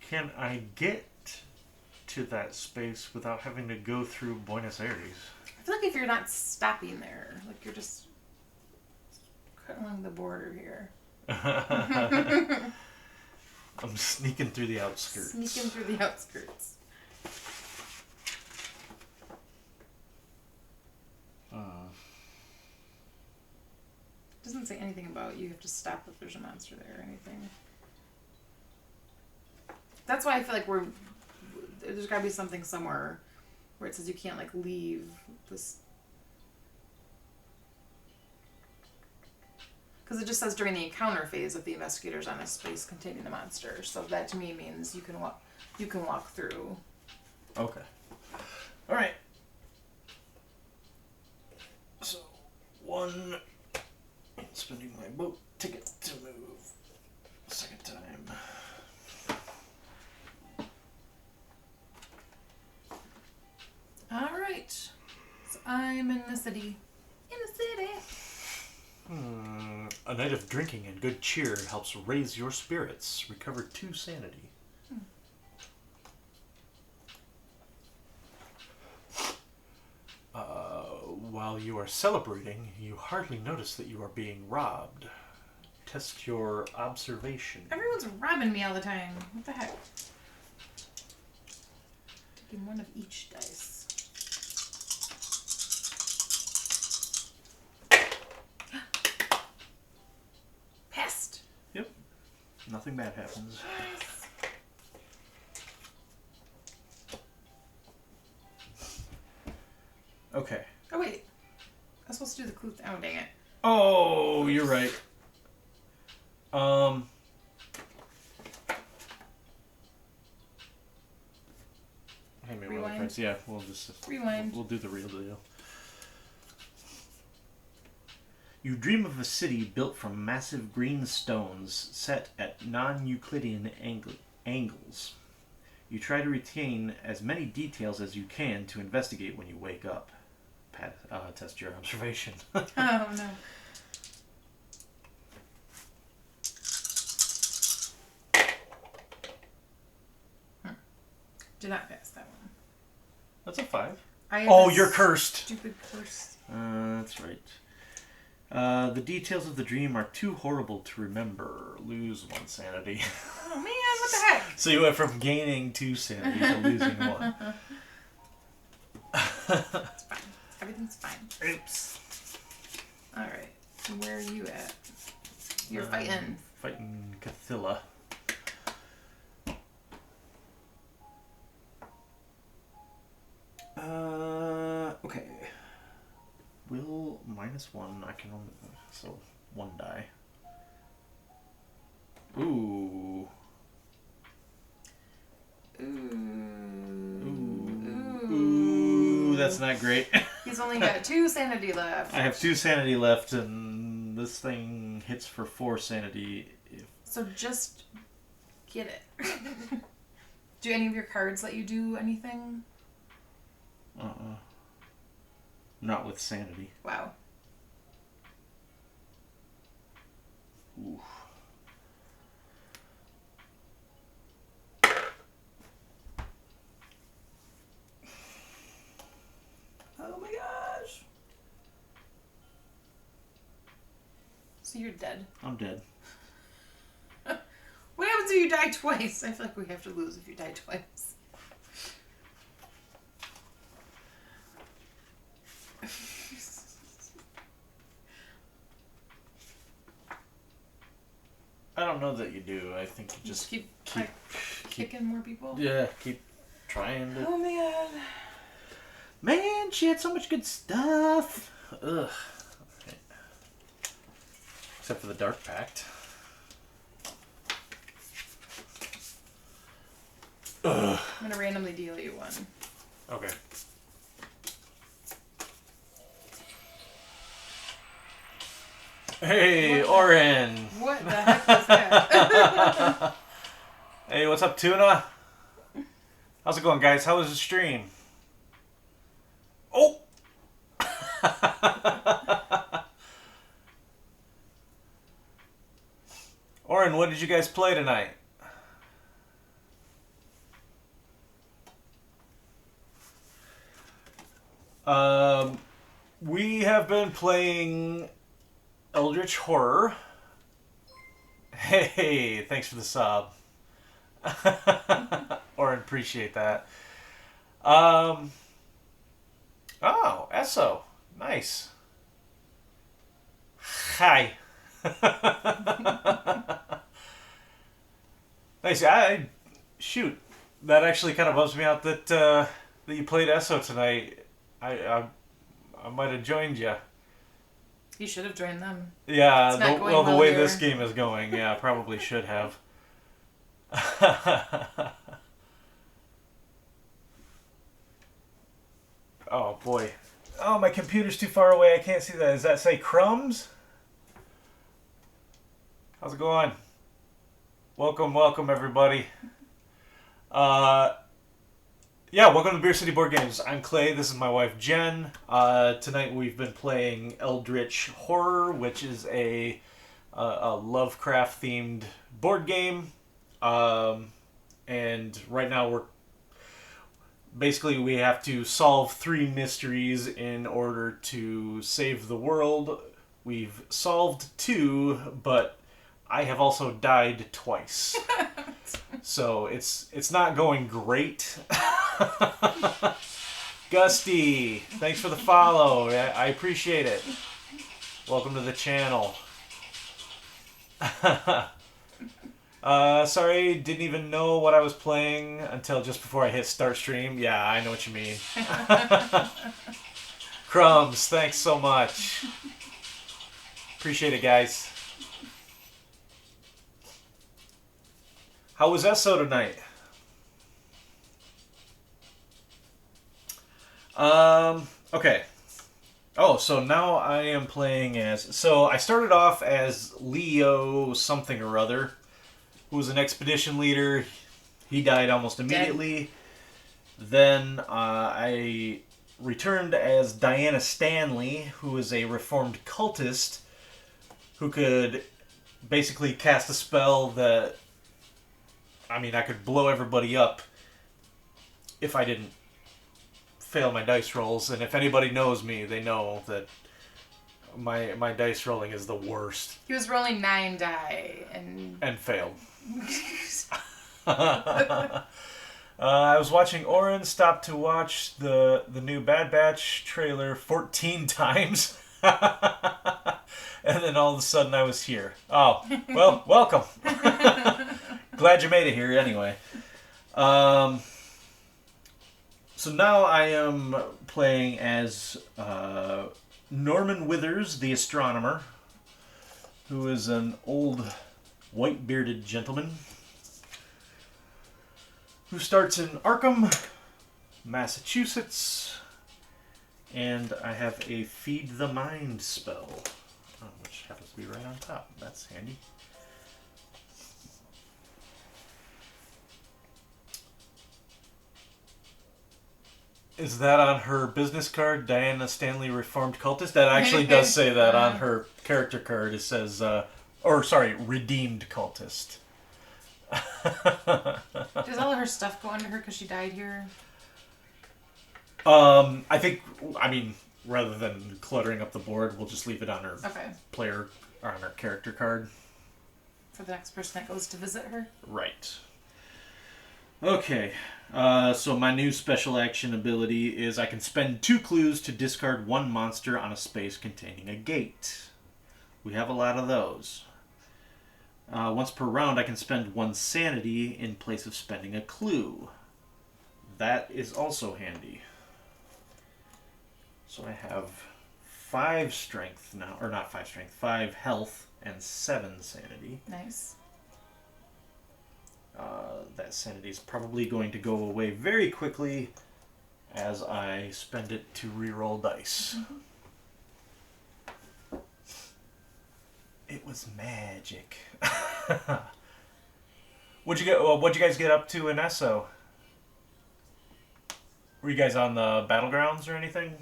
Can I get to that space without having to go through Buenos Aires? I feel like if you're not stopping there, like you're just along the border here. I'm sneaking through the outskirts. Sneaking through the outskirts. Doesn't say anything about you have to stop if there's a monster there or anything. That's why I feel like there's got to be something somewhere where it says you can't like leave this Because it just says during the encounter phase of the investigators on a space containing the monster. So that to me means you can walk through. Okay. All right. So, 1, spending my boat ticket to move. Second time. All right. So I'm in the city. In the city. A night of drinking and good cheer helps raise your spirits. Recover 2 sanity. While you are celebrating, you hardly notice that you are being robbed. Test your observation. Everyone's robbing me all the time. What the heck? Taking 1 of each dice. Pest. Yep. Nothing bad happens. Nice. Okay. Oh wait. I was supposed to do the clue. Oh dang it. Oh, you're right. Hey, maybe Rewind. cards. Yeah, we'll just Rewind. We'll do the real deal. You dream of a city built from massive green stones set at non-Euclidean angles. You try to retain as many details as you can to investigate when you wake up. Test your observation. Oh no. Did not pass that one. That's a 5. I have Oh, this you're cursed. Stupid curse. That's right. The details of the dream are too horrible to remember. Lose 1 sanity. Oh man, what the heck? So you went from gaining 2 sanity to losing 1. It's fine. Everything's fine. Oops. Alright. Where are you at? You're fighting. Fighting Cathilla. Okay. Will -1. I can only. So 1 die. Ooh. Ooh, that's not great. He's only got 2 sanity left. I have 2 sanity left, and this thing hits for 4 sanity. So just get it. Do any of your cards let you do anything? Not with sanity. Wow. Ooh. Oh my gosh. So you're dead. I'm dead. What happens if you die twice? I feel like we have to lose if you die twice. I don't know that you do. I think you just keep kicking more people. Yeah, keep trying to. Oh man. Man, she had so much good stuff. Ugh. Okay. Except for the Dark Pact. Ugh. I'm gonna randomly deal you 1. Okay. Hey, Oren. What the heck was that? Hey, what's up, Tuna? How's it going, guys? How was the stream? Oh! Oren, what did you guys play tonight? We have been playing Eldritch Horror. Hey, thanks for the sub. Oren, appreciate that. Oh, Esso. Nice. Hi. Nice. Shoot. That actually kind of bums me out that that you played Esso tonight. I might have joined you. You should have joined them. Yeah, It's not going the well way here. this game is going, yeah, probably should have. Oh, boy. Oh, my computer's too far away. I can't see that. Does that say crumbs? How's it going? Welcome, everybody. Yeah, welcome to Beer City Board Games. I'm Clay. This is my wife, Jen. Tonight we've been playing Eldritch Horror, which is a Lovecraft-themed board game. And right now we have to solve 3 mysteries in order to save the world. We've solved 2, but I have also died twice. So it's not going great. Gusty, thanks for the follow. I appreciate it. Welcome to the channel. Sorry, didn't even know what I was playing until just before I hit start stream. Yeah, I know what you mean. Crumbs, thanks so much. Appreciate it, guys. How was ESO tonight? Okay. Oh, so now I am playing as... So I started off as Leo something or other, who was an expedition leader. He died almost immediately. Then I returned as Diana Stanley, who is a reformed cultist who could basically cast a spell that... I mean, I could blow everybody up if I didn't fail my dice rolls. And if anybody knows me, they know that my dice rolling is the worst. He was rolling 9 die and failed. I was watching Oren stop to watch the new Bad Batch trailer 14 times. And then all of a sudden I was here. Oh, well, welcome. Glad you made it here anyway. So now I am playing as Norman Withers, the astronomer, who is an old white-bearded gentleman who starts in Arkham, Massachusetts, and I have a Feed the Mind spell, which happens to be right on top. That's handy. Is that on her business card, Diana Stanley, Reformed Cultist? That actually does say that on her character card. It says, Redeemed Cultist. Does all of her stuff go under her because she died here? I think, rather than cluttering up the board, we'll just leave it on her player, or on her character card. For the next person that goes to visit her? Right. Okay. So my new special action ability is I can spend 2 clues to discard 1 monster on a space containing a gate. We have a lot of those. Once per round, I can spend 1 sanity in place of spending a clue. That is also handy. So I have 5 strength now, or not 5 strength, 5 health and 7 sanity. Nice. That sanity is probably going to go away very quickly as I spend it to reroll dice. Mm-hmm. It was magic. What'd you guys get up to in ESO? Were you guys on the battlegrounds or anything?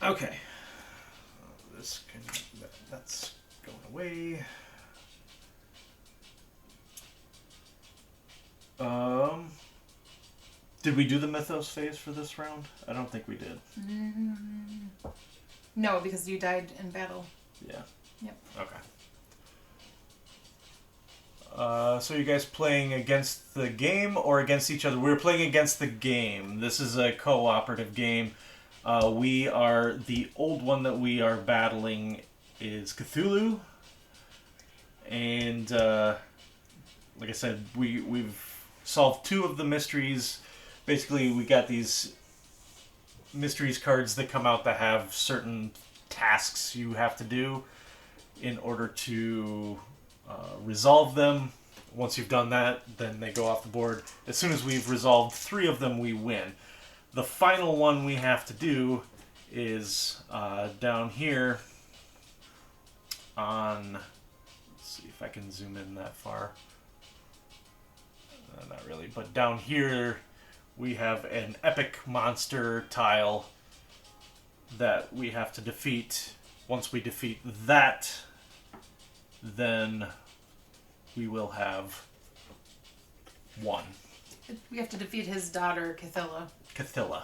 Okay. That's going away. Did we do the Mythos phase for this round? I don't think we did. No, because you died in battle. Yeah. Yep. Okay. So you guys playing against the game or against each other? We're playing against the game. This is a cooperative game. The old one that we are battling is Cthulhu. And like I said, we've solved 2 of the mysteries. Basically, we got these mysteries cards that come out that have certain tasks you have to do in order to resolve them. Once you've done that, then they go off the board. As soon as we've resolved 3 of them, we win. The final one we have to do is down here on... Let's see if I can zoom in that far. Not really, but down here we have an epic monster tile that we have to defeat. Once we defeat that, then we will have won. We have to defeat his daughter, Cthulhu. Cthulhu.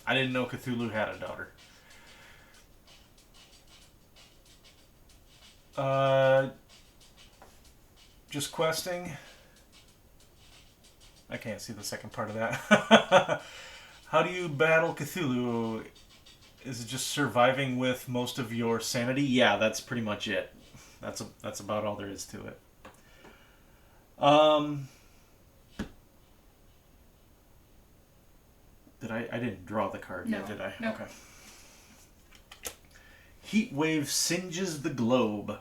I didn't know Cthulhu had a daughter. Just questing. I can't see the second part of that. How do you battle Cthulhu? Is it just surviving with most of your sanity? Yeah, that's pretty much it. That's about all there is to it. I didn't draw the card yet, did I? No. Okay. Heat wave singes the globe.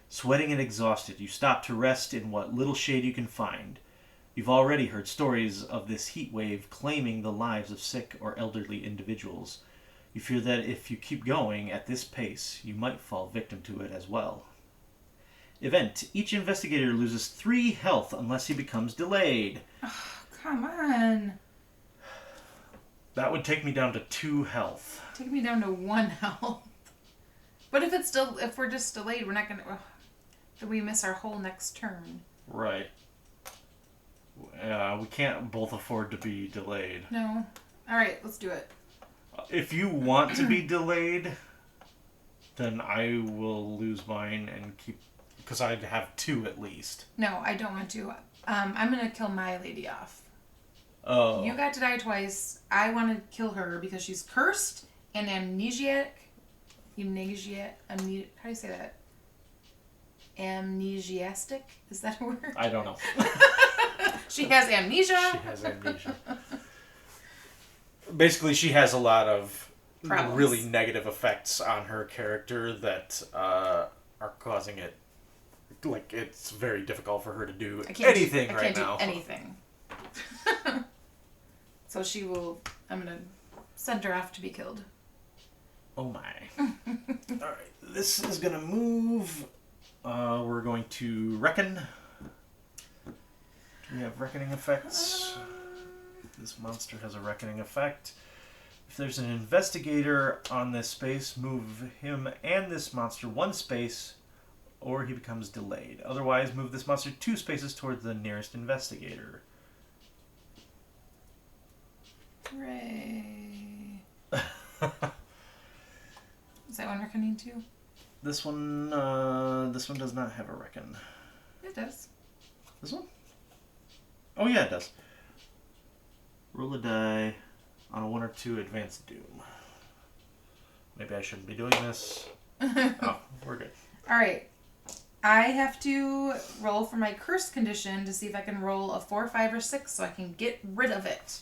Sweating and exhausted, you stop to rest in what little shade you can find. You've already heard stories of this heat wave claiming the lives of sick or elderly individuals. You fear that if you keep going at this pace, you might fall victim to it as well. Event. Each investigator loses 3 health unless he becomes delayed. Oh, come on. That would take me down to 2 health. Take me down to 1 health. But if we're just delayed, we're not gonna... then we miss our whole next turn. Right. We can't both afford to be delayed. No. Alright, let's do it. If you want to be delayed, then I will lose mine and keep... Because I'd have 2 at least. No, I don't want to. I'm going to kill my lady off. Oh. You got to die twice. I want to kill her because she's cursed and amnesiac. How do you say that? Amnesiastic? Is that a word? I don't know. She has amnesia. She has amnesia. Basically, she has a lot of Problems. Really negative effects on her character that are causing it. Like, it's very difficult for her to do anything right now. I can't do anything. So she will... I'm going to send her off to be killed. Oh my. Alright, this is going to move. We're going to reckon. Do we have reckoning effects? This monster has a reckoning effect. If there's an investigator on this space, move him and this monster 1 space, or he becomes delayed. Otherwise, move this monster 2 spaces towards the nearest investigator. Hooray. Is that one reckoning too? This one does not have a reckon. It does. This one? Oh yeah, it does. Roll a die on a 1 or 2 advanced doom. Maybe I shouldn't be doing this. Oh, we're good. Alright. I have to roll for my curse condition to see if I can roll a 4, 5, or 6 so I can get rid of it.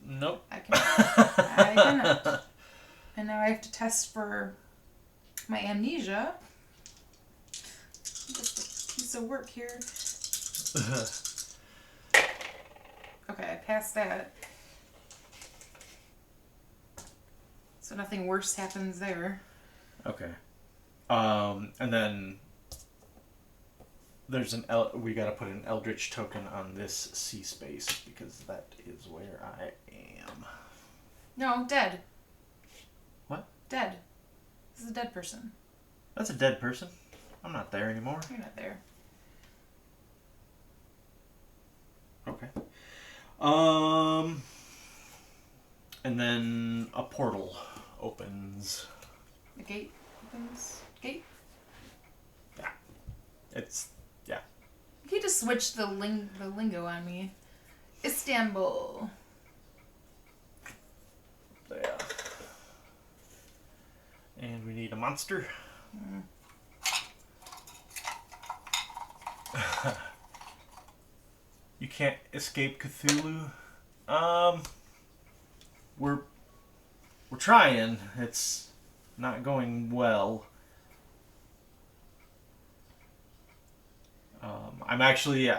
Nope. I cannot. And now I have to test for my amnesia. Just a piece of work here. Okay, I passed that. So nothing worse happens there. Okay. And then there's we gotta put an Eldritch token on this C space because that is where I am. No, dead. What? Dead. This is a dead person. That's a dead person. I'm not there anymore. You're not there. Okay. And then a portal opens. The gate opens. Gate? Yeah. It's, yeah. You can't just switch the lingo on me. Istanbul. Yeah. And we need a monster. You can't escape Cthulhu. We're trying. It's not going well. I'm actually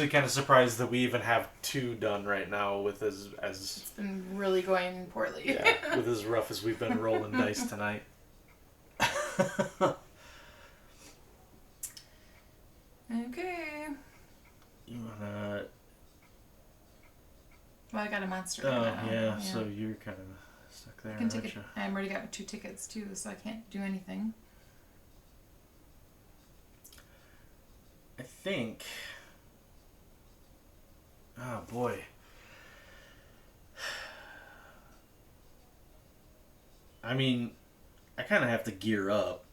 kind of surprised that we even have 2 done right now with as It's been really going poorly. yeah, with as rough as we've been rolling dice tonight. Okay. You wanna? Well, I got a monster. Oh right now. yeah, so you're kind of stuck there, aren't you? I've already got 2 tickets too, so I can't do anything. I think. Oh boy. I mean, I kind of have to gear up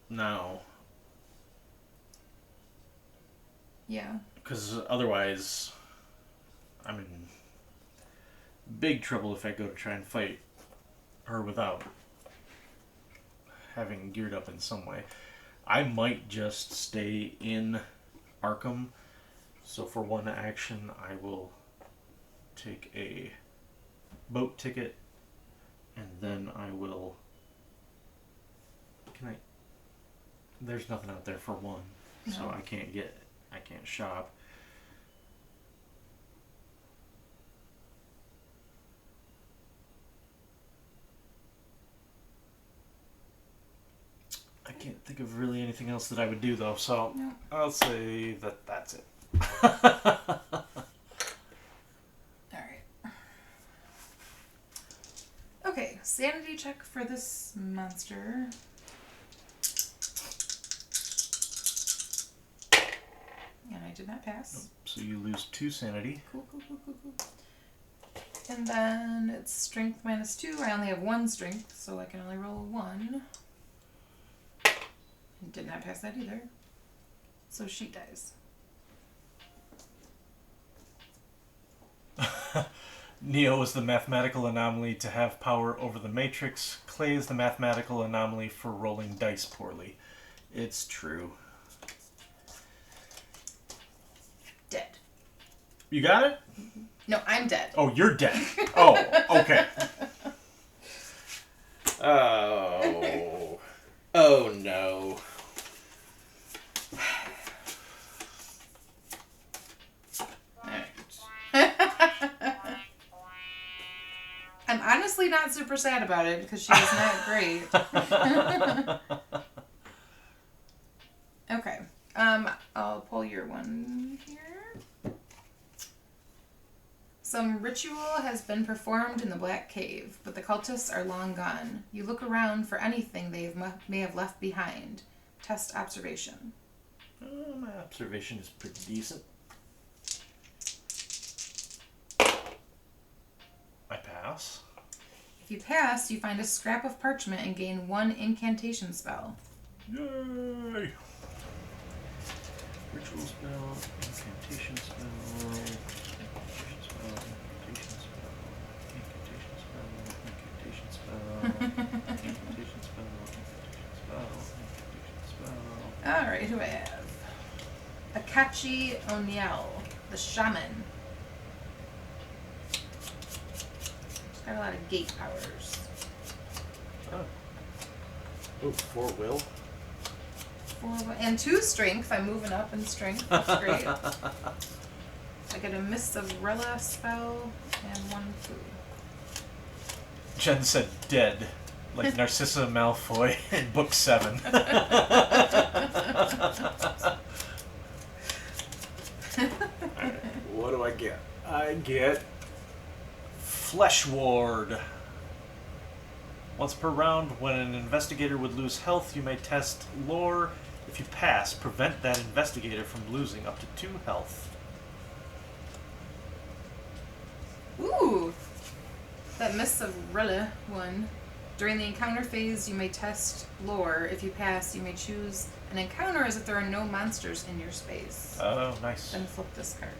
now. Yeah. Because otherwise, I'm in big trouble if I go to try and fight her without having geared up in some way. I might just stay in Arkham. So for one action, I will take a boat ticket, and then I will... Can I... There's nothing out there for one, so No. I can't shop. I can't think of really anything else that I would do though, so No. I'll say that that's it. Alright. Okay, sanity check for this monster. And I did not pass. So you lose 2 sanity. Cool. And then it's strength -2. I only have 1 strength, so I can only roll 1. And did not pass that either. So she dies. Neo is the mathematical anomaly to have power over the Matrix. Clay is the mathematical anomaly for rolling dice poorly. It's true. Dead. You got it? No, I'm dead. Oh, you're dead. Oh, okay. Oh. Oh no. I'm honestly not super sad about it because she was not great. Okay. I'll pull your one here. Some ritual has been performed in the Black Cave, but the cultists are long gone. You look around for anything they may have left behind. Test observation. My observation is pretty decent. I pass. If you pass, you find a scrap of parchment and gain 1 incantation spell. Yay! Ritual spell, incantation spell, incantation spell, incantation spell, incantation spell, incantation spell, incantation spell. Alright, who do I have? Akachi O'Neill, the shaman. She's got a lot of gate powers. Oh. Oh, 4 will. 4 and 2 strength. I'm moving up in strength. That's great. I get a Mist of Rilla spell and 1 food. Jen said dead, like Narcissa Malfoy in Book 7. Alright, what do I get? I get Flesh Ward. Once per round, when an investigator would lose health, you may test lore. If you pass, prevent that investigator from losing up to 2 health. Ooh! That Mist of Rilla one. During the encounter phase, you may test lore. If you pass, you may choose an encounter as if there are no monsters in your space. Oh, nice. Then flip this card.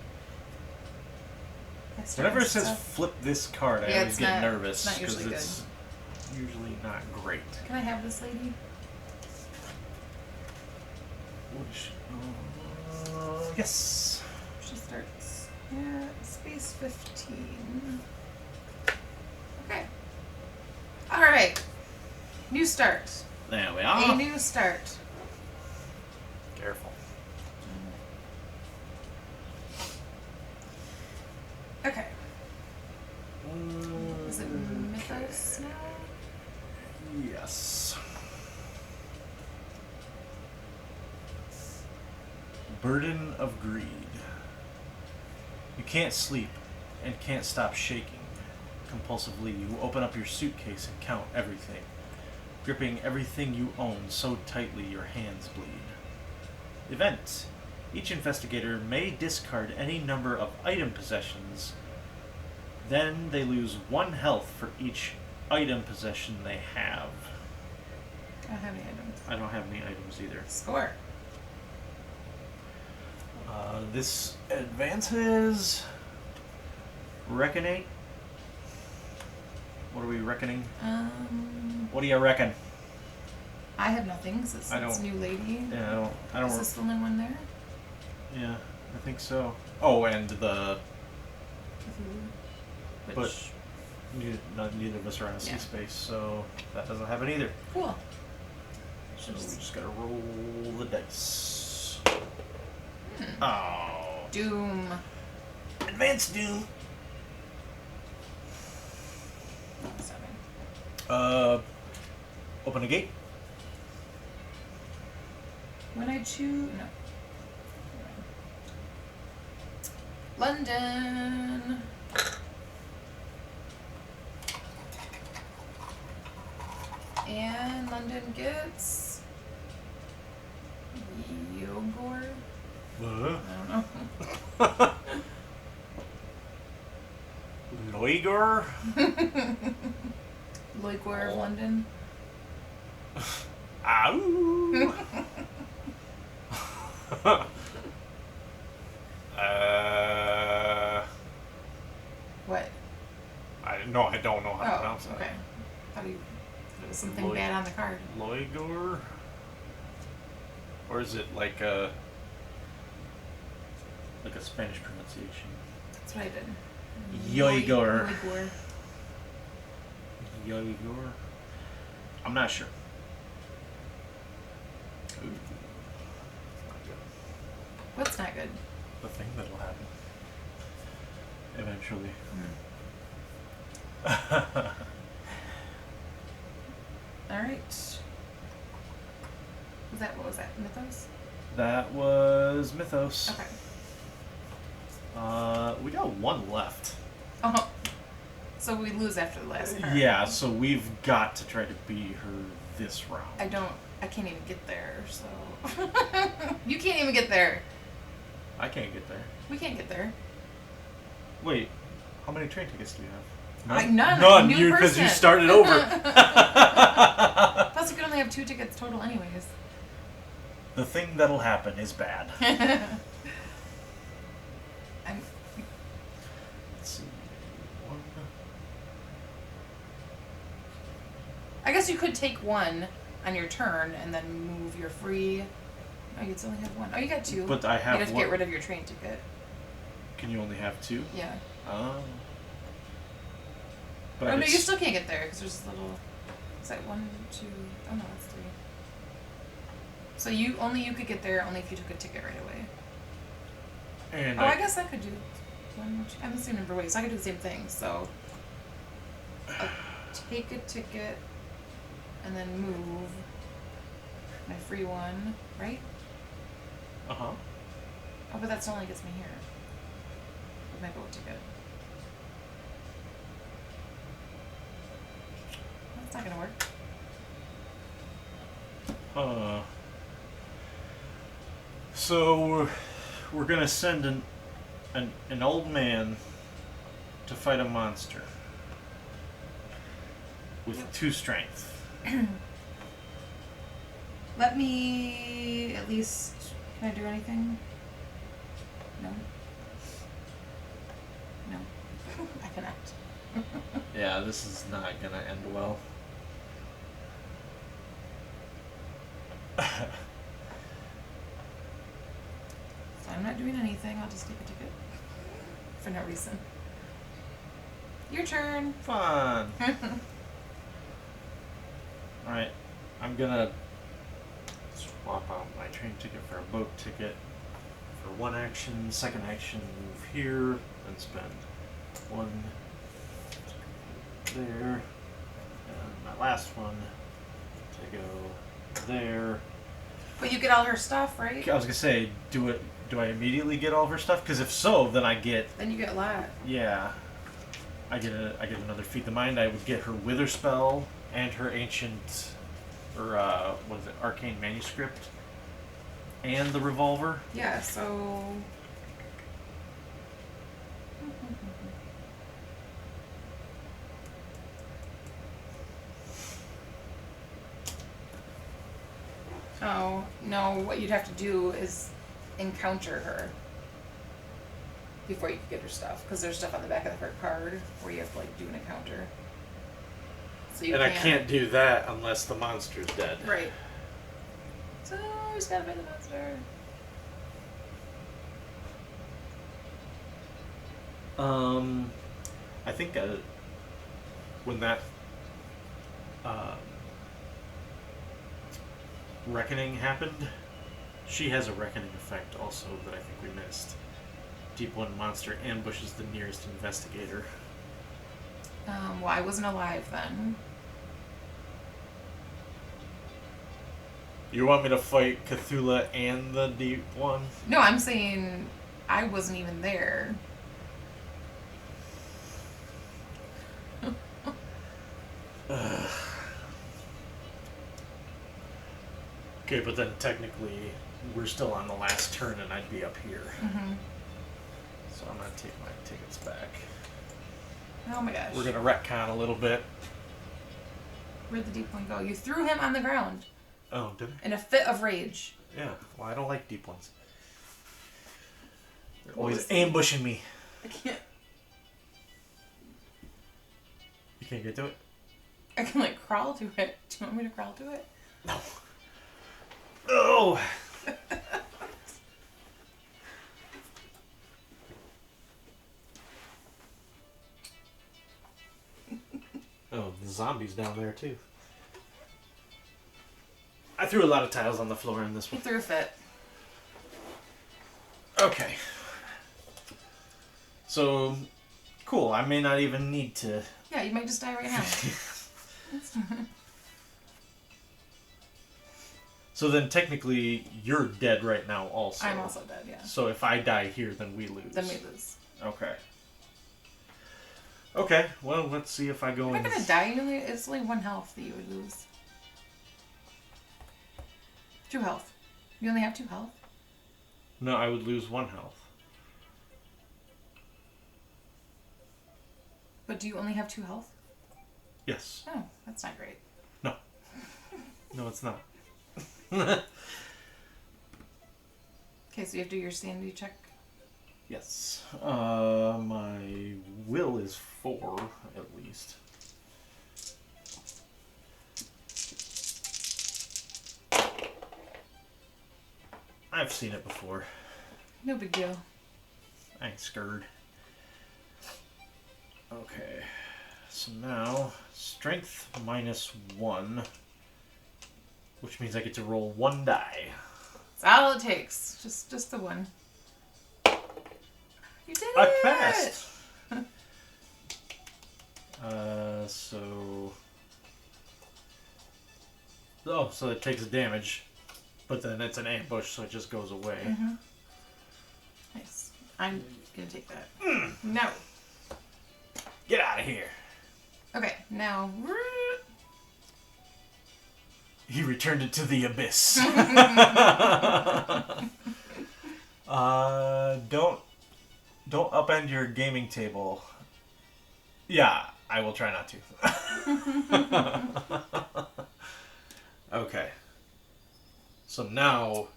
Whenever it says flip this card, I always get nervous. It's not usually good. It's usually not great. Can I have this lady? Yes. Yeah, space 15. Okay. Alright. New start. There we A are. new start. Careful. Okay. Is it Mythos now? Yes. Burden of greed. You can't sleep and can't stop shaking. Compulsively, you open up your suitcase and count everything, gripping everything you own so tightly your hands bleed. Event. Each investigator may discard any number of item possessions. Then they lose 1 health for each item possession they have. I don't have any items. I don't have any items either. Score. This advances. Reckoning. What are we reckoning? What do you reckon? I have nothing because it's this new lady. Yeah, I don't. Is this the only one there? Yeah, I think so. Oh, and the. Which, But neither of us are on a Yeah. space, so that doesn't happen either. cool. So we just gotta roll the dice. Hmm. Oh. Doom. Advanced Doom. Sorry. Open a gate. When I choose, no. London. And London gets Yogor. What? I don't know. Loigor. Loigor of London. Ow. What? I don't know how to pronounce okay. that. Thought there was something bad on the card. Loigor? Or is it like a Spanish pronunciation? That's what I did. Yoigor. Yoigor. Yoigor? I'm not sure. Ooh. Not good. What's not good? The thing that'll happen. Eventually. Alright. What was that? Mythos? That was Mythos. Okay. We got 1 left. Oh. So we lose after the last card. Yeah, so we've got to try to beat her this round. I can't even get there, so. You can't even get there. I can't get there. We can't get there. Wait, how many train tickets do you have? None. None. New Because you person. started over. Plus, you can only have 2 tickets total, anyways. The thing that'll happen is bad. Let's see. 1. I guess you could take 1 on your turn and then move your free. Oh, you'd only have 1. Oh, you got 2. But I have You'd have to one. get rid of your train ticket. Can you only have 2? Yeah. Oh. But Oh, I no, could you still can't get there because there's a little. Is that 1, 2? Oh, no, that's 3. So you could get there only if you took a ticket right away. And I guess I could do 1, 2. I'm the same number of ways. So I could do the same thing. So I'll take a ticket and then move my free 1, right? Uh-huh. Oh, but that still only gets me here with my boat ticket. That's not gonna work. So we're gonna send an old man to fight a monster with 2 strength. Let me at least. Can I do anything? No. No. I cannot. Yeah, this is not gonna end well. So I'm not doing anything. I'll just take a ticket. for no reason. Your turn. Fun. Alright, I'm gonna swap out my train ticket for a boat ticket for one action, second action, move here, and spend one there, and my last one to go there. But you get all her stuff, right? I was gonna say, do I immediately get all of her stuff? Because if so, then I get... Then you get a lot. Yeah. I get another Feed the Mind. I would get her Wither spell and her ancient, or what is it, arcane manuscript, and the revolver. Yeah. So. Oh no! What you'd have to do is encounter her before you can get her stuff, because there's stuff on the back of her card where you have to like do an encounter. So you And I can't do that unless the monster's dead. Right. So we just gotta fight the monster. I think when that reckoning happened, she has a reckoning effect also that I think we missed. Deep One monster ambushes the nearest investigator. Well, I wasn't alive then. You want me to fight Cthulhu and the Deep One? No, I'm saying I wasn't even there. Okay, but then technically we're still on the last turn and I'd be up here. Mm-hmm. So I'm going to take my tickets back. Oh my gosh. We're going to retcon a little bit. Where'd the Deep One go? You threw him on the ground. Oh, did I? In a fit of rage. Yeah, well, I don't like Deep Ones. They're What always was- ambushing me. I can't. You can't get to it? I can like crawl to it. Do you want me to crawl to it? No. Oh! Oh, the zombie's down there too. I threw a lot of tiles on the floor in this He one. threw a fit. Okay. So, cool. I may not even need to... Yeah, you might just die right now. So then technically you're dead right now also. I'm also dead, yeah. So if I die here, then we lose. Then we lose. Okay. Okay, well, let's see if I go You're in... not gonna die. It's only 1 health that you would lose. 2 health. You only have 2 health? No, I would lose 1 health. But do you only have 2 health? Yes. Oh, that's not great. No. No, it's not. Okay, so you have to do your sanity check. Yes. My will is 4, at least. I've seen it before. No big deal. I ain't scared. Okay. So now, strength -1, which means I get to roll 1 die. That's all it takes. Just the 1. You did it! I passed! So... Oh, so it takes damage, but then it's an ambush, so it just goes away. Mm-hmm. Nice. I'm gonna take that. No. Get out of here! Okay, now... He returned it to the abyss. Don't upend your gaming table. Yeah, I will try not to. Okay. So now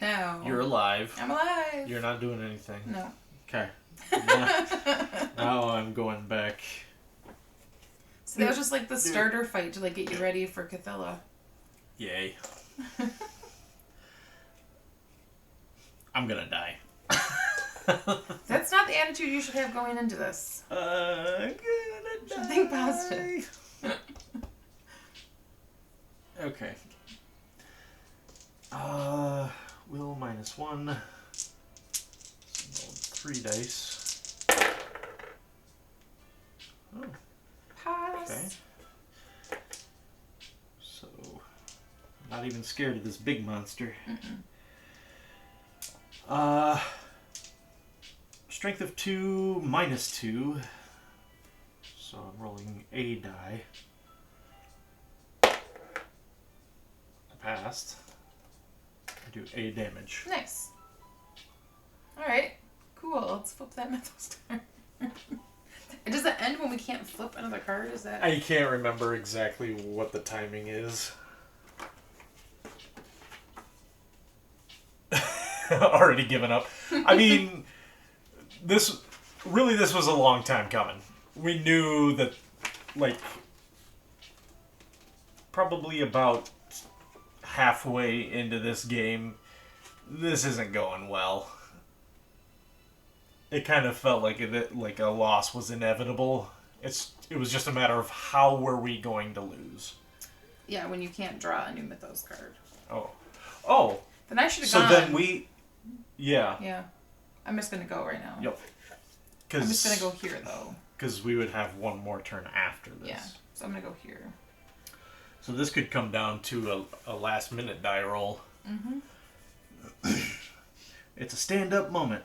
you're alive. I'm alive. You're not doing anything. No. Okay. Now I'm going back. So that was just like the starter fight to like get you ready for Cthulhu. Yay. I'm gonna die. That's not the attitude you should have going into this. Gonna You should think positive. Okay. Will -1. So roll 3 dice. Oh, Pass. okay. So, not even scared of this big monster. Strength of 2, -2. So I'm rolling a die. I passed. I do a damage. Nice. Alright. Cool. Let's flip that mythos card. Does it end when we can't flip another card? Is that... I can't remember exactly what the timing is. Already given up. I mean, this was a long time coming. We knew that, like, probably about halfway into this game, this isn't going well. It kind of felt like a loss was inevitable. It was just a matter of how were we going to lose. Yeah, when you can't draw a new mythos card. Oh. Then I should have so gone. So then we... Yeah. Yeah. I'm just going to go right now. Yep. I'm just going to go here, though. Because we would have one more turn after this. Yeah. So I'm going to go here. So this could come down to a last-minute die roll. Mm-hmm. It's a stand-up moment.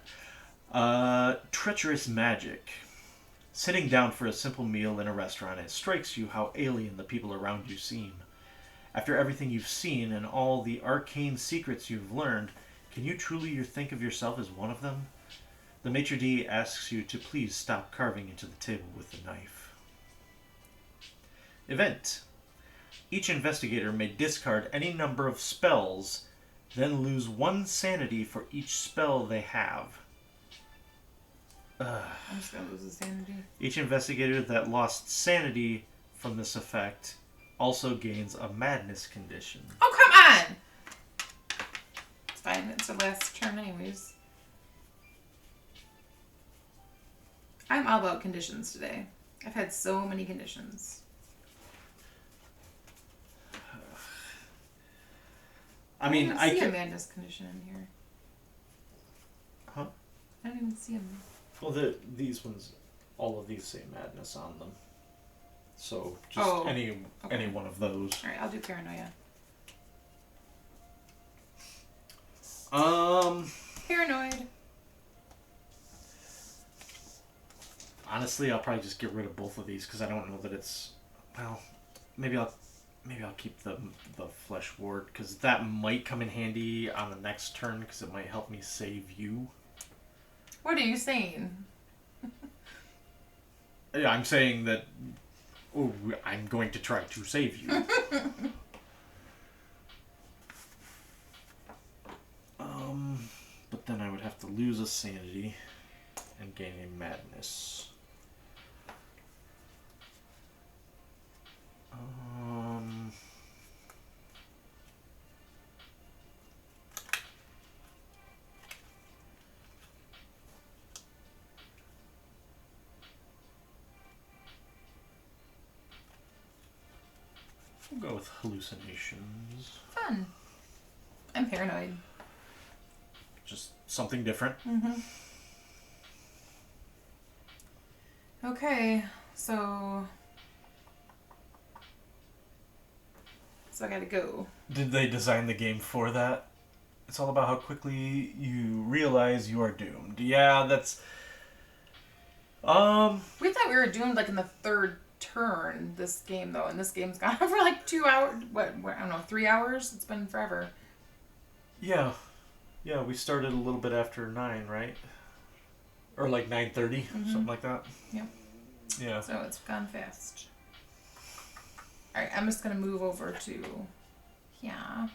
Treacherous magic. Sitting down for a simple meal in a restaurant, it strikes you how alien the people around you seem. After everything you've seen and all the arcane secrets you've learned, can you truly think of yourself as one of them? The maitre d' asks you to please stop carving into the table with the knife. Event. Each investigator may discard any number of spells, then lose 1 sanity for each spell they have. I'm just going to lose the sanity. Each investigator that lost sanity from this effect also gains a madness condition. Oh, come on! It's fine. It's the last turn anyways. I'm all about conditions today. I've had so many conditions. I mean, don't even see a madness condition in here. Huh? I don't even see them. Well, these ones, all of these say madness on them. So just any one of those. All right, I'll do paranoia. Paranoid. Honestly, I'll probably just get rid of both of these because I don't know that it's. Well, maybe I'll keep the flesh ward because that might come in handy on the next turn because it might help me save you. What are you saying? Yeah, I'm saying that. Oh, I'm going to try to save you. But then I would have to lose a sanity and gain a madness. We'll go with hallucinations. Fun. I'm paranoid. Just something different. Mm-hmm. Okay, so I gotta go. Did they design the game for that? It's all about how quickly you realize you are doomed. Yeah, that's... We thought we were doomed like in the third turn this game though, and this game's gone on for like 2 hours. What I don't know, 3 hours? It's been forever. Yeah, we started a little bit after 9, right? Or like 9:30, something like that. Yep. Yeah. So it's gone fast. Alright, I'm just gonna move over to yeah.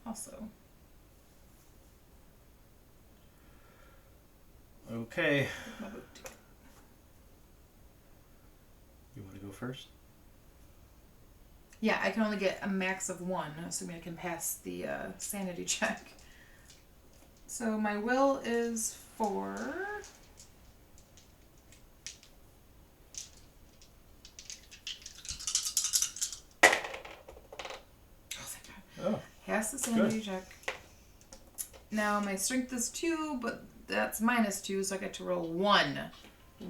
Also. Okay. You want to go first? Yeah, I can only get a max of 1, assuming I can pass the sanity check. So my will is 4. Oh, thank God. Oh, Pass the sanity check. Now my strength is 2, but that's -2, so I get to roll 1.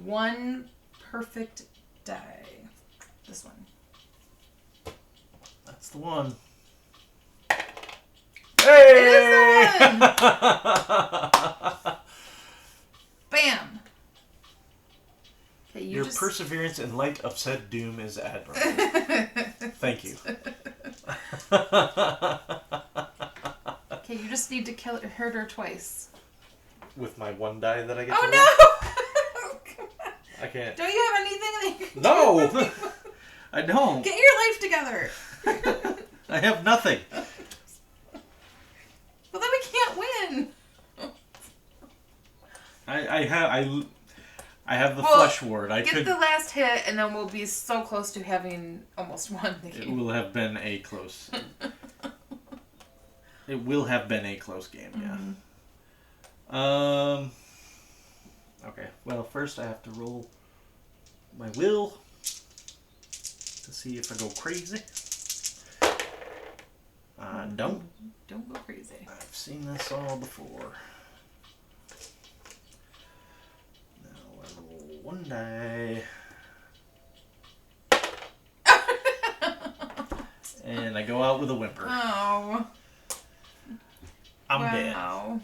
1 perfect die. This one. that's the one. Hey! It is the one! Bam! Okay, Your perseverance in light of said doom is admirable. Thank you. Okay, you just need to hurt her twice. With my 1 die that I get to roll? Oh no! I can't. Don't you have anything that you can No! do? I don't. Get your life together! I have nothing. Well, then we can't win! I have the flesh ward. I get could. the last hit, and then we'll be so close to having almost won the game. It will have been a close. It will have been a close game. Yeah. Mm-hmm. Okay. Well, first I have to roll my will to see if I go crazy. Don't. Don't go crazy. I've seen this all before. Now I roll 1 die. And I go out with a whimper. Oh. I'm wow.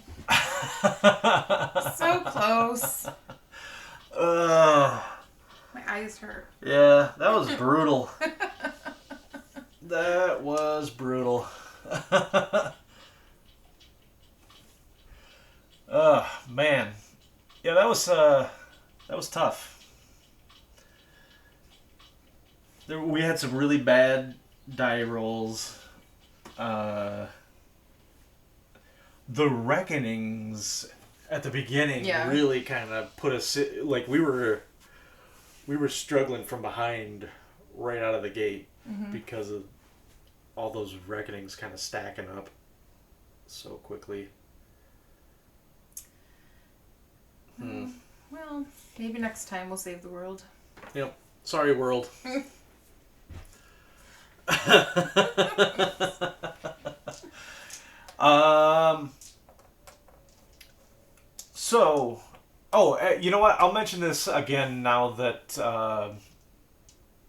So close. My eyes hurt. Yeah, that was brutal. That was brutal. Man. Yeah, that was tough. We had some really bad die rolls. The reckonings at the beginning really kind of put us, like, we were struggling from behind right out of the gate because of all those reckonings kind of stacking up so quickly. Well, maybe next time we'll save the world. Yep. Sorry, world. So, you know what? I'll mention this again now that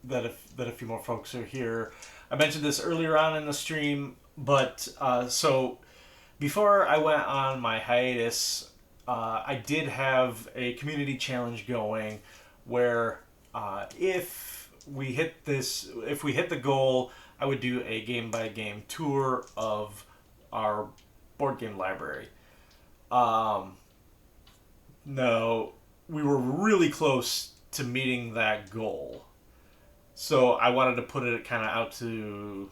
that a few more folks are here. I mentioned this earlier on in the stream, but so before I went on my hiatus, I did have a community challenge going where if we hit the goal, I would do a game by game tour of our board game library. No, we were really close to meeting that goal. So I wanted to put it kind of out to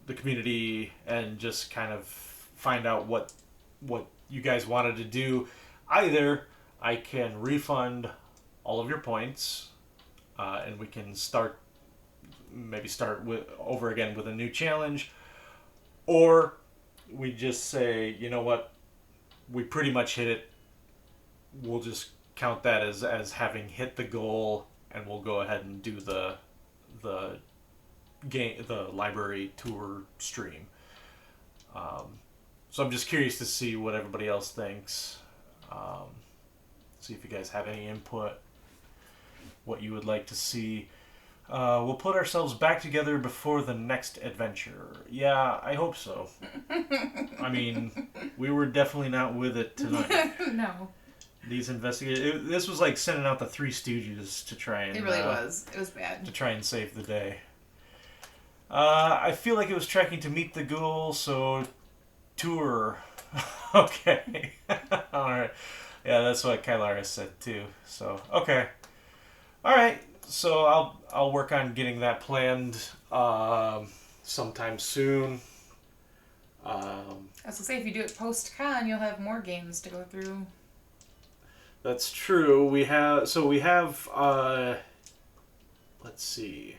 the community and just kind of find out what you guys wanted to do. Either I can refund all of your points, and we can start over again with a new challenge, or we just say, you know what, we pretty much hit it. We'll just count that as having hit the goal, and we'll go ahead and do the library tour stream. So I'm just curious to see what everybody else thinks. See if you guys have any input, what you would like to see. We'll put ourselves back together before the next adventure. Yeah, I hope so. I mean, we were definitely not with it tonight. No. These investigators. This was like sending out the Three Stooges to try and. It really was. It was bad. To try and save the day. I feel like it was tracking to meet the goal, so tour. Okay. All right. Yeah, that's what Kylara said too. So okay. All right. So I'll work on getting that planned sometime soon. I was gonna say, if you do it post-con, you'll have more games to go through. That's true. We have let's see.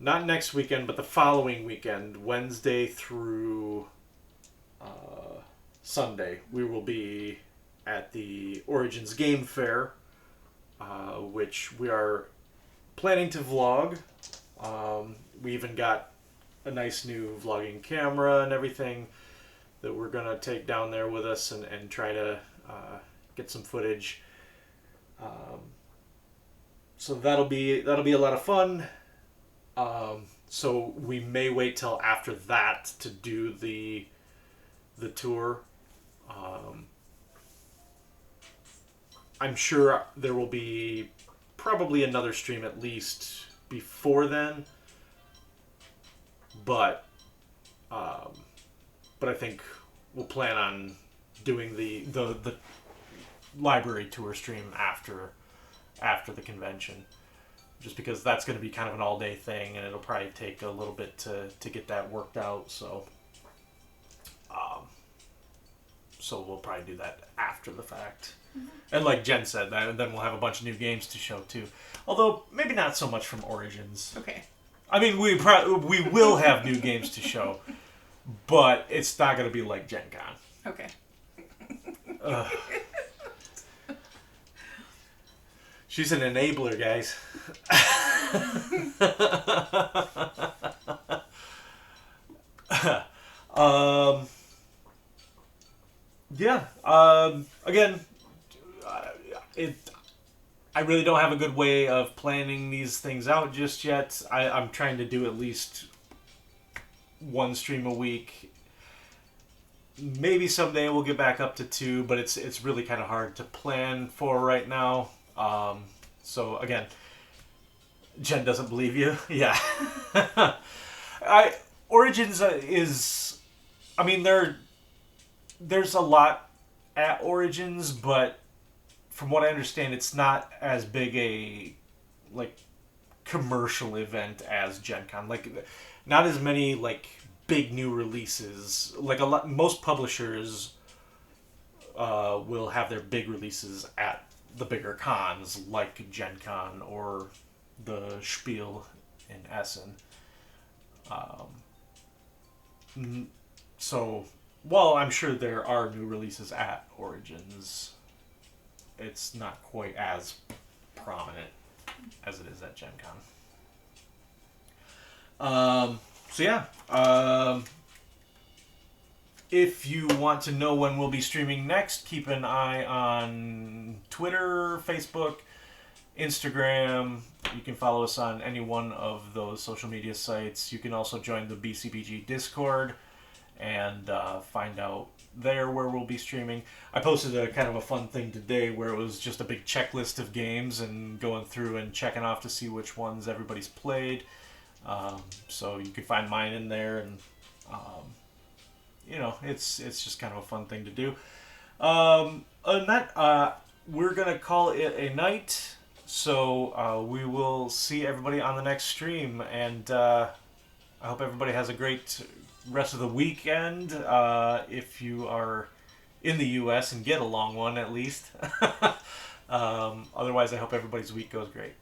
Not next weekend, but the following weekend, Wednesday through Sunday, we will be at the Origins Game Fair, which we are planning to vlog. We even got a nice new vlogging camera and everything that we're going to take down there with us and try to get some footage. So that'll be a lot of fun. So we may wait till after that to do the tour. I'm sure there will be probably another stream at least before then, but I think we'll plan on doing the library tour stream after the convention, just because that's going to be kind of an all-day thing, and it'll probably take a little bit to get that worked out. So we'll probably do that after the fact. Mm-hmm. And like Jen said, then we'll have a bunch of new games to show too. Although maybe not so much from Origins. Okay. I mean, we will have new games to show, but it's not going to be like Gen Con. Okay. She's an enabler, guys. Yeah. Again, I really don't have a good way of planning these things out just yet. I'm trying to do at least one stream a week. Maybe someday we'll get back up to 2, but it's really kind of hard to plan for right now. So again, Jen doesn't believe you. Yeah. Origins is, I mean, there's a lot at Origins, but from what I understand, it's not as big a commercial event as Gen Con. Not as many big new releases. Most publishers will have their big releases at the bigger cons, like Gen Con or the Spiel in Essen. So, while I'm sure there are new releases at Origins, it's not quite as prominent as it is at Gen Con. So yeah. If you want to know when we'll be streaming next, keep an eye on Twitter, Facebook, Instagram. You can follow us on any one of those social media sites. You can also join the BCBG Discord and find out there where we'll be streaming. I posted a kind of a fun thing today where it was just a big checklist of games and going through and checking off to see which ones everybody's played. So you can find mine in there, and it's just kind of a fun thing to do. Other than that, we're gonna call it a night. So we will see everybody on the next stream, and I hope everybody has a great rest of the weekend. If you are in the U.S. and get a long one, at least. Otherwise, I hope everybody's week goes great.